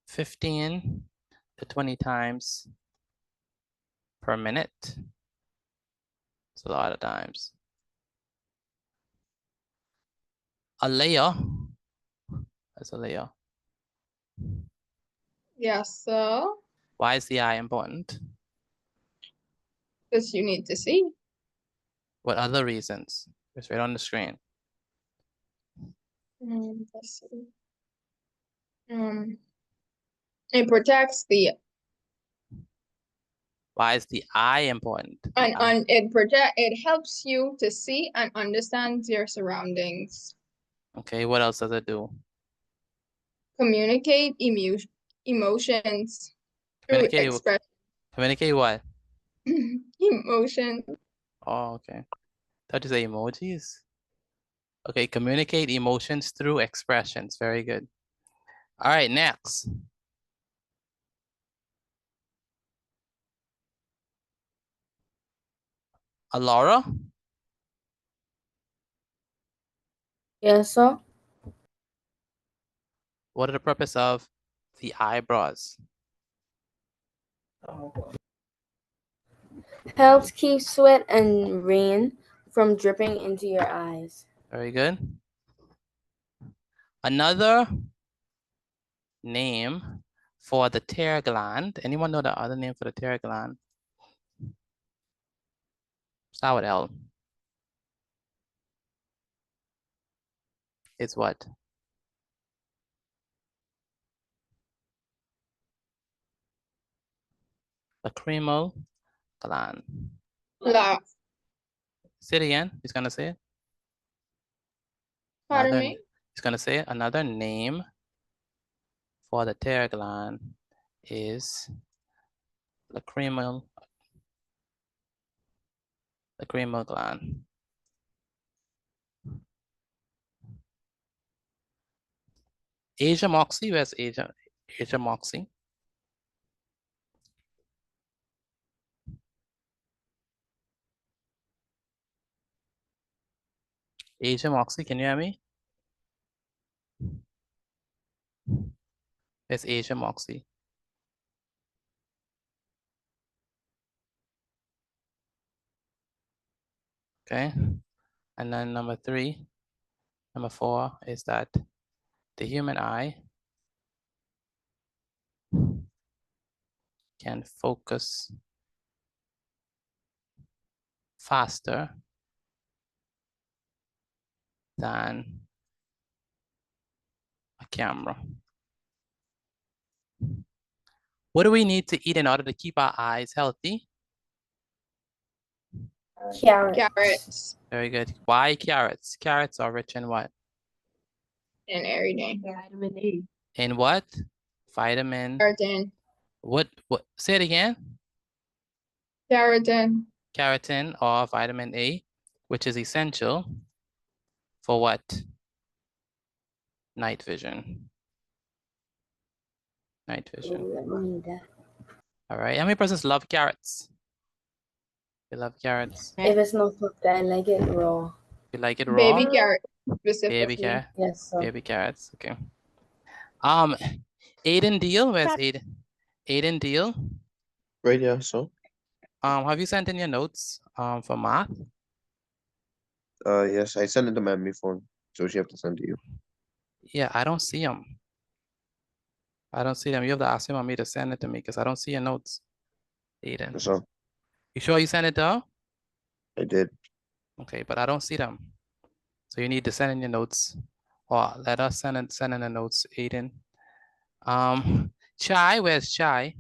15 to 20 times per minute. It's a lot of times. A layer. That's a layer. Yes, sir. Why is the eye important? Because you need to see. What other reasons? It's right on the screen. Let's see. It protects the Why is the eye important? The eye. it helps you to see and understand your surroundings. Okay, what else does it do? Communicate emotions through expression. Communicate what? Emotion. Oh, okay. Thought you say emojis. Okay, communicate emotions through expressions. Very good. All right, next. Laura? Yes, sir. What are the purpose of the eyebrows? Helps keep sweat and rain from dripping into your eyes. Very good. Another name for the tear gland. Anyone know the other name for the tear gland? Start with L. It's what? Lacrimal gland. La. Say it again. He's gonna say it. Pardon me? He's gonna say it. Another name for the tear gland is lacrimal gland. Asia Moxie, where's Asia Moxie? Asia Moxie, can you hear me? It's Asia Moxie. Okay. And then number 4 is that the human eye can focus faster than a camera. What do we need to eat in order to keep our eyes healthy? Carrots. Very good. Why carrots? Carrots are rich in what? And everything. Vitamin A. In what? Vitamin. Keratin. What? Say it again. Keratin. Keratin or vitamin A, which is essential for what? Night vision. Night vision. All right. How many persons love carrots? You love carrots? If it's not cooked, I like it raw. You like it raw? Baby carrot. Baby carrot. Yes, sir. Baby carrots. Okay. Aiden Deal. Where's Aiden? Aiden Deal. Right, yeah, so. Have you sent in your notes for math? Yes, I sent it to my memory phone, so she have to send to you. Yeah, I don't see them. I don't see them. You have to ask your mommy to send it to me because I don't see your notes, Aiden. So. You sure you sent it to her? I did. Okay, but I don't see them. So you need to send in your notes, or let us send in the notes, Aiden. Chai, where's Chai?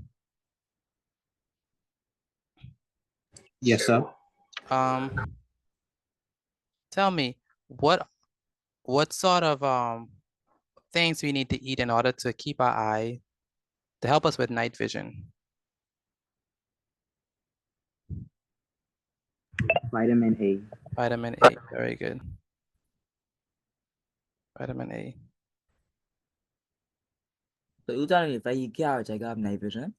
Yes, sir. Tell me what sort of things we need to eat in order to keep our eye, to help us with night vision. Vitamin A. Vitamin A, very good. Vitamin A. So you're telling me if I eat carrots, I got night vision?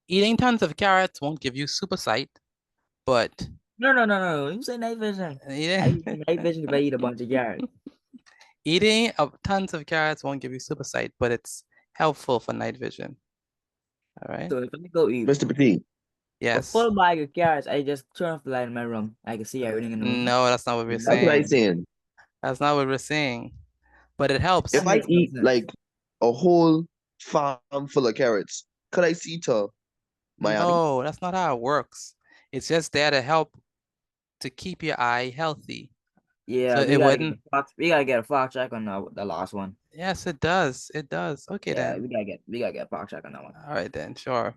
Eating tons of carrots won't give you super sight, but No. You say night vision. Yeah. I eat night vision if I eat a bunch of carrots. Eating tons of carrots won't give you super sight, but it's helpful for night vision. All right. So if I go eat Mr. Petit. a Yes. full bag of carrots, I just turn off the light in my room. I can see everything in the room. No, that's not what we're That's what I'm saying. saying. That's not what we're saying. But it helps. If I eat like a whole farm full of carrots, could I see to Miami? No, that's not how it works. It's just there to help to keep your eye healthy. Yeah, So it wouldn't. We gotta get a fact check on the last one. Yes, it does. It does. Okay, Yeah, then. we gotta get a fact check on that one. All right, then. Sure.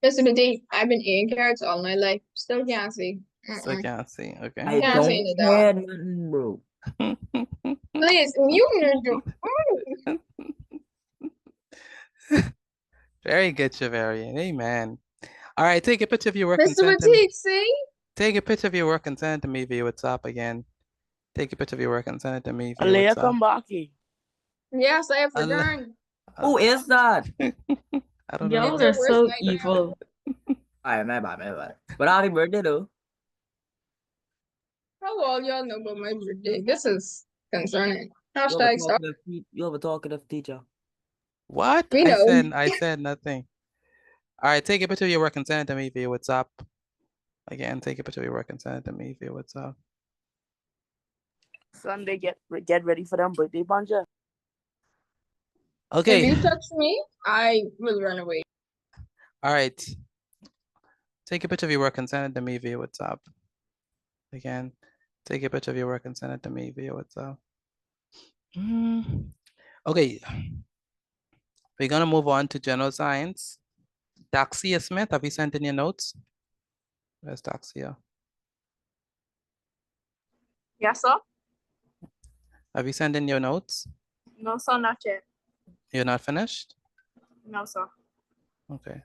Mr. Petit, I've been eating carrots all my life. Still can't see. Still can't see. Okay. I Can't see in the dark. hear nothing, bro. Please, you can do. Very good, Shavarian. Amen. All right, take a picture of your work and Mr. send it. Petit, see? Take a picture of your work and send it to me via WhatsApp again. Take a picture of your work and send it to me via Alea WhatsApp. come back here. Yes, I have returned. Who is that? I don't Y'all know. are so evil. Alright, my bad. But happy birthday though. How all y'all know about my birthday? This is concerning. You have Hashtag stop. a talkative teacher. What? We know. I said nothing. All right, take a picture of your work and send it to me via WhatsApp. Again, take a picture of your work and send it to me via WhatsApp. Sunday, get ready for them birthday bunches. Okay. If you touch me, I will run away. All right. Take a picture of your work and send it to me via WhatsApp. Again, take a picture of your work and send it to me via WhatsApp. Okay. We're gonna move on to general science. Daxia Smith, have you sent in your notes? Where's Daxia? Yes, sir. Have you sent in your notes? No, sir, not yet. You're not finished? No, sir. Okay.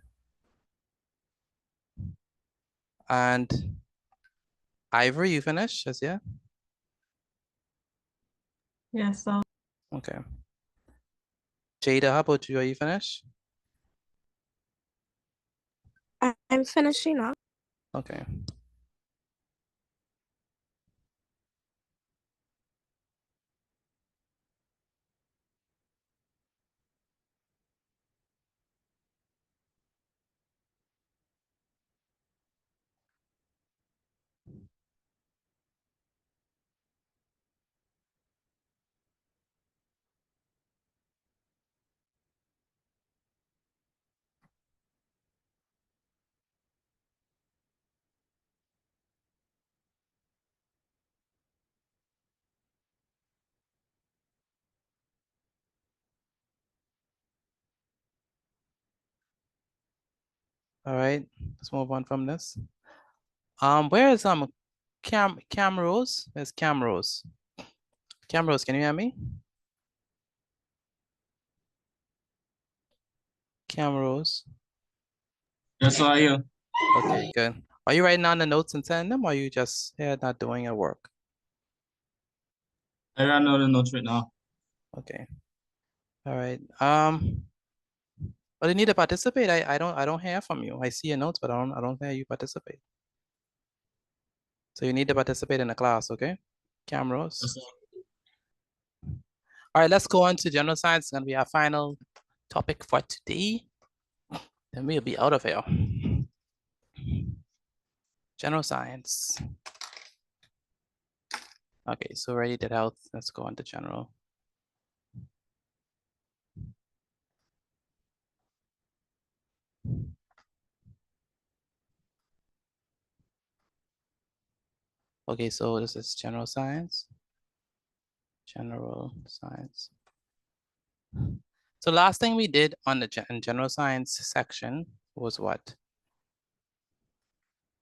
And Ivory, you finished? Yes, yeah? Yes, sir. Okay. Jada, how about you? Are you finished? I'm finishing up. Okay. All right, let's move on from this. Where is Cam Rose? There's Cam Rose. Cam Rose, can you hear me? Cam Rose. Yes, I am. Okay, good. Are you writing down the notes and sending them, or are you just here not doing your work? I ran out the notes right now. Okay. All right. But you need to participate. I don't hear from you. I see your notes, but I don't hear you participate. So you need to participate in the class, okay? Cam Rose. Yes, sir. All right, let's go on to general science. It's gonna be our final topic for today. Then we'll be out of here. General science. Okay, so already did health. Let's go on to general. Okay, so this is general science. General science. So last thing we did on the general science section was what?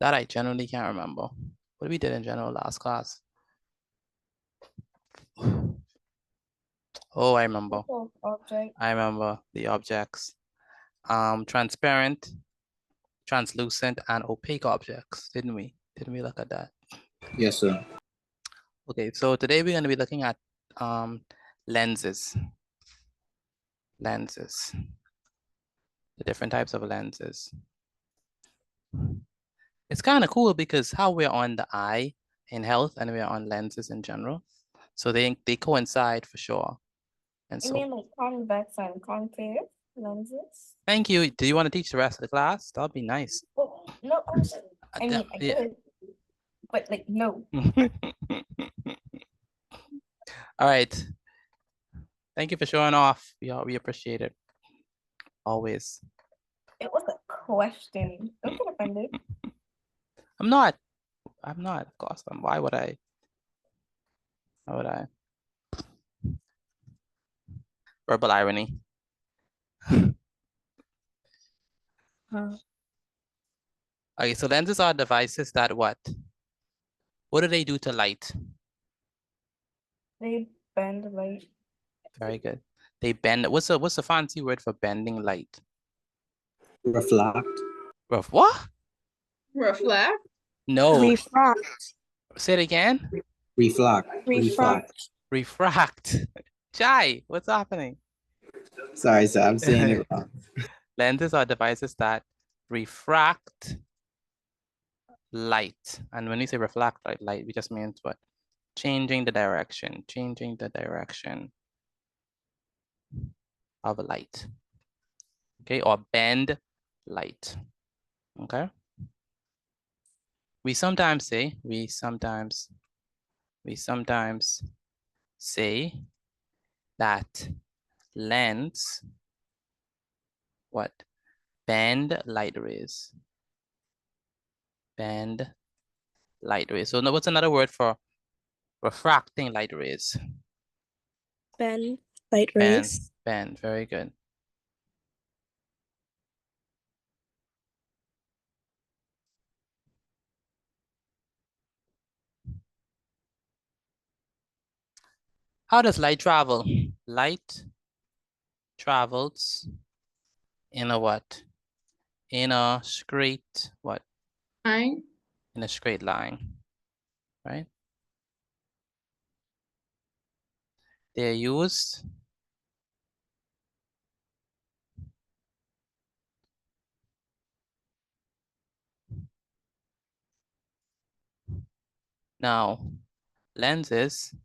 That I generally can't remember. What we did in general last class? Oh, I remember. Object. I remember the objects. Transparent, translucent, and opaque objects, didn't we? Didn't we look at that? Yes, sir. Okay, so today we're going to be looking at lenses. Lenses. The different types of lenses. It's kind of cool because how we're on the eye in health and we're on lenses in general. So they coincide for sure. And You so mean like convex and concave lenses? thank you. Do you want to teach the rest of the class? That'll be nice. Well, no, I mean, I Yeah. could, but like, no. All right. Thank you for showing off. We appreciate it. Always. It was a question. Don't get offended. I'm not, of course. Why would I? Why would I? Verbal irony. Okay, so lenses are devices that what? What do they do to light? They bend light. Very good. They bend. What's the fancy word for bending light? Reflect. What? Reflect. No. Refract. Say it again. Reflect. Refract. Refract. Chai, what's happening? Sorry, sir, I'm saying it wrong. Lenses are devices that refract light. And when we say reflect light, we just means what? Changing the direction of a light. Okay, or bend light. Okay. We sometimes say that lens what? Bend light rays. Bend light rays. So now what's another word for refracting light rays? Bend light rays. Bend, very good. How does light travel? Light travels in a what? In a straight what? Line. In a straight line, right? They're used now. Lenses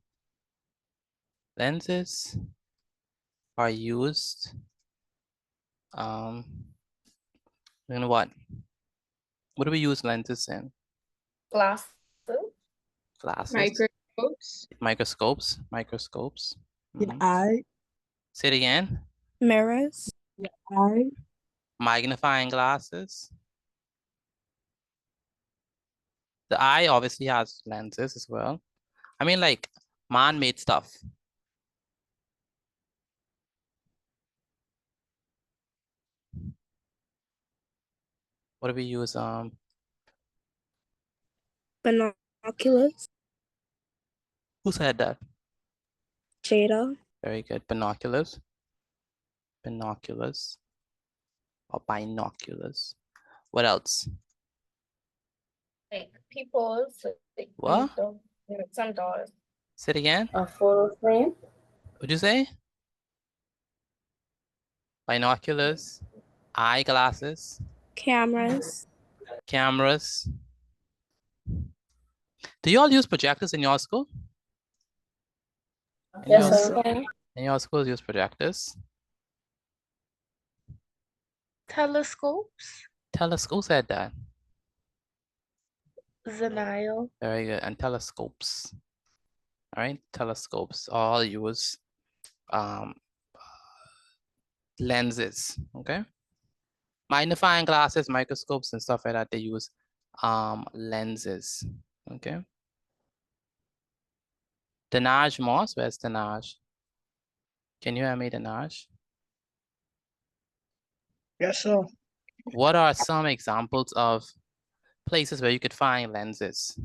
are used in what? What do we use lenses in? Glasses. Glasses. Microscopes. Microscopes. Your eye. Say it again. Mirrors. Your eye. Magnifying glasses. The eye obviously has lenses as well. I mean, like man-made stuff. What do we use? Binoculars. Who said that? Jada. Very good. Binoculars. Binoculars. Or binoculars. What else? Like people's. Like, What? Some doors. Say it again. A photo frame. What'd you say? Binoculars. Eyeglasses. Cameras. Cameras. Do you all use projectors in your school? Yes, sir. In your schools use projectors? Telescopes. Who said that? Zenile. Very good. And telescopes. All right, telescopes all use lenses. Okay. Magnifying glasses, microscopes, and stuff like that, they use lenses. Okay. Danaj Moss, where's Danaj? Can you hear me, Danaj? Yes, sir. What are some examples of places where you could find lenses?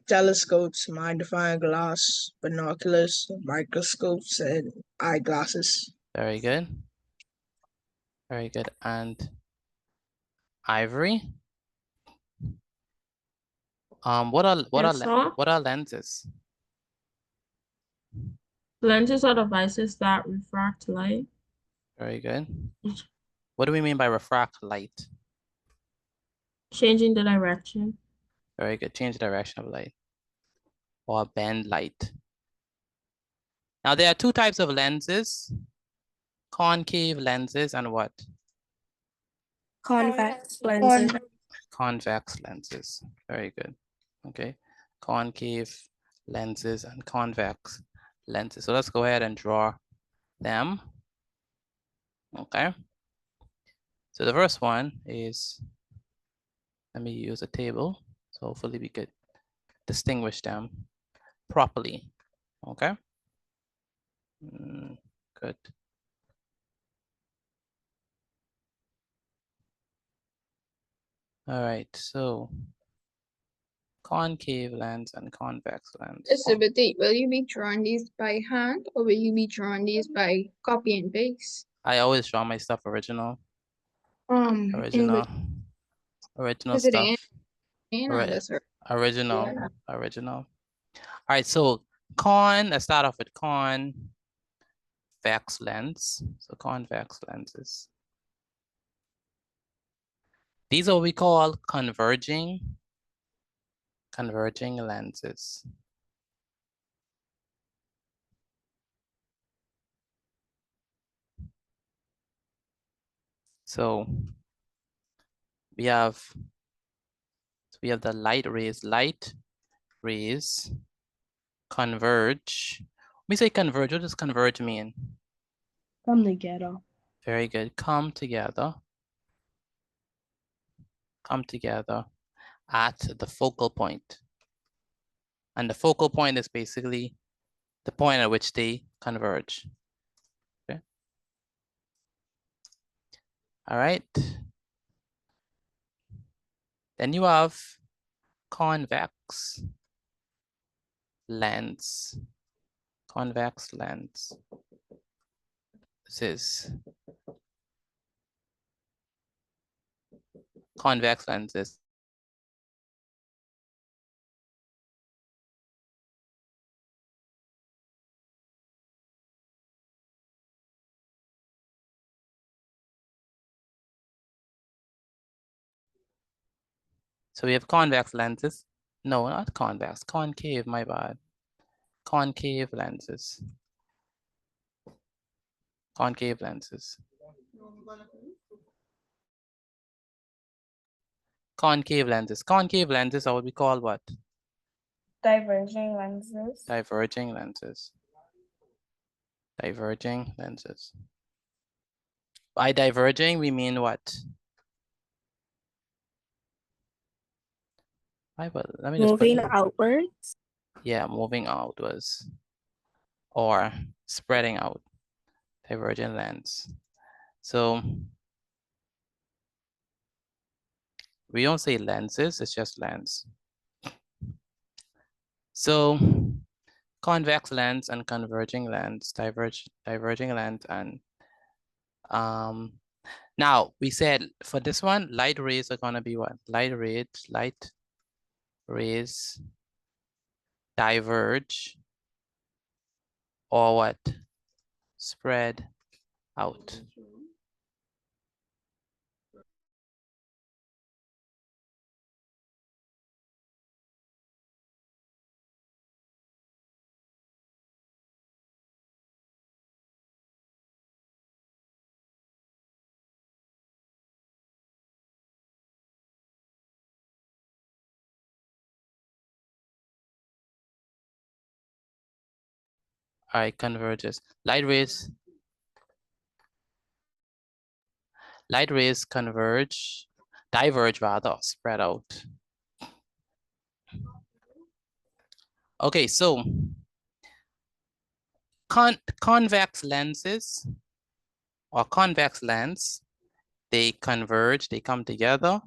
Telescopes, magnifying glass, binoculars, microscopes, and eyeglasses. Very good. Very good. And Ivory? What Yes, sir. are lenses? Lenses are devices that refract light. Very good. What do we mean by refract light? Changing the direction. Very good. Change the direction of light. or bend light. Now there are two types of lenses, concave lenses and what? Convex lenses. Convex lenses, very good, okay. Concave lenses and convex lenses. So let's go ahead and draw them, okay. So the first one is, let me use a table, so hopefully we could distinguish them properly, okay. Good. All right, so concave lens and convex lens. Mr. Petit, will you be drawing these by hand or will you be drawing these by copy and paste? I always draw my stuff original. In Original is it stuff. in or the circle? Original. Yeah. Original. All right, so let's start off with convex lens. So convex lenses. These are what we call converging lenses. So we have the light rays converge. When we say converge, what does converge mean? Come together. Very good. Come together at the focal point. And the focal point is basically the point at which they converge. Okay. All right. Then you have convex lens. Convex lens. This is convex lenses. So we have convex lenses. No, not convex, concave, my bad. Concave lenses. Concave lenses. Concave lenses. Concave lenses are what we call what? Diverging lenses. Diverging lenses. Diverging lenses. By diverging, we mean what? Let me just put Moving outwards. Yeah, moving outwards or spreading out. Divergent lens. So we don't say lenses, it's just lens. So convex lens and converging lens, diverging lens, and now we said for this one, light rays are gonna be what? Light rays diverge or what? Spread out. All right, converges. Light rays diverge rather, spread out. Okay, so convex lenses or convex lens, they converge, they come together.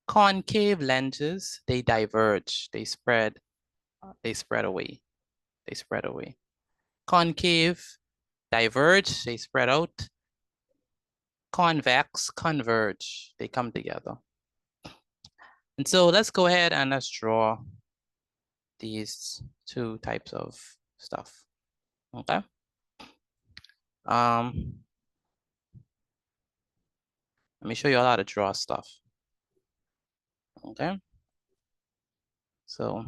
Concave lenses, they diverge, they spread away. They spread away. Concave, diverge, they spread out. Convex, converge, they come together. And so let's go ahead and let's draw these two types of stuff, okay? Let me show you how to draw stuff, okay? So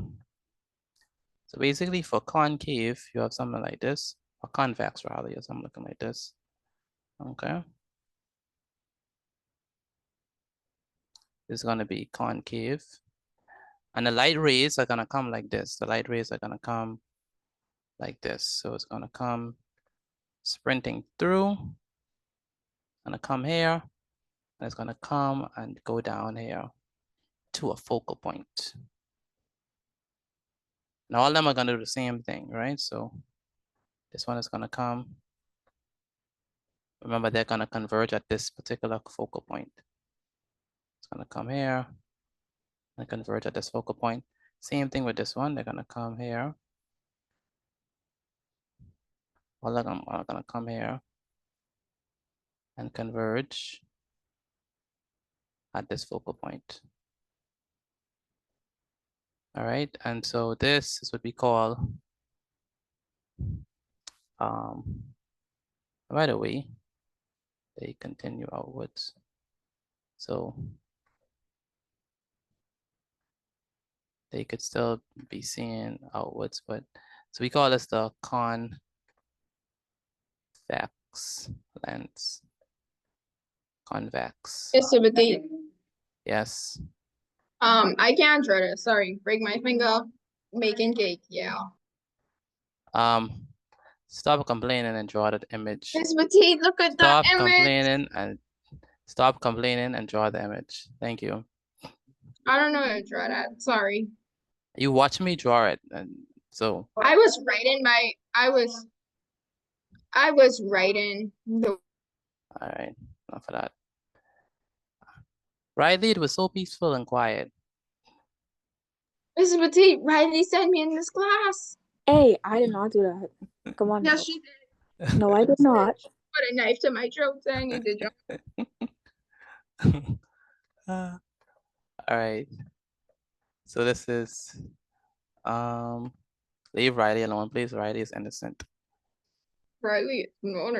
So basically for concave, you have something like this, or convex rather, you have something looking like this. Okay. This is gonna be concave. And the light rays are gonna come like this. The light rays are gonna come like this. So it's gonna come sprinting through, gonna come here, and it's gonna come and go down here to a focal point. And all of them are gonna do the same thing, right? So this one is gonna come. Remember, they're gonna converge at this particular focal point. It's gonna come here and converge at this focal point. Same thing with this one, they're gonna come here. All of them are gonna come here and converge at this focal point. All right, and so this is what we call, by the way, they continue outwards. So they could still be seen outwards, but so we call this the convex lens. Convex. Yes, sir, but they, Yes. I can't draw this. Sorry, break my finger making cake. Yeah. Stop complaining and draw that image. Miss Petite, look at the Stop image. complaining and draw the image. Thank you. I don't know how to draw that. Sorry. You watch me draw it, and so I was writing my. I was writing the. all right, enough of that. Riley, it was so peaceful and quiet. Miss Petite, Riley sent me in this class. Hey, I did not do that. Come on. Yes, now. she did. No, I did not. Put a knife to my throat saying you did. All right. So this is leave Riley alone, please. Riley is innocent. Riley, no.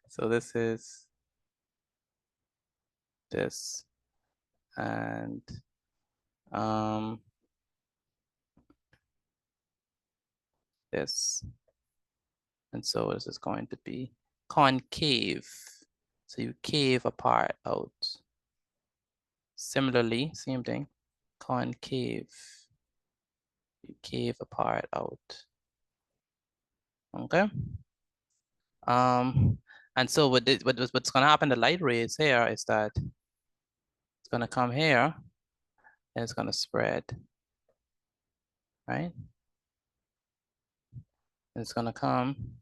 So this is this and this. And so this is going to be concave. So you cave a part out. Similarly, same thing, concave. You cave a part out. Okay. And so what's gonna happen, the light rays here is that it's gonna come here and it's gonna spread, right? And it's gonna come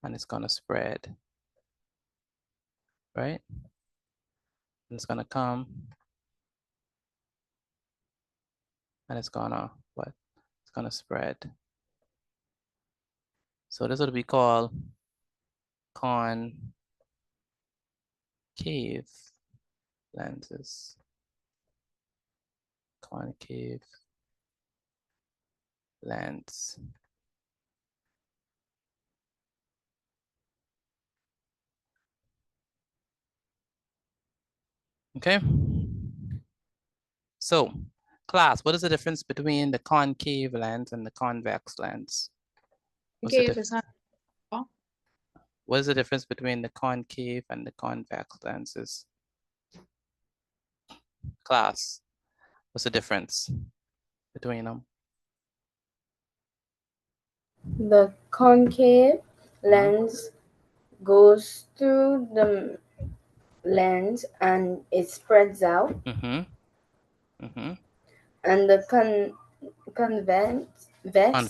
and it's gonna spread, right? And it's gonna come and it's gonna what? It's gonna spread. So this is what we call concave lenses. Concave lens. Okay. So class, what is the difference between the concave lens and the convex lens? What is the difference between the concave and the convex lenses? Class, what's the difference between them? The concave lens goes through the lens and it spreads out. And the convex lens,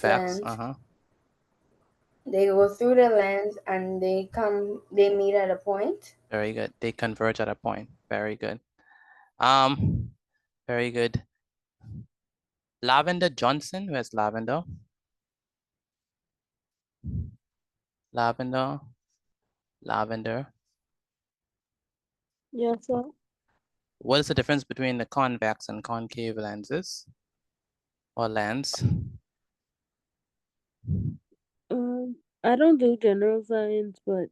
they go through the lens and they meet at a point. Very good. They converge at a point. Very good. Very good. Lavender Johnson, where's Lavender? Lavender. Yes, sir. What is the difference between the convex and concave lenses or lens? I don't do general science, but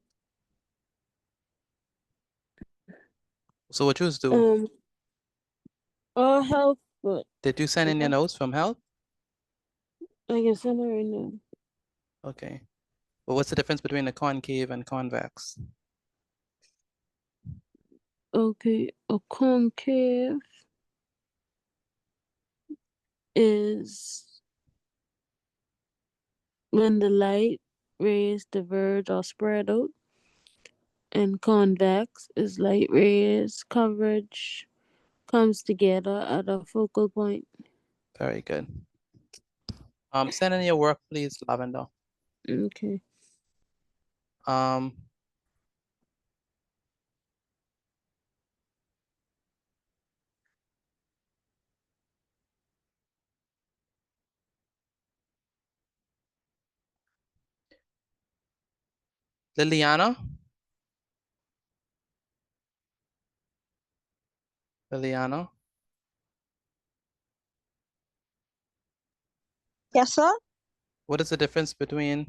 so what you do? Health, but Did you send in your notes from health? I can send it right now. Okay. Well, what's the difference between a concave and convex? Okay, a concave is when the light rays diverge or spread out, and convex is light rays coverage comes together at a focal point. Very good. Send in your work, please, Lavender. Okay. Liliana? Liliana? Yes, sir. What is the difference between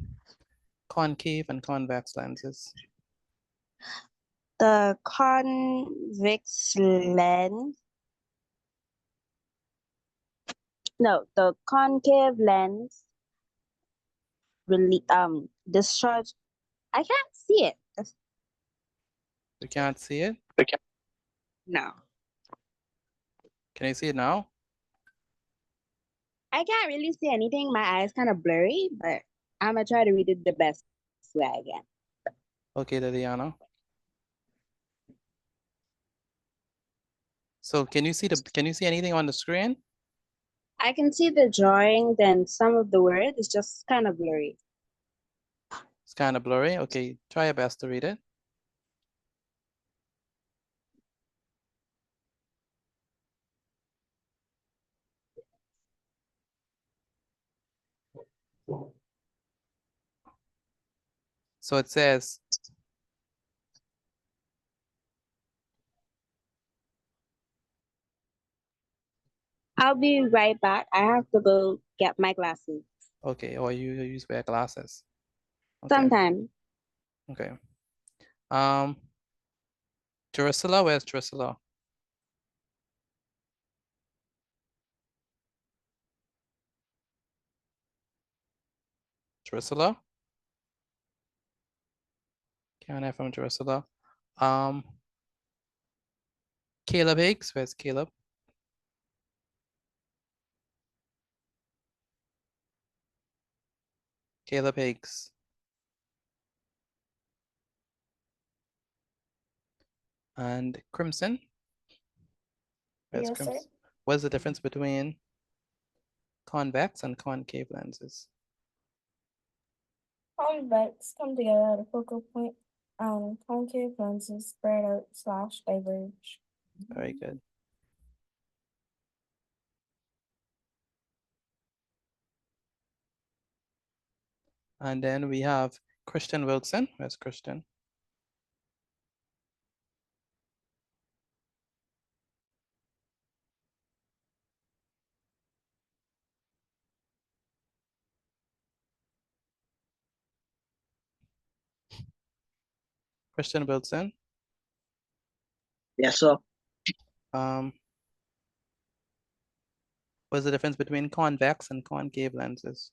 concave and convex lenses? The convex lens. No, the concave lens really discharge. I can't see it. You can't see it? No. Can you see it now? I can't really see anything. My eyes kind of blurry, but I'm gonna try to read it the best way I can. Okay, Liliana. So can you see anything on the screen? I can see the drawing, then some of the word is just kind of blurry. It's kind of blurry. Okay, try your best to read it. So it says, I'll be right back. I have to go get my glasses. okay, or you use wear glasses. Okay. Sometime. Okay. Drusilla, where's Drusilla? Drusilla? Can't hear from Drusilla. Caleb Higgs, where's Caleb? Caleb Higgs. And Crimson? Where's Yes, sir. Crimson? What's the difference between convex and concave lenses? Convex come together at a focal point, and concave lenses spread out / diverge. Very good. And then we have Christian Wilson. Where's Christian? Christian Wilson. Yes, sir. What's the difference between convex and concave lenses?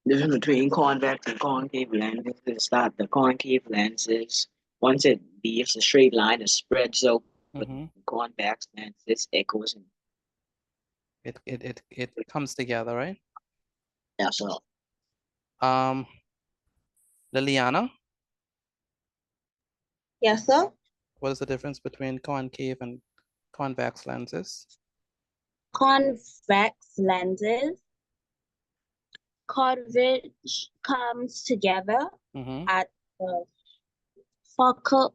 The difference between convex and concave lenses is that the concave lenses, once it leaves a straight line, it spreads out. But convex lenses, it goes in. It comes together, right? Yes, sir. Liliana, Yes, sir. what is the difference between concave and convex lenses? Convex lenses. Coverage comes together at the focal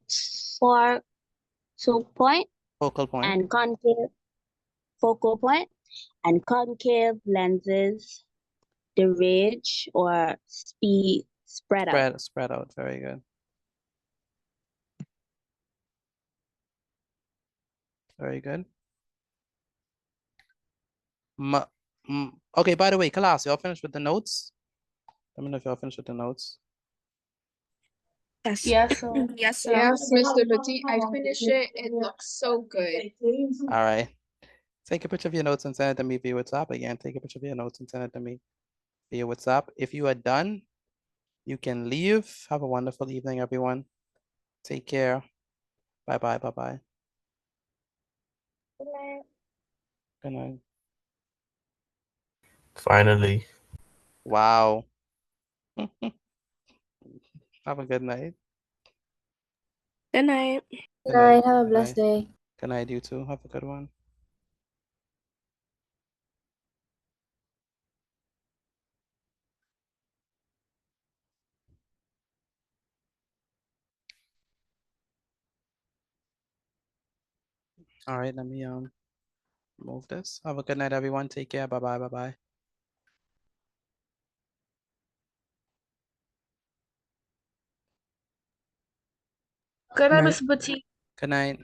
point. Focal point. And concave focal point, and concave lenses diverge or spread out. Spread out. Very good. Very good. Okay, by the way, class, y'all finished with the notes? Let me know if y'all finished with the notes. Yes. Yes, sir. Yes, sir. Yes, Mr. Petit, I finished it. It looks so good. All right. Take a picture of your notes and send it to me via WhatsApp. Again, take a picture of your notes and send it to me via WhatsApp. If you are done, you can leave. Have a wonderful evening, everyone. Take care. Bye-bye. Bye-bye. Good night. Good night. Finally. Wow. Have a good night. Good night. Good night. Have a Good blessed night. day. Good night, you too. Have a good one. All right, let me move this. Have a good night, everyone. Take care. Bye-bye. Bye-bye. Good night, Night. Mr. Boutique. Good night.